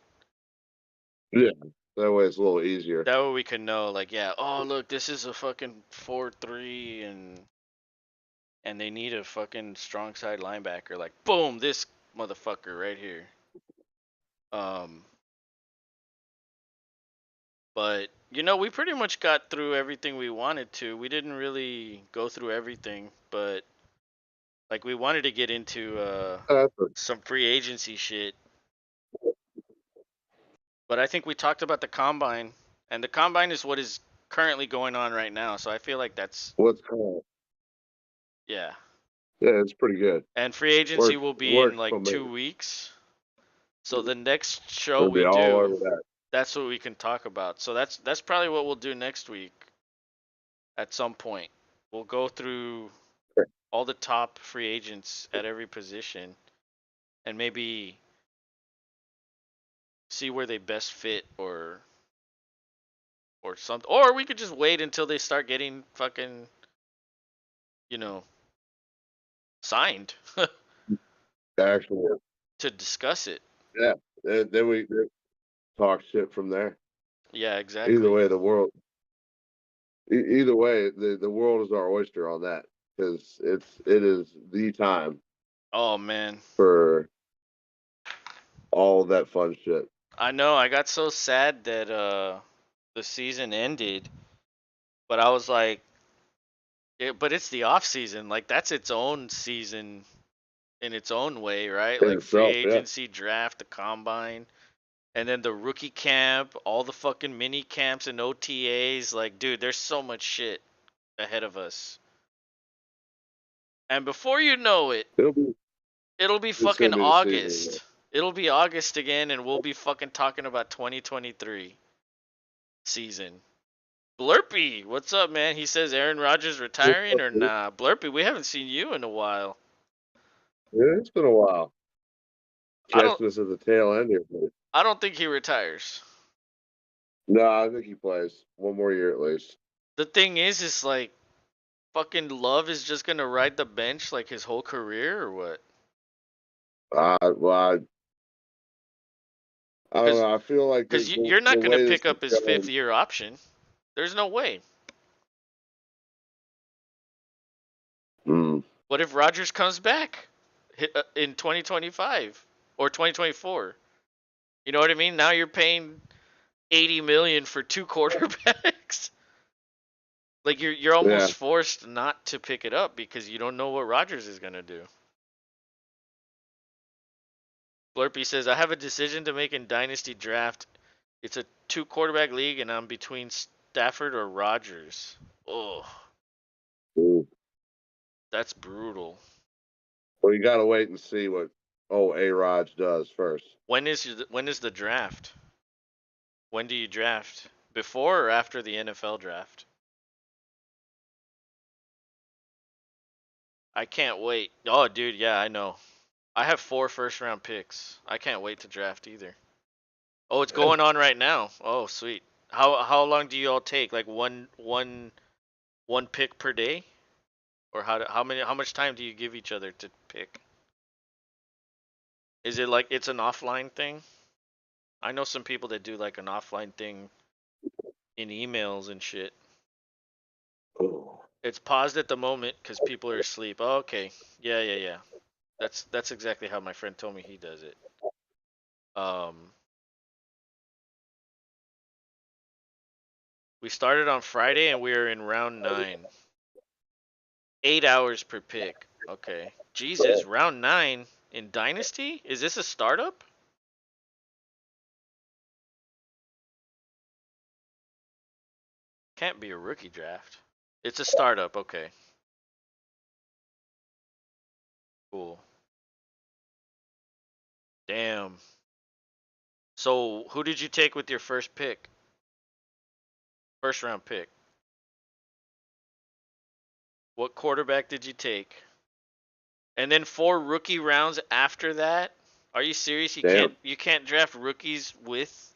Yeah, that way it's a little easier. That way we can know like, yeah, oh look, this is a fucking 4-3 and they need a fucking strong side linebacker. Like, boom, this motherfucker right here. Um, but you know, we pretty much got through everything we wanted to. We didn't really go through everything, but like we wanted to get into That's a, some free agency shit. But I think we talked about the combine, and the combine is what is currently going on right now. So I feel like that's what's called. yeah. Yeah, it's pretty good. And free agency Works will be in works for like me. 2 weeks. So the next show We'll we be all do, over that. that's what we can talk about. So that's probably what we'll do next week at some point. We'll go through all the top free agents at every position and maybe see where they best fit or something. Or we could just wait until they start getting fucking, you know, signed Actually, to discuss it. yeah. Then we talk shit from there. Yeah, Either exactly. way, either way, the world is our oyster on that because it is the time Oh man. for all of that fun shit. I know. I got so sad that the season ended, but I was like, but it's the off season. Like that's its own season in its own way, right? In Like free itself, yeah. agency, draft, the combine, and then the rookie camp, all the fucking mini camps and OTAs. Like, dude, there's so much shit ahead of us. And before you know it, It'll be it'll be it's fucking gonna be the season. August. It'll be August again, and we'll be fucking talking about 2023 season. Blurpy, what's up, man? He says Aaron Rodgers retiring or nah? Blurpy, we haven't seen you in a while. Yeah, it's been a while. I don't, Catching us at the tail end here. But I don't think he retires. no, I think he plays one more year at least. The thing is like fucking Love is just gonna ride the bench like his whole career or what? Well, I don't Because know. I feel like because the you're not gonna way this pick is up his fifth going. year option. There's no way. Mm, What if Rodgers comes back in 2025 or 2024? You know what I mean? Now you're paying 80 million for two quarterbacks. Like you're yeah, almost forced not to pick it up because you don't know what Rodgers is gonna do. Blurpy says, I have a decision to make in Dynasty Draft. It's a two quarterback league and I'm between Stafford or Rodgers. Oh, mm. that's brutal. Well, you got to wait and see what A-Rod does first. When is the draft? When do you draft? Before or after the NFL draft? I can't wait. Oh, dude, yeah, I know. I have 4 first round picks. I can't wait to draft either. Oh, it's Yeah. going on right now. Oh, sweet. How long do you all take? Like one pick per day, or how much time do you give each other to pick? Is it like it's an offline thing? I know some people that do like an offline thing in emails and shit. Oh. It's paused at the moment because people are asleep. Oh, okay. Yeah, yeah, yeah. That's exactly how my friend told me he does it. Um, we started on Friday and we are in round 9. 8 hours per pick. Okay. Jesus, round 9 in Dynasty? Is this a startup? Can't be a rookie draft. It's a startup. Okay. Cool. Damn. So, who did you take with your first pick? First round pick. What quarterback did you take? And then 4 rookie rounds after that? Are you serious? Damn. You can't draft rookies with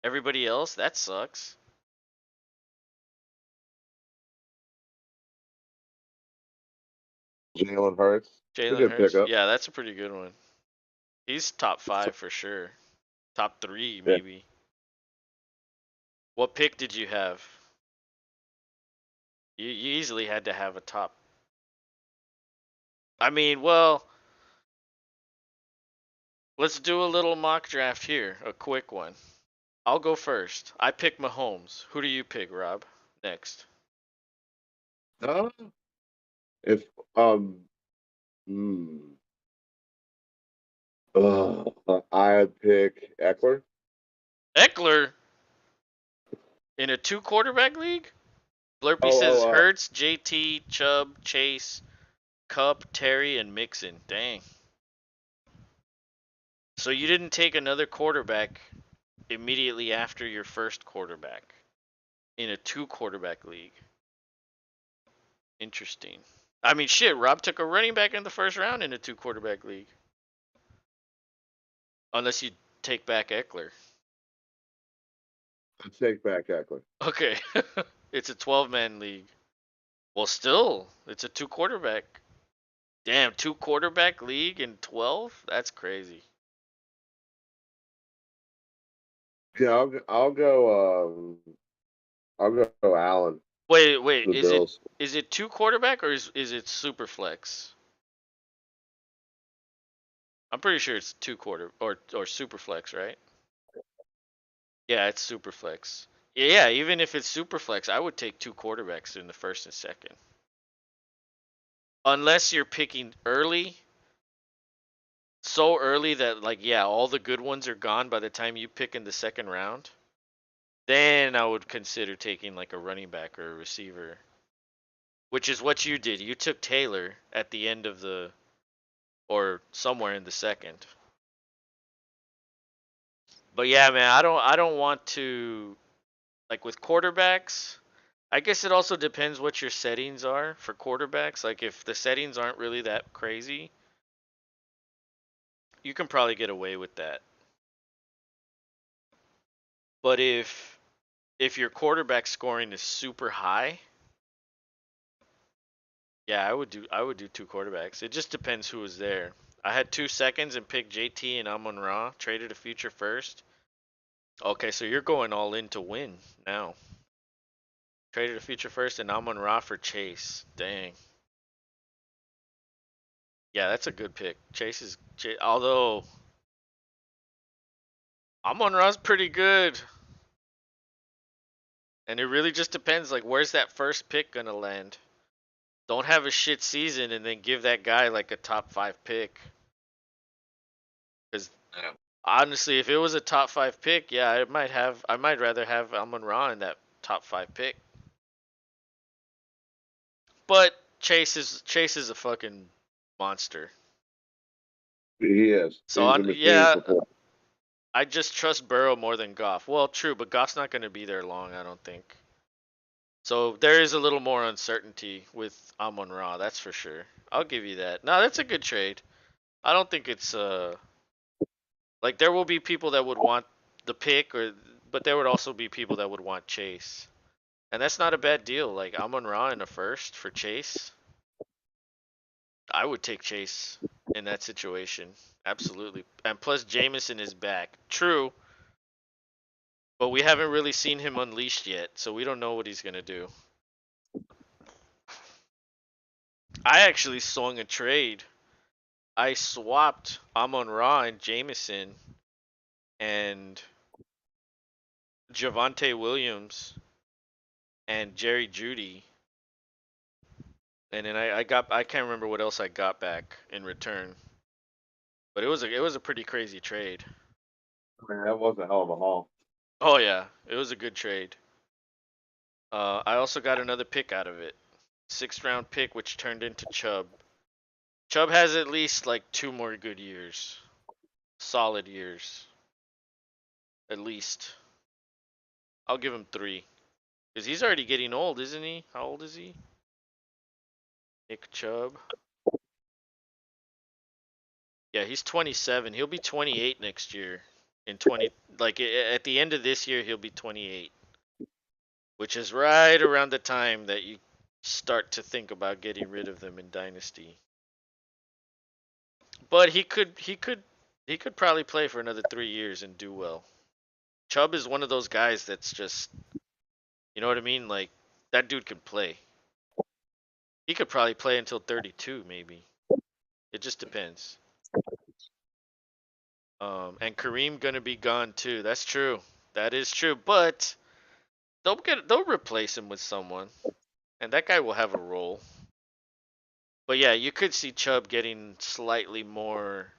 everybody else? That sucks. Jalen Hurts. It's a Jalen good Hurts. pickup. Yeah, that's a pretty good one. He's top 5 for sure. Top 3 Yeah. maybe. What pick did you have? You easily had to have a top. I mean, well, let's do a little mock draft here, a quick one. I'll go first. I pick Mahomes. Who do you pick, Rob? Next. Uh, if um, hmm, I pick Eckler. Eckler in a 2 quarterback league? Blurpy Oh, says oh, Hurts, JT, Chubb, Chase, Cup, Terry, and Mixon. Dang. So you didn't take another quarterback immediately after your first quarterback in a 2 quarterback league. Interesting. I mean, shit, Rob took a running back in the first round in a 2 quarterback league. Unless you take back Eckler. I take back Eckler. Okay. It's a 12-man league. Well, still, it's a 2 quarterback. Damn, 2 quarterback league in 12? That's crazy. Yeah, I'll go Allen Wait, to the is it Bills. 2 quarterback or is it super flex? I'm pretty sure it's 2 quarter or super flex, right? Yeah, it's super flex. Yeah, even if it's super flex, I would take 2 quarterbacks in the first and second. Unless you're picking early, so early that like yeah, all the good ones are gone by the time you pick in the second round. Then I would consider taking like a running back or a receiver, which is what you did. You took Taylor at the end of the or somewhere in the second. But yeah, man, I don't want to like with quarterbacks. I guess it also depends what your settings are for quarterbacks. Like if the settings aren't really that crazy, you can probably get away with that. But if your quarterback scoring is super high, yeah, I would do 2 quarterbacks. It just depends who was there. I had 2 seconds and picked JT and Amon Ra, traded a future first. Okay, so you're going all in to win now. Traded a future first and Amon Ra for Chase. Dang. Yeah, that's a good pick. Although Amon Ra's pretty good. And it really just depends like where's that first pick gonna land? Don't have a shit season and then give that guy like a top 5 pick. Cuz Yeah. honestly, if it was a top 5 pick, yeah, I might rather have Amon Ra in that top 5 pick. But Chase is a fucking monster. He is. So He's a on machine yeah, for points. I just trust Burrow more than Goff. Well, true, but Goff's not going to be there long, I don't think. So there is a little more uncertainty with Amon Ra, that's for sure. I'll give you that. No, that's a good trade. I don't think it's like there will be people that would want the pick or but there would also be people that would want Chase. And that's not a bad deal. Like Amon Ra in a first for Chase. I would take Chase in that situation. Absolutely. And plus Jameson is back. True, but we haven't really seen him unleashed yet, so we don't know what he's gonna do. I actually swung a trade. I swapped Amon Ra and Jameson and Javante Williams and Jerry Judy, and then I can't remember what else I got back in return, but it was a pretty crazy trade. Man, that was a hell of a haul. Oh yeah, it was a good trade. I also got another pick out of it, 6th round pick, which turned into Chubb. Chubb has at least like 2 more good years, solid years, at least. I'll give him 3, cause he's already getting old, isn't he? How old is he? Nick Chubb. Yeah, he's 27. He'll be 28 next year. In 20, like at the end of this year, he'll be 28, which is right around the time that you start to think about getting rid of them in Dynasty. But he could probably play for another 3 years and do well. Chubb is one of those guys that's just, you know what I mean? Like that dude can play. He could probably play until 32, maybe. It just depends. And Kareem gonna be gone too. That's true. That is true. But they'll replace him with someone, and that guy will have a role. But yeah, you could see Chubb getting slightly more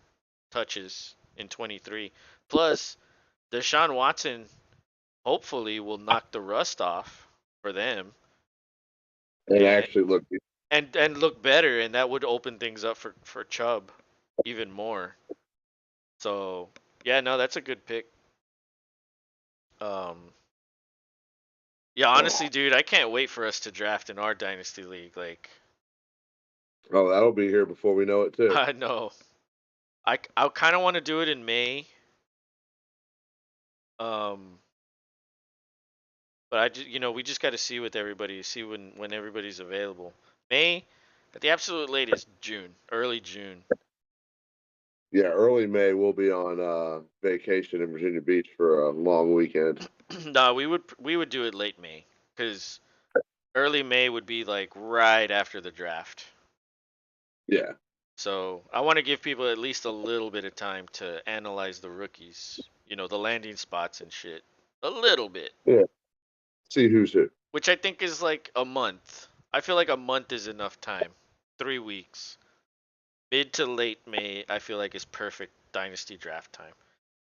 touches in 23. Plus, Deshaun Watson hopefully will knock the rust off for them And and actually, look, and look better, and that would open things up for Chubb even more. So yeah, no, that's a good pick. Um, yeah, honestly, dude, I can't wait for us to draft in our dynasty league. Like, oh, that'll be here before we know it too. I know I kind of want to do it in May. Um, but we just got to see with everybody, see when everybody's available. May, at the absolute latest, June, early June. Yeah, early May we'll be on vacation in Virginia Beach for a long weekend. No, we would do it late May because early May would be like right after the draft. Yeah. So I want to give people at least a little bit of time to analyze the rookies, the landing spots and shit. A little bit. Yeah. See who's who. Which I think is like a month. I feel like a month is enough time. 3 weeks. Mid to late May, I feel like is perfect dynasty draft time.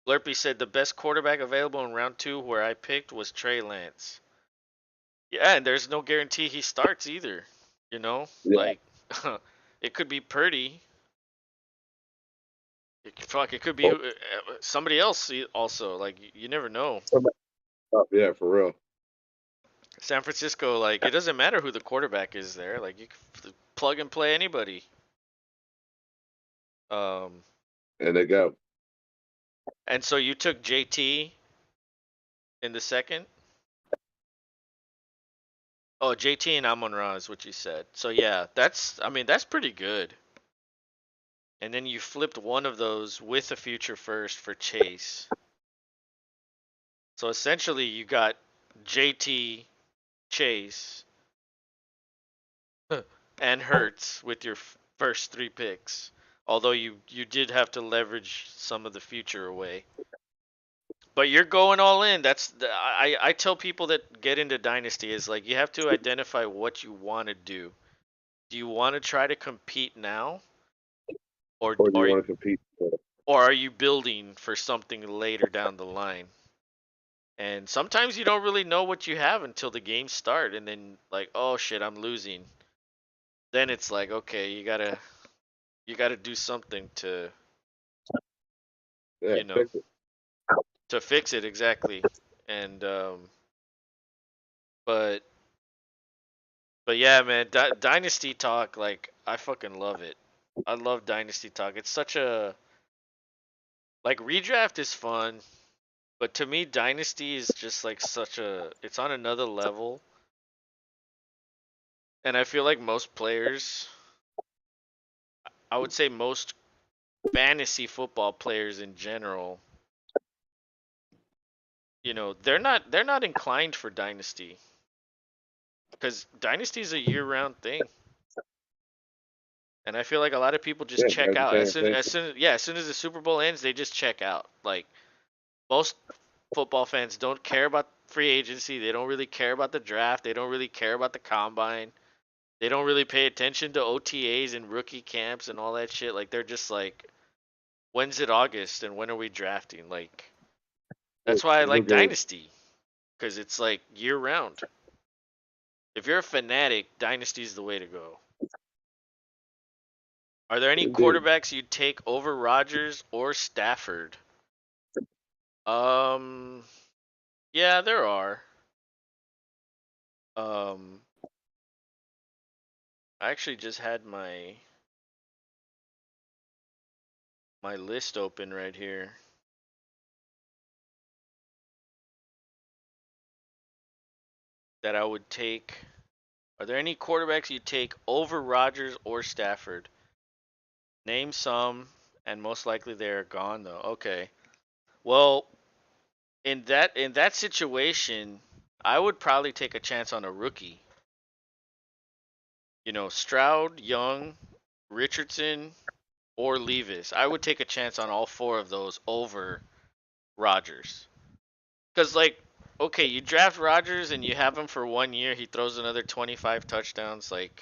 Lurpy said the best quarterback available in round 2 where I picked was Trey Lance. Yeah, and there's no guarantee he starts either. You know? Yeah. Like, it could be Purdy. It could be Oh, somebody else also. Like, you never know. yeah, for real. San Francisco, like, it doesn't matter who the quarterback is there. Like, you can plug and play anybody. Um, And they go. and so you took JT in the second? Oh, JT and Amon-Ra is what you said. So yeah, that's pretty good. And then you flipped one of those with a future first for Chase. So essentially you got JT, Chase, and Hurts with your first 3 picks. Although you did have to leverage some of the future away. But you're going all in. I tell people that get into Dynasty is like you have to identify what you want to do. Do you want to try to compete now, or Or do you or want to compete? or are you building for something later down the line? And sometimes you don't really know what you have until the games start, and then like, oh shit, I'm losing. Then it's like, okay, you gotta do something to Yeah, you know fix it. to fix it exactly. And but but yeah, man, Dynasty talk, like I fucking love it. I love Dynasty talk. It's such a like redraft is fun, but to me Dynasty is just like it's on another level. And I feel like most players, I would say most fantasy football players in general, they're not inclined for Dynasty because Dynasty is a year-round thing. And I feel like a lot of people just Yeah, check guys are out paying as attention. soon yeah, as soon as the Super Bowl ends, they just check out. Like most football fans don't care about free agency. They don't really care about the draft. They don't really care about the combine. They don't really pay attention to OTAs and rookie camps and all that shit. Like they're just like, when's it August and when are we drafting? Like that's why I Who like cares? Dynasty because it's like year round. If you're a fanatic, Dynasty's the way to go. Are there any Indeed. quarterbacks you'd take over Rodgers or Stafford? Um, yeah, there are. Um, I actually just had my list open right here that I would take. Are there any quarterbacks you'd take over Rodgers or Stafford? Name some, and most likely they're gone though. Okay. Well, in that situation, I would probably take a chance on a rookie. Stroud, Young, Richardson, or Levis. I would take a chance on all 4 of those over Rodgers. Cuz like, okay, you draft Rodgers and you have him for 1 year, he throws another 25 touchdowns. Like,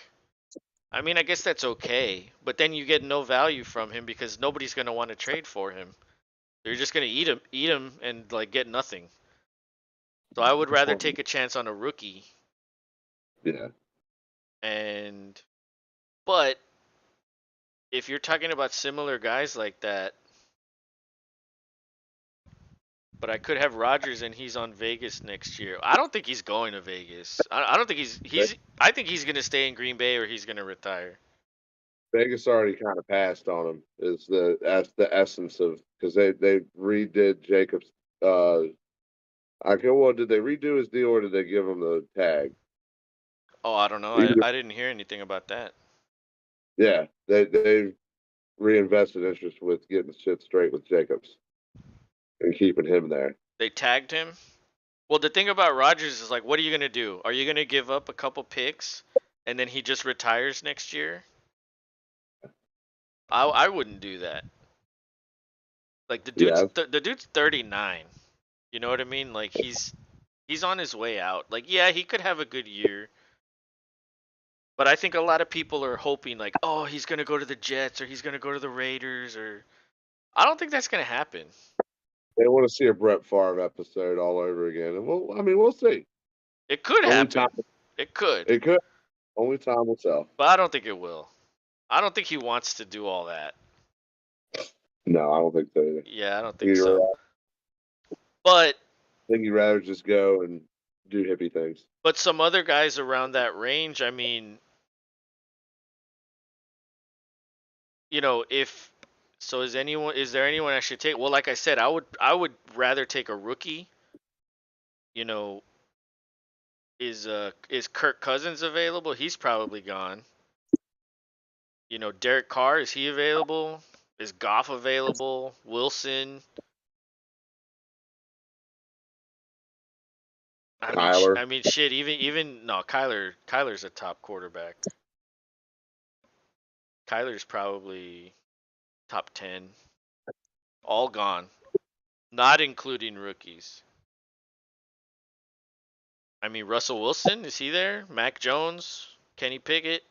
I mean, I guess that's okay, but then you get no value from him because nobody's gonna want to trade for him. They're just gonna eat him, and like get nothing. So I would rather take a chance on a rookie. Yeah. And but if you're talking about similar guys like that, but I could have Rodgers and he's on Vegas next year. I don't think he's going to Vegas. I don't think he's. I think he's gonna stay in Green Bay or he's gonna retire. Vegas already kind of passed on him. Is the essence of because they redid Jacobs. I go. Well, did they redo his deal or did they give him the tag? Oh, I don't know. I, Either. I didn't hear anything about that. Yeah, they reinvested interest with getting shit straight with Jacobs and keeping him there. They tagged him. Well, the thing about Rodgers is like, what are you gonna do? Are you gonna give up a couple picks and then he just retires next year? I wouldn't do that. Like Yeah, the dude's 39. You know what I mean? Like he's on his way out. Like yeah, he could have a good year. But I think a lot of people are hoping like, "Oh, he's going to go to the Jets or he's going to go to the Raiders or I don't think that's going to happen. they want to see a Brett Favre episode all over again, and we'll see. It could Only time happen. It could. it could. Only time will tell. But I don't think it will. I don't think he wants to do all that. No, I don't think so either. Yeah, I don't think You're so. right. But I think you'd rather just go and do hippie things. some other guys around that range, I mean, if so is there anyone I should take? Well, like I said, I would rather take a rookie. You know, is Kirk Cousins available? He's probably gone. Derek Carr, is he available? Is Goff available? Wilson? Kyler, I mean, shit. Even no, Kyler's a top quarterback. Kyler's probably top 10. All gone, not including rookies. I mean, Russell Wilson, is he there? Mac Jones, Kenny Pickett,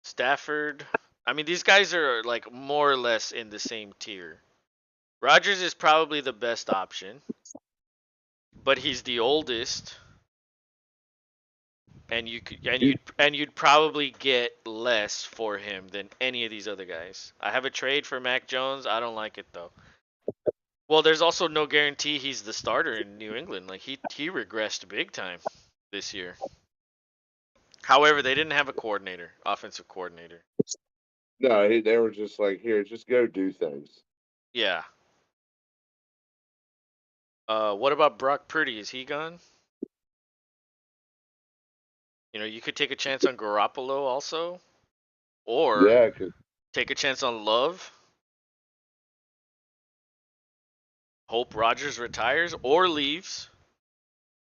Stafford. I mean, these guys are like more or less in the same tier. Rodgers is probably the best option, but he's the oldest, and you'd probably get less for him than any of these other guys. I have a trade for Mac Jones. I don't like it though. Well, there's also no guarantee he's the starter in New England. Like he regressed big time this year. However, they didn't have a offensive coordinator. no, they were just like, here, just go do things. Yeah. What about Brock Purdy? Is he gone? You could take a chance on Garoppolo also, or Yeah, 'cause take a chance on Love. Hope Rodgers retires or leaves,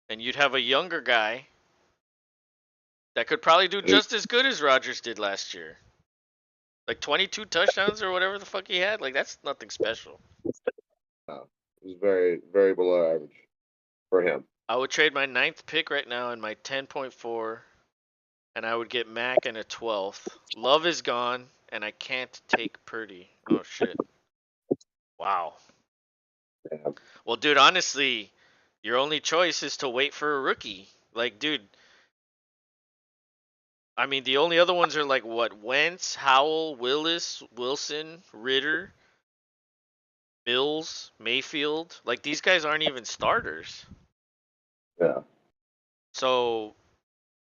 and you'd have a younger guy that could probably do just as good as Rodgers did last year. Like 22 touchdowns or whatever the fuck he had. Like that's nothing special. it was very, very below average for him. I would trade my 9th pick right now and my 10.4, and I would get Mac and a 12th. Love is gone, and I can't take Purdy. Oh shit. Wow. Yeah. Well, dude, honestly, your only choice is to wait for a rookie. Like, dude, I mean, the only other ones are like what? Wentz, Howell, Willis, Wilson, Ritter, Mills, Mayfield. Like, these guys aren't even starters. Yeah. So,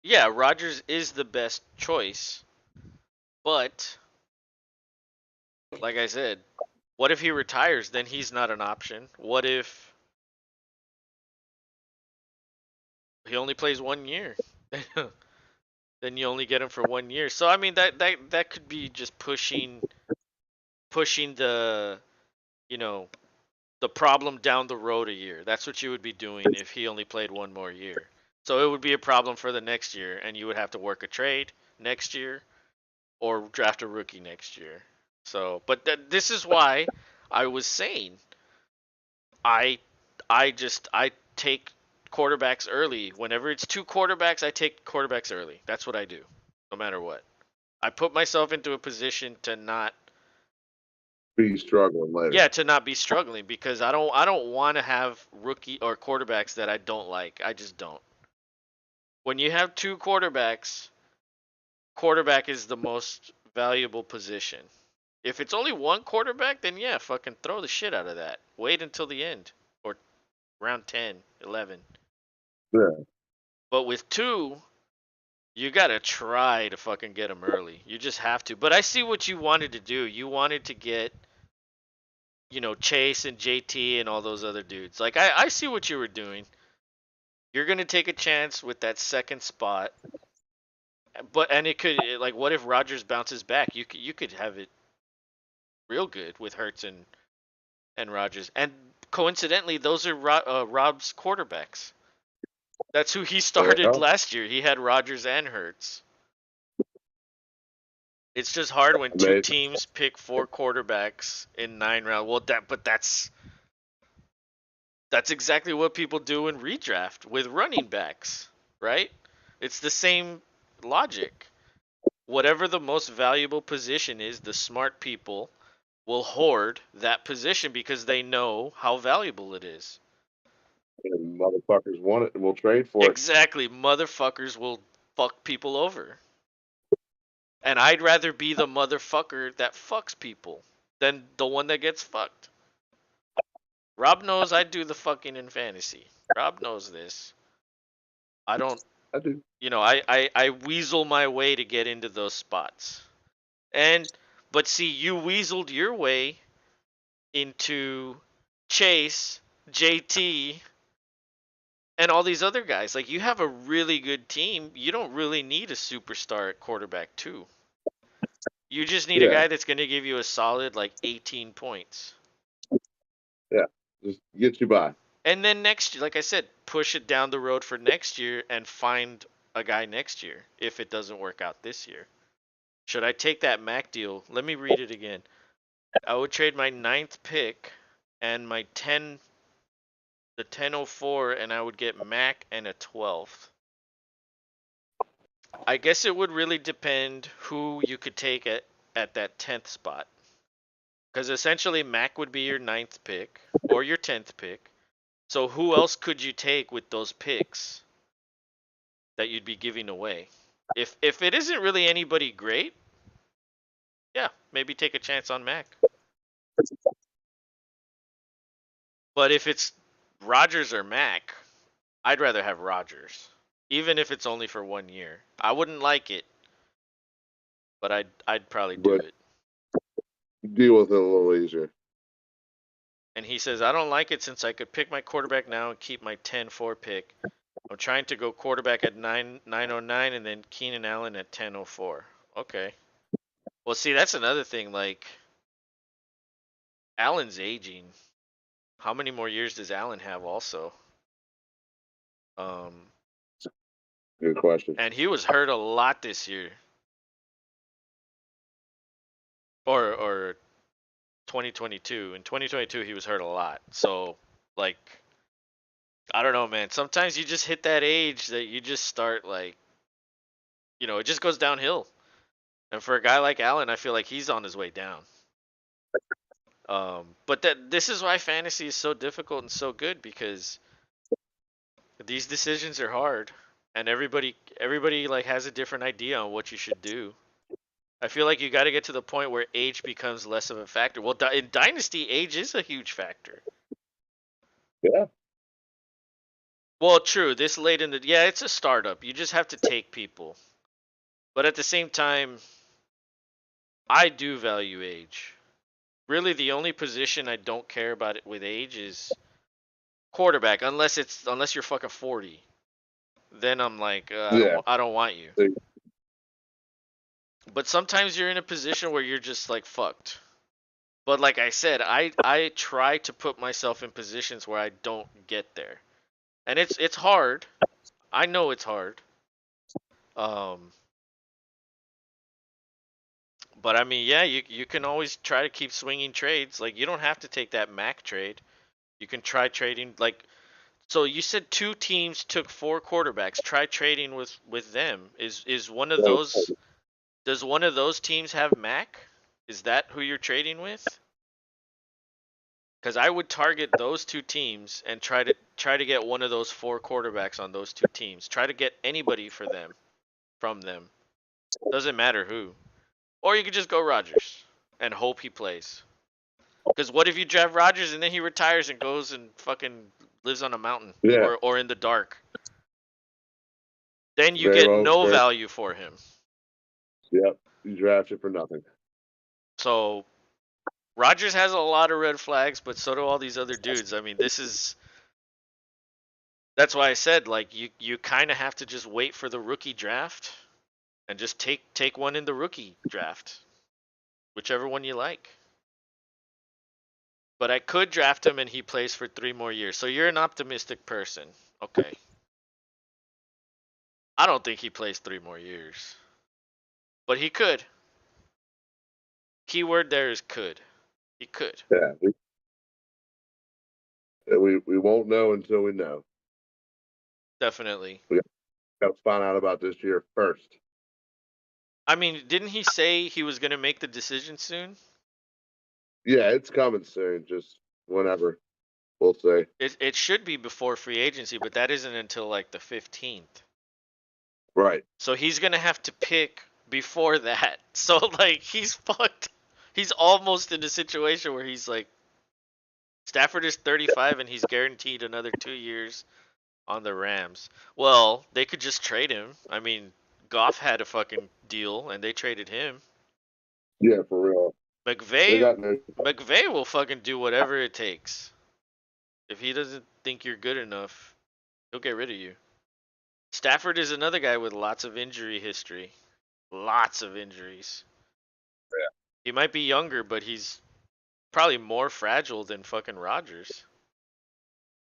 yeah, Rodgers is the best choice. But, like I said, what if he retires? Then he's not an option. What if he only plays 1 year? Then you only get him for 1 year. So I mean that could be just pushing the you know the problem down the road a year. That's what you would be doing if he only played one more year. So it would be a problem for the next year, and you would have to work a trade next year or draft a rookie next year. So, but this is why I was saying I I take quarterbacks early. Whenever it's 2 quarterbacks, I take quarterbacks early. That's what I do, no matter what. I put myself into a position to not Be struggling later. yeah, to not be struggling because I don't want to have rookie or quarterbacks that I don't like. I just don't. When you have 2 quarterbacks, quarterback is the most valuable position. If it's only one quarterback, then yeah, fucking throw the shit out of that. Wait until the end or round 10, 11. Yeah. But with 2, you gotta try to fucking get them early. You just have to. But I see what you wanted to do. You wanted to get, Chase and JT and all those other dudes. Like I see what you were doing. You're gonna take a chance with that second spot. And it could like, what if Rodgers bounces back? You could have it real good with Hurts and Rodgers. And coincidentally, those are Rob's quarterbacks. That's who he started Well, last year. He had Rodgers and Hurts. It's just hard when two Amazing. teams pick 4 quarterbacks in 9 rounds. Well, that's exactly what people do in redraft with running backs, right? It's the same logic. Whatever the most valuable position is, the smart people will hoard that position because they know how valuable it is. And motherfuckers want it, and we'll trade for it. Exactly. Motherfuckers will fuck people over. And I'd rather be the motherfucker that fucks people than the one that gets fucked. Rob knows I do the fucking in fantasy. Rob knows this. I don't, I do. I weasel my way to get into those spots. But see, you weaseled your way into Chase, JT, and all these other guys. Like, you have a really good team. You don't really need a superstar at quarterback, too. You just need a Yeah. guy that's going to give you a solid, like, 18 points. Yeah. Just get you by. And then next year, like I said, push it down the road for next year and find a guy next year if it doesn't work out this year. Should I take that Mac deal? Let me read it again. I would trade my 9th pick and my the 1004, and I would get Mac and a 12th. I guess it would really depend who you could take at that 10th spot. Because essentially, Mac would be your 9th pick or your 10th pick. So who else could you take with those picks that you'd be giving away? If it isn't really anybody great, yeah, maybe take a chance on Mac. But if it's Rodgers or Mac, I'd rather have Rodgers, even if it's only for 1 year. I wouldn't like it, but I'd probably do But it. deal with it a little easier. And he says, I don't like it since I could pick my quarterback now and keep my 10-4 pick. I'm trying to go quarterback at 909 and then Keenan Allen at 1004. Okay. Well, see, that's another thing. Like, Allen's aging. How many more years does Allen have also? Um, Good question. and he was hurt a lot this year. Or 2022. In 2022, he was hurt a lot. So, like, I don't know, man. Sometimes you just hit that age that you just start, like, it just goes downhill. And for a guy like Allen, I feel like he's on his way down. But this is why fantasy is so difficult and so good, because these decisions are hard, and everybody like has a different idea on what you should do. I feel like you got to get to the point where age becomes less of a factor. Well, in Dynasty, age is a huge factor. Yeah. Well, true. This late in it's a startup. You just have to take people. But at the same time, I do value age. Really, the only position I don't care about it with age is quarterback, unless you're fucking 40. Then I'm like, Yeah. I don't want you. See. But sometimes you're in a position where you're just like fucked. But like I said, I try to put myself in positions where I don't get there. And it's hard. I know it's hard. Um but I mean, yeah, you can always try to keep swinging trades. Like, you don't have to take that Mac trade. You can try trading, like, so you said 2 teams took 4 quarterbacks. Try trading with them. Is one of those Does one of those teams have Mac? Is that who you're trading with? Because I would target those 2 teams and try to get one of those 4 quarterbacks on those 2 teams. Try to get anybody from them. Doesn't matter who. Or you could just go Rodgers and hope he plays. Because what if you draft Rodgers and then he retires and goes and fucking lives on a mountain Yeah. or in the dark? Then you Very get well. no value for him. Yep. You drafted for nothing. So Rodgers has a lot of red flags, but so do all these other dudes. I mean, that's why I said, like, you kind of have to just wait for the rookie draft and just take one in the rookie draft, whichever one you like. But I could draft him and he plays for 3 more years. So you're an optimistic person. Okay. I don't think he plays 3 more years. But he could. Keyword there is could. He could. Yeah, we won't know until we know. Definitely. We got to find out about this year first. I mean, didn't he say he was going to make the decision soon? Yeah, it's coming soon. Just whenever we'll see. It should be before free agency, but that isn't until like the 15th. Right. So he's going to have to pick before that. So like he's fucked. He's almost in a situation where he's like Stafford is 35 and he's guaranteed another 2 years on the Rams. Well, they could just trade him. I mean, Goff had a fucking deal and they traded him. Yeah, for real. They McVay got no. McVay will fucking do whatever it takes. If he doesn't think you're good enough, he'll get rid of you. Stafford is another guy with lots of injury history. Lots of injuries. He might be younger, but he's probably more fragile than fucking Rodgers.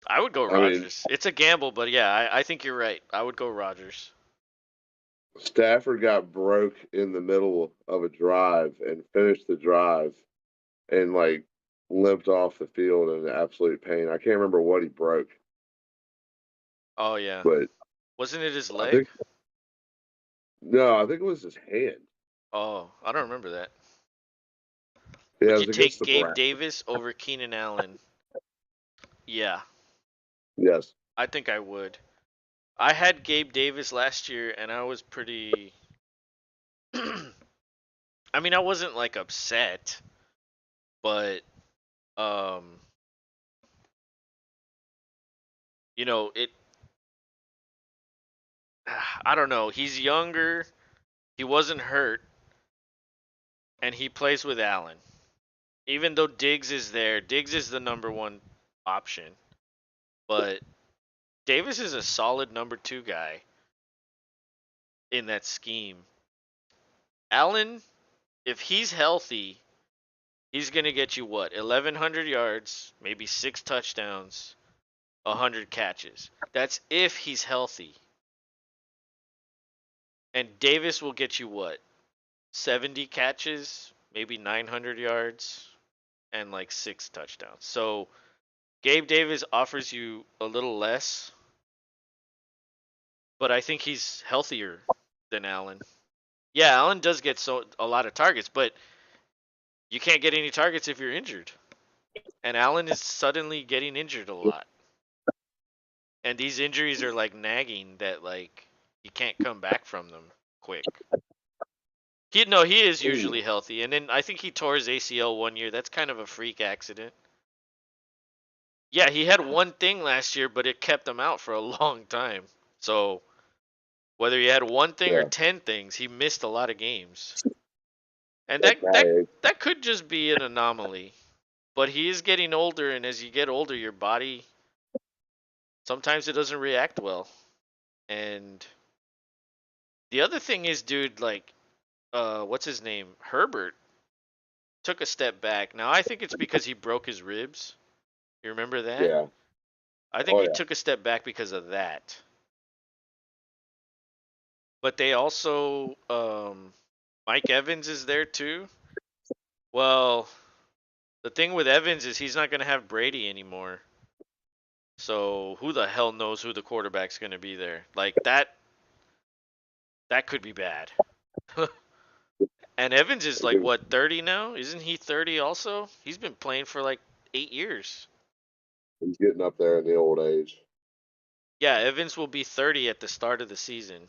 I would go I mean, Rodgers. It's a gamble, but yeah, I think you're right. I would go Rodgers. Stafford got broke in the middle of a drive and finished the drive and like limped off the field in absolute pain. I can't remember what he broke, Oh yeah. but Wasn't it his I leg? think no, I think it was his hand. Oh, I don't remember that. Yeah, it Would you was against take the Gabe Browns. Davis over Keenan Allen? Yeah, Yes. I think I would. I had Gabe Davis last year and I was pretty I mean, I wasn't like upset, but um, it I don't know. He's younger, he wasn't hurt, and he plays with Allen. Even though Diggs is there, Diggs is the number one option, but Davis is a solid number 2 guy in that scheme. Allen, if he's healthy, he's going to get you what? 1100 yards, maybe 6 touchdowns, 100 catches. That's if he's healthy. And Davis will get you what? 70 catches, maybe 900 yards, and like 6 touchdowns. So Gabe Davis offers you a little less, but I think he's healthier than Allen. Yeah, Allen does get a lot of targets, but you can't get any targets if you're injured. And Allen is suddenly getting injured a lot. And these injuries are like nagging that like you can't come back from them quick. He is usually healthy, and then I think he tore his ACL one year. That's kind of a freak accident. Yeah, he had one thing last year, but it kept him out for a long time. So whether he had one thing or Yeah. 10 things, he missed a lot of games. And That's that could just be an anomaly. But he is getting older, and as you get older, your body sometimes it doesn't react well. And the other thing is, dude, like, what's his name? Herbert took a step back. Now I think it's because he broke his ribs. You remember that? yeah. I think Oh he yeah. took a step back because of that. But they also, Mike Evans is there too. Well, the thing with Evans is he's not going to have Brady anymore. So who the hell knows who the quarterback's going to be there? Like that could be bad. And Evans is like what, 30 now? Isn't he 30 also? He's been playing for like 8 years. He's getting up there in the old age. Yeah, Evans will be 30 at the start of the season.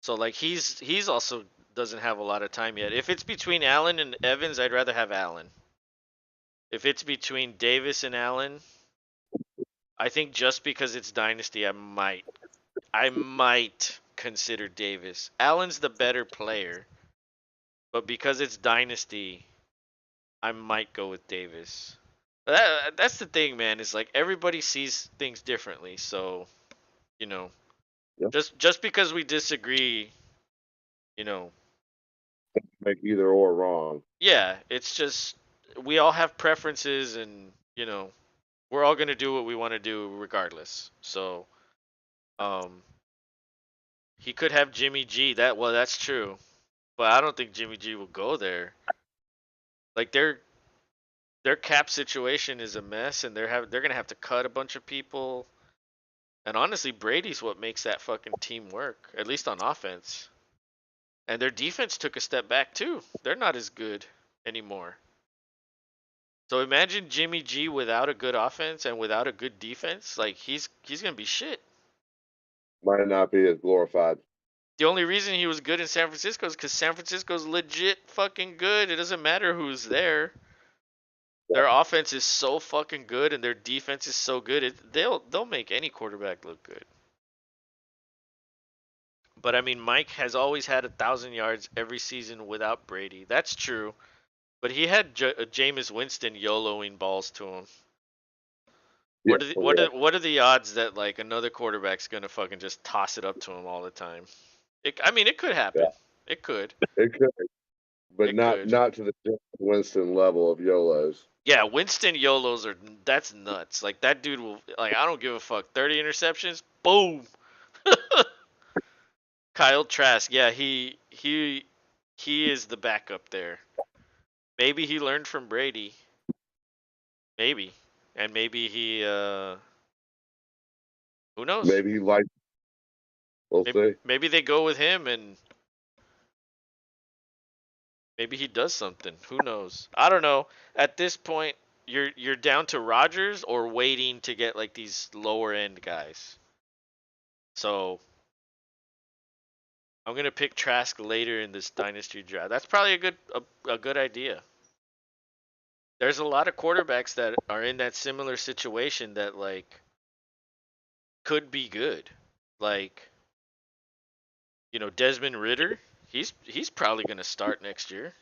So like he's also doesn't have a lot of time yet. If it's between Allen and Evans, I'd rather have Allen. If it's between Davis and Allen, I think just because it's Dynasty, I might consider Davis. Allen's the better player, but because it's Dynasty, I might go with Davis. That's the thing, man. Is like everybody sees things differently. So you know, Yeah. just because we disagree, you know, Make either or wrong. yeah, it's just we all have preferences, and we're all gonna do what we want to do regardless. So, um, he could have Jimmy G. That's true. but I don't think Jimmy G will go there. Like their cap situation is a mess, and they're gonna have to cut a bunch of people. And honestly, Brady's what makes that fucking team work, at least on offense. And their defense took a step back too. They're not as good anymore. So imagine Jimmy G without a good offense and without a good defense. Like he's gonna be shit. Might not be as glorified. The only reason he was good in San Francisco is because San Francisco's legit fucking good. It doesn't matter who's there. Their offense is so fucking good and their defense is so good. They'll make any quarterback look good. But I mean, Mike has always had 1,000 yards every season without Brady. That's true. But he had Jameis Winston YOLOing balls to him. Yeah, What are the odds that like another quarterback's gonna fucking just toss it up to him all the time? I mean, it could yeah, happen. It could. it could, but It not could. not to the Winston level of YOLOs. Yeah, Winston YOLOs are that's nuts. Like that dude will like I don't give a fuck. 30 interceptions, boom. Kyle Trask, yeah, he is the backup there. Maybe he learned from Brady. Maybe. And maybe he who knows? Maybe he likes. We'll see. Maybe they go with him and maybe he does something. Who knows? I don't know. At this point, you're down to Rodgers or waiting to get like these lower end guys. So I'm gonna pick Trask later in this dynasty draft. That's probably a good idea. There's a lot of quarterbacks that are in that similar situation that like could be good. Like, Desmond Ritter, he's probably gonna start next year.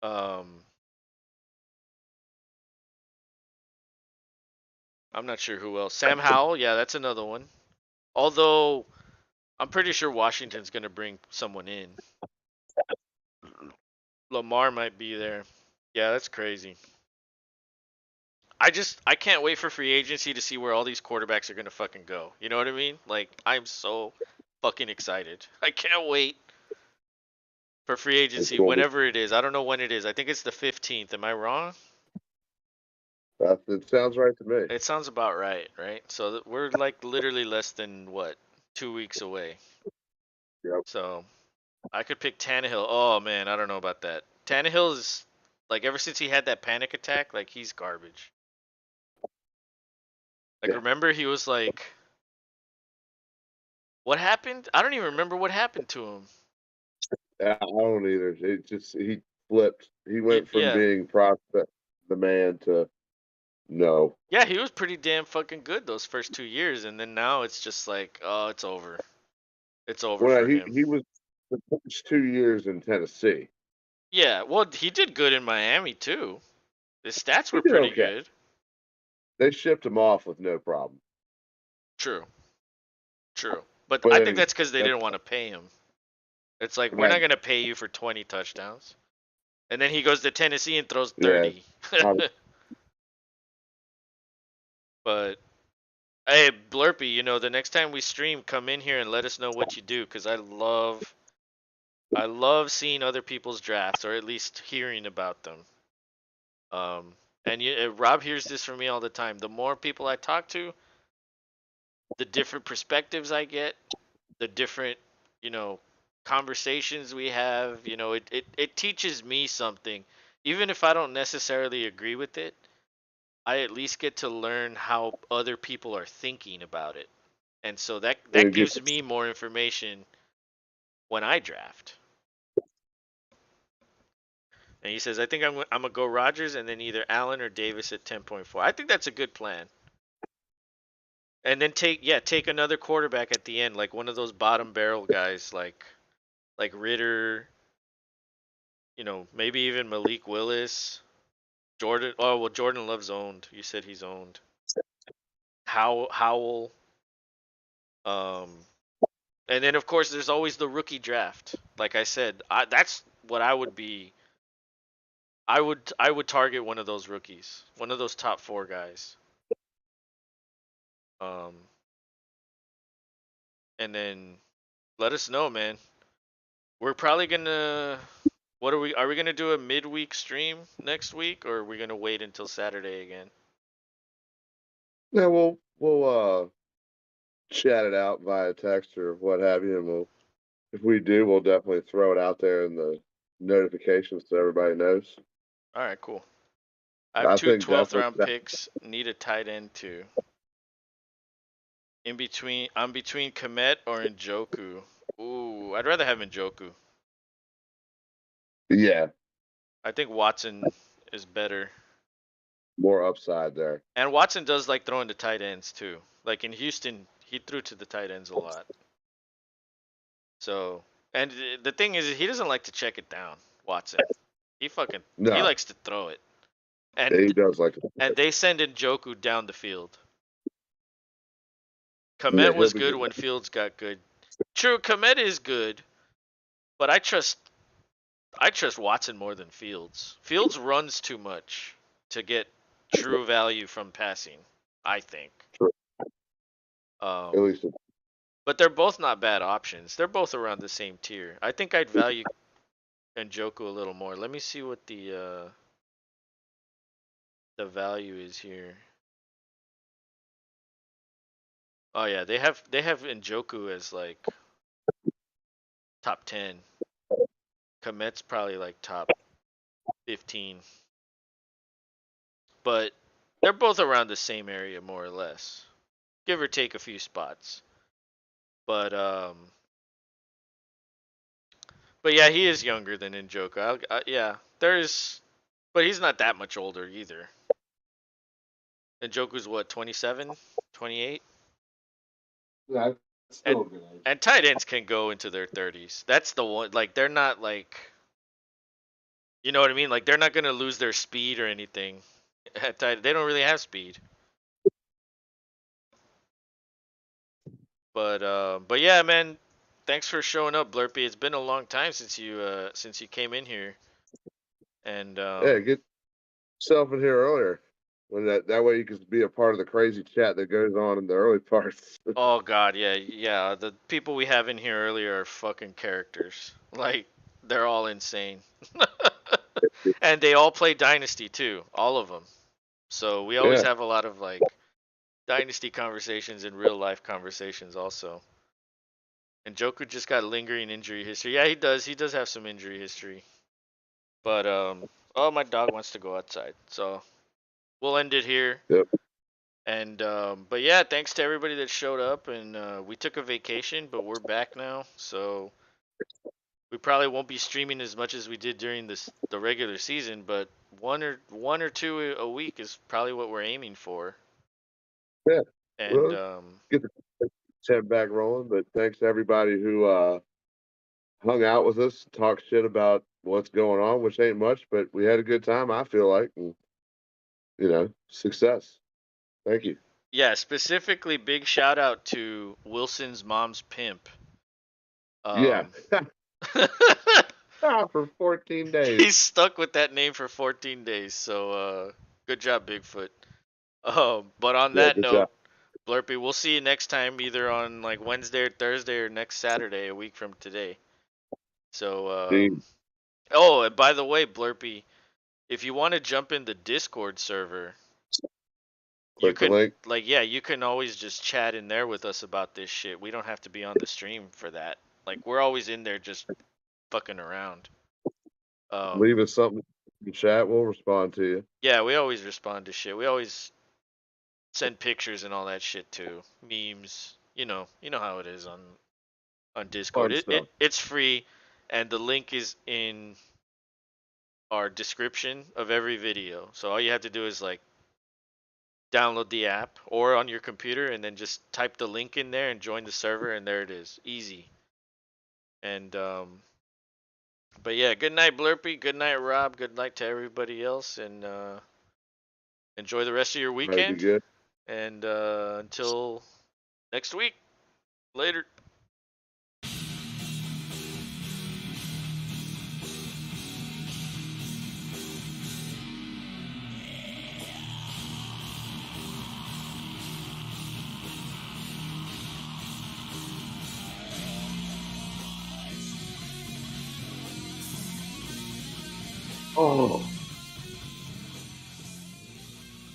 Um I'm not sure who else. Sam Howell, yeah, that's another one. Although I'm pretty sure Washington's gonna bring someone in. Lamar might be there. Yeah, that's crazy. I can't wait for free agency to see where all these quarterbacks are gonna fucking go. You know what I mean? Like I'm so fucking excited. I can't wait for free It's agency going to whenever it is. I don't know when it is. I think it's the 15th. Am I wrong? be. It sounds right to me. It sounds about right, right? So we're like literally less than what 2 weeks away. Yep. So I could pick Tannehill. Oh man, I don't know about that. Tannehill is like ever since he had that panic attack, like he's garbage. Like Yeah. remember he was like, what happened? I don't even remember what happened to him. I don't either. It just he flipped. He went from Yeah, being prospect the man to no. yeah, he was pretty damn fucking good those first 2 years, and then now it's just like, oh, it's over. It's over Well, for he him. he was the first 2 years in Tennessee. Yeah, well, he did good in Miami too. His stats He were did pretty okay. good. They shipped him off with no problem. True, true. But But I think then that's because they that's didn't want to pay him. It's like we're right. not gonna pay you for 20 touchdowns, and then he goes to Tennessee and throws Yeah. 30. But hey, Blurpy, the next time we stream, come in here and let us know what you do, because I love seeing other people's drafts, or at least hearing about them. And Rob hears this from me all the time. The more people I talk to, the different perspectives I get, the different, you know, conversations we have. It teaches me something, even if I don't necessarily agree with it. I at least get to learn how other people are thinking about it, and so that And gives me more information when I draft. And he says, I think I'm gonna go Rodgers and then either Allen or Davis at 10.4. I think that's a good plan. And then take another quarterback at the end, like one of those bottom barrel guys, like Ritter. Maybe even Malik Willis, Jordan. Oh well, Jordan Love's owned. You said he's owned. Howell. Um, and then of course there's always the rookie draft. Like I said, that's what I would be. I would target one of those rookies, one of those top four guys. Um, and then let us know, man. we're probably gonna. What are we? Are we gonna do a midweek stream next week, or are we gonna wait until Saturday again? Yeah, we'll chat it out via text or what have you, and if we do, we'll definitely throw it out there in the notifications so everybody knows. All right, cool. I have I two think 12th definitely round picks. Need a tight end too. In between, I'm between Komet or Njoku. Ooh, I'd rather have Njoku. yeah, I think Watson is better. more upside there. And Watson does like throwing to tight ends too. Like in Houston, he threw to the tight ends a lot. So, and the thing is, he doesn't like to check it down. Watson, he No, likes to throw it. he And does like and they send Njoku down the field. yeah, Komet he'll was be good good. when Fields got good. True, Komet is good, but I trust Watson more than Fields. Fields runs too much to get true value from passing, I think. At Um, least but they're both not bad options. They're both around the same tier. I think I'd value Njoku a little more. Let me see what the value is here. Oh yeah, they have Njoku as like top 10. Komet's probably like top 15. But they're both around the same area more or less, give or take a few spots. But yeah, he is younger than Njoku. Yeah, but he's not that much older either. Njoku's what, 27, 28? that's And still a good age. and tight ends can go into their 30s. That's the one. Like they're not like, you know what I mean? Like they're not gonna lose their speed or anything. They don't really have speed. But yeah, man. Thanks for showing up, Blurpy. It's been a long time since you came in here. And Yeah, get yourself in here earlier. When that way you can be a part of the crazy chat that goes on in the early parts. oh god, yeah. The people we have in here earlier are fucking characters. Like they're all insane. And they all play Dynasty too, all of them. So we always Yeah, have a lot of like Dynasty conversations and real life conversations also. And Joku just got lingering injury history. Yeah, he does. He does have some injury history. But oh, my dog wants to go outside. So we'll end it here. yep. And but yeah, thanks to everybody that showed up. And we took a vacation, but we're back now. So we probably won't be streaming as much as we did during the regular season, but one or two a week is probably what we're aiming for. Yeah. And Well, get the chat back rolling. But thanks to everybody who hung out with us, talked shit about what's going on, which ain't much, but we had a good time, I feel like, and success. Thank you. yeah, specifically big shout out to Wilson's mom's pimp. Yeah. Um, For 14 days. he's stuck with that name for 14 days. So good job, Bigfoot. But on Yeah, that good job. note, Blurpy, we'll see you next time, either on like Wednesday or Thursday or next Saturday, a week from today. So Dean, oh, and by the way, Blurpy, if you want to jump in the Discord server, you click the can link. you can always just chat in there with us about this shit. We don't have to be on the stream for that. Like we're always in there just fucking around. Leave us something in the chat. We'll respond to you. Yeah, we always respond to shit. We always send pictures and all that shit too. Memes. You know how it is on Discord. Fun It stuff. it's free, and the link is in our description of every video. So all you have to do is like download the app or on your computer and then just type the link in there and join the server, and there it is. Easy. And but yeah, good night Blurpy, good night Rob, good night to everybody else, and enjoy the rest of your Everybody be weekend, good. and until next week. Later. Oh.